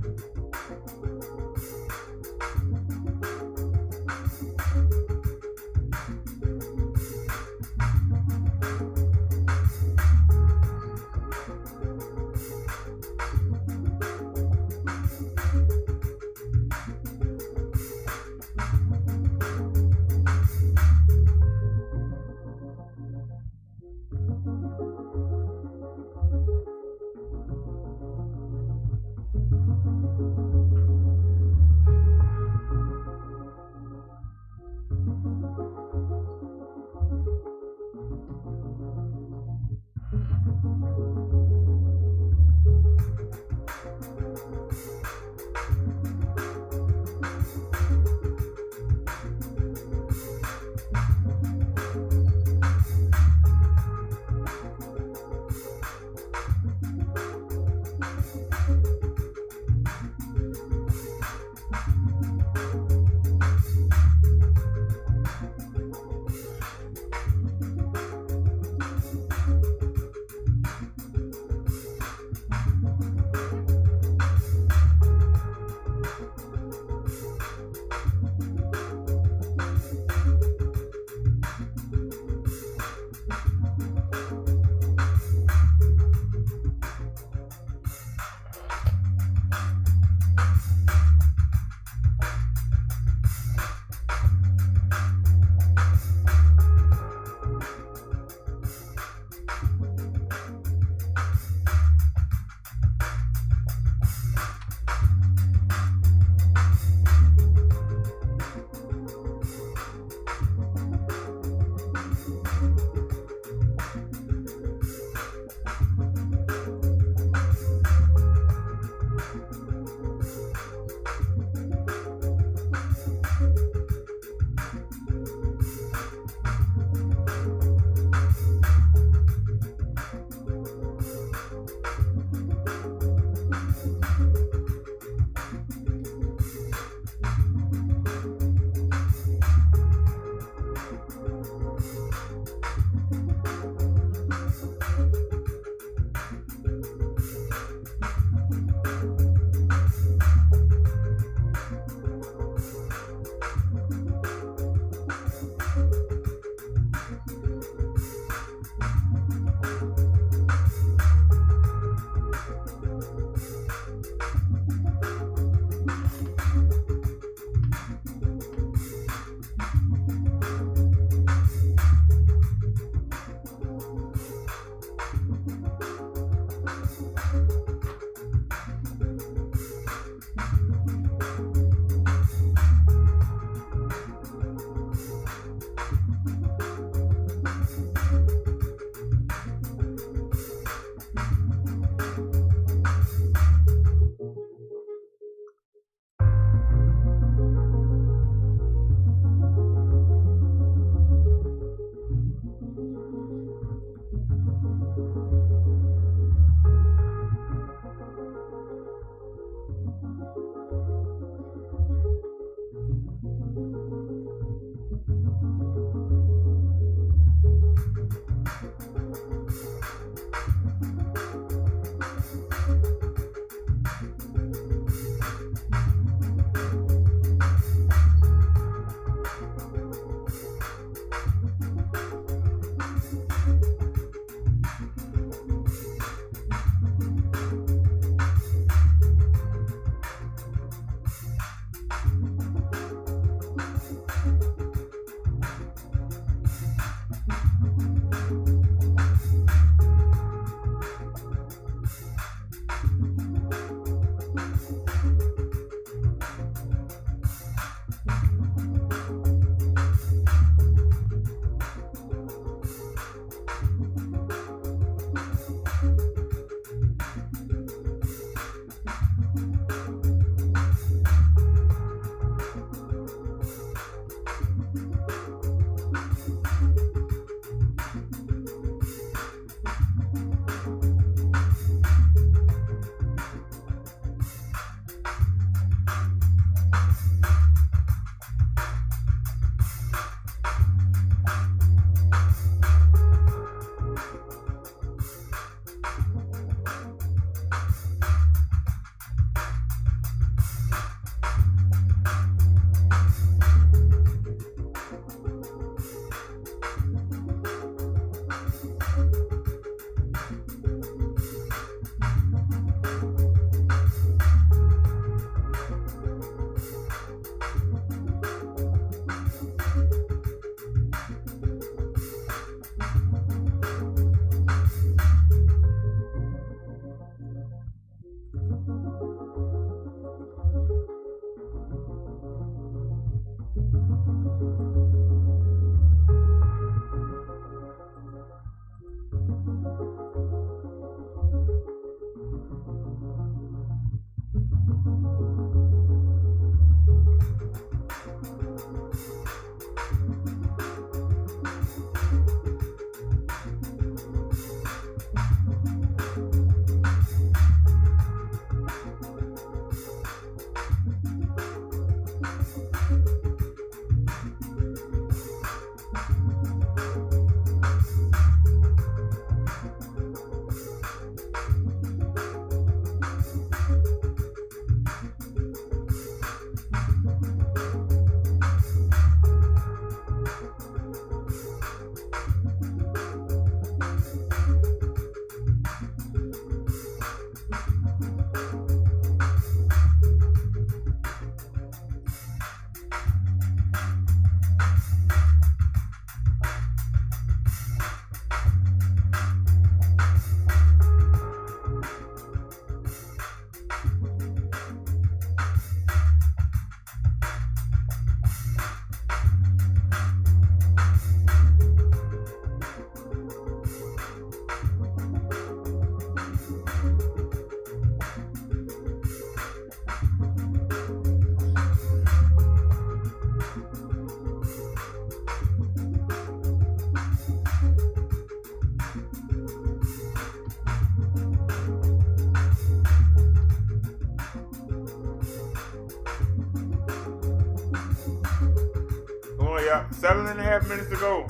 yeah, 7.5 minutes to go.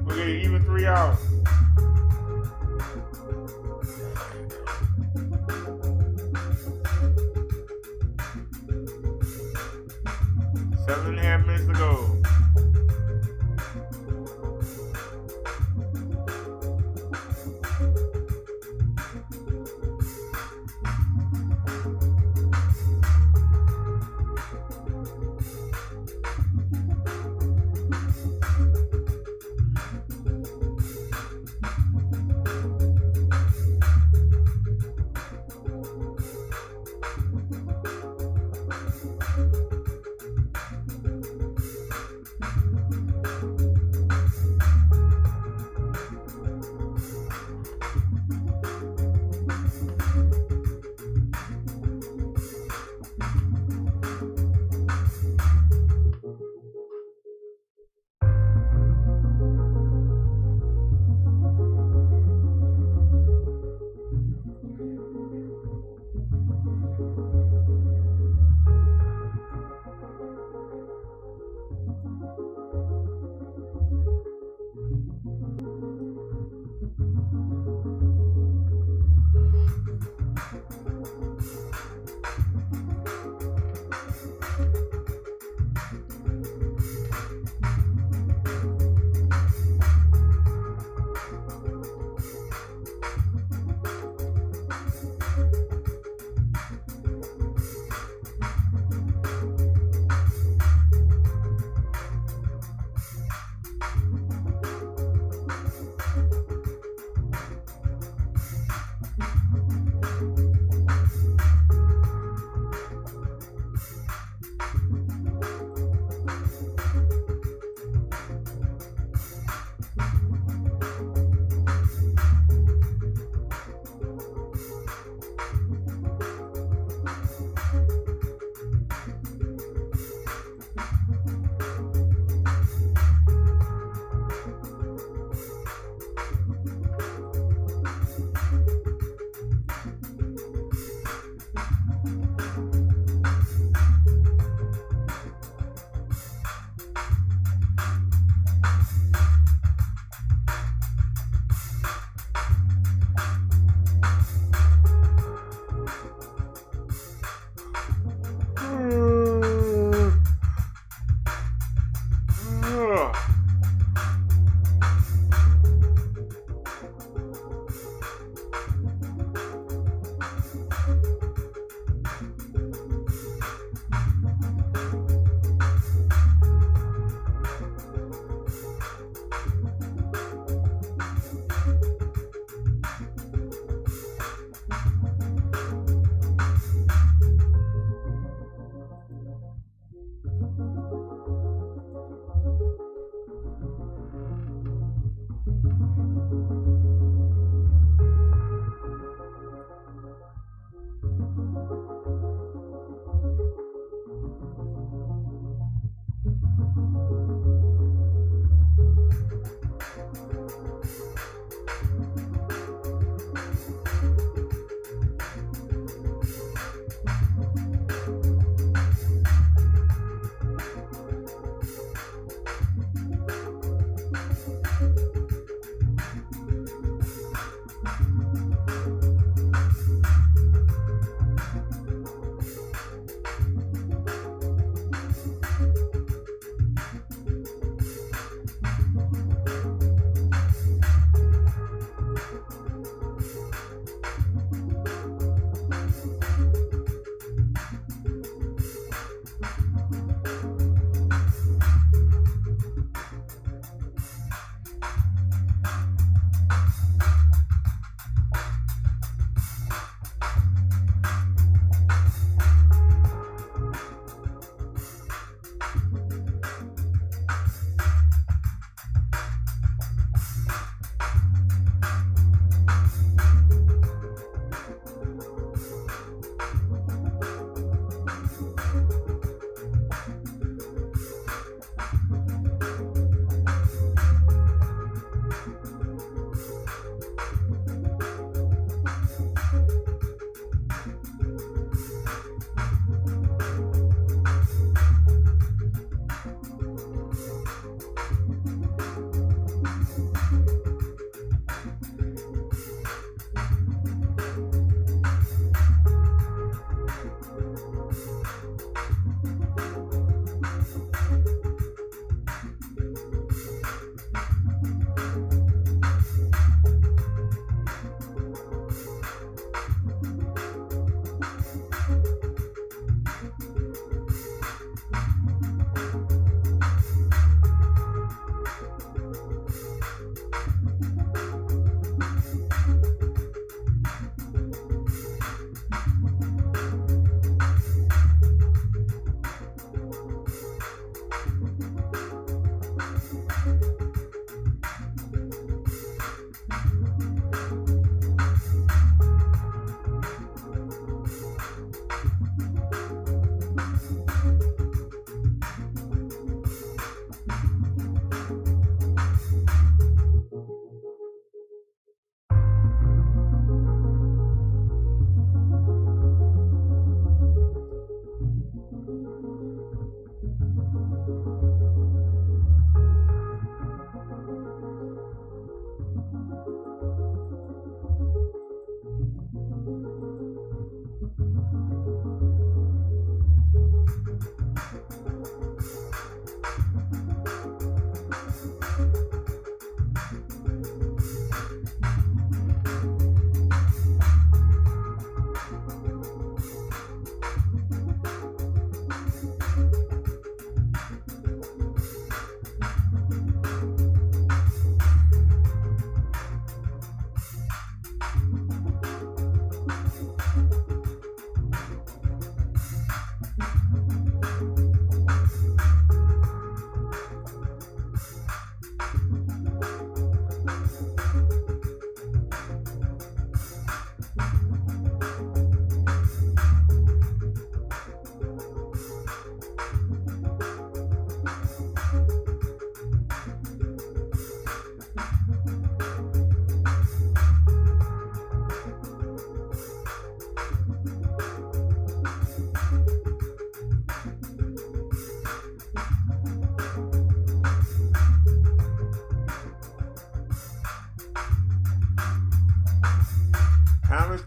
We'll get even 3 hours. Seven and a half minutes to go.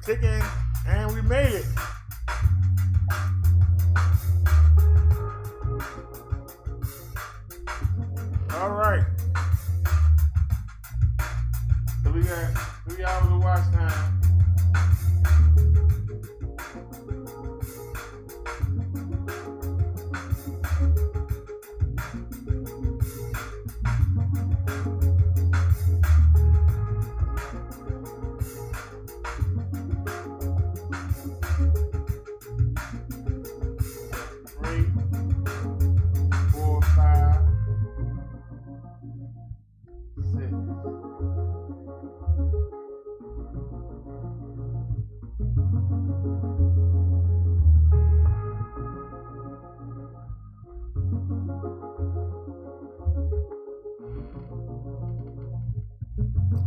ticking, and we made it. All right. So we got 3 hours of watch time.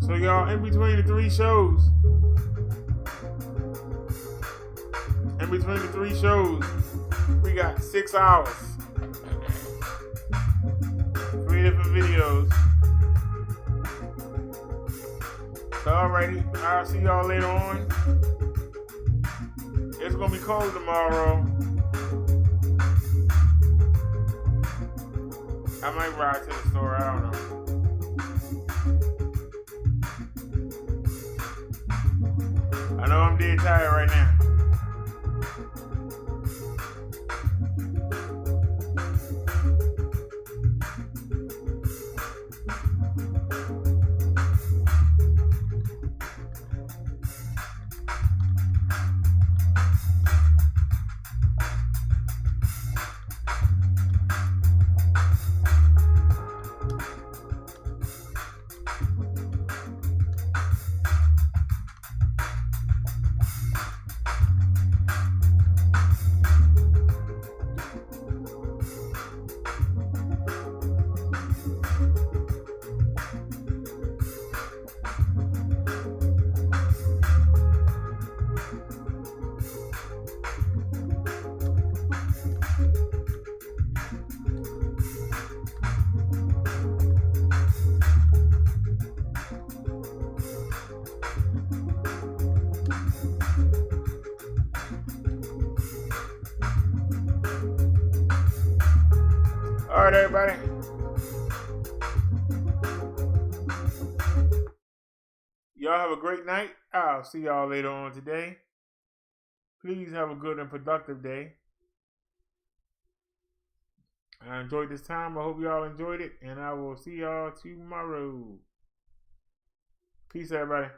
So y'all, in between the 3 shows, we got 6 hours. 3 different videos. So alrighty, I'll see y'all later on. It's gonna be cold tomorrow. I might ride to the store, I don't know. I know I'm dead tired right now. All right, everybody. Y'all have a great night. I'll see y'all later on today. Please have a good and productive day. I enjoyed this time. I hope y'all enjoyed it. And I will see y'all tomorrow. Peace, everybody.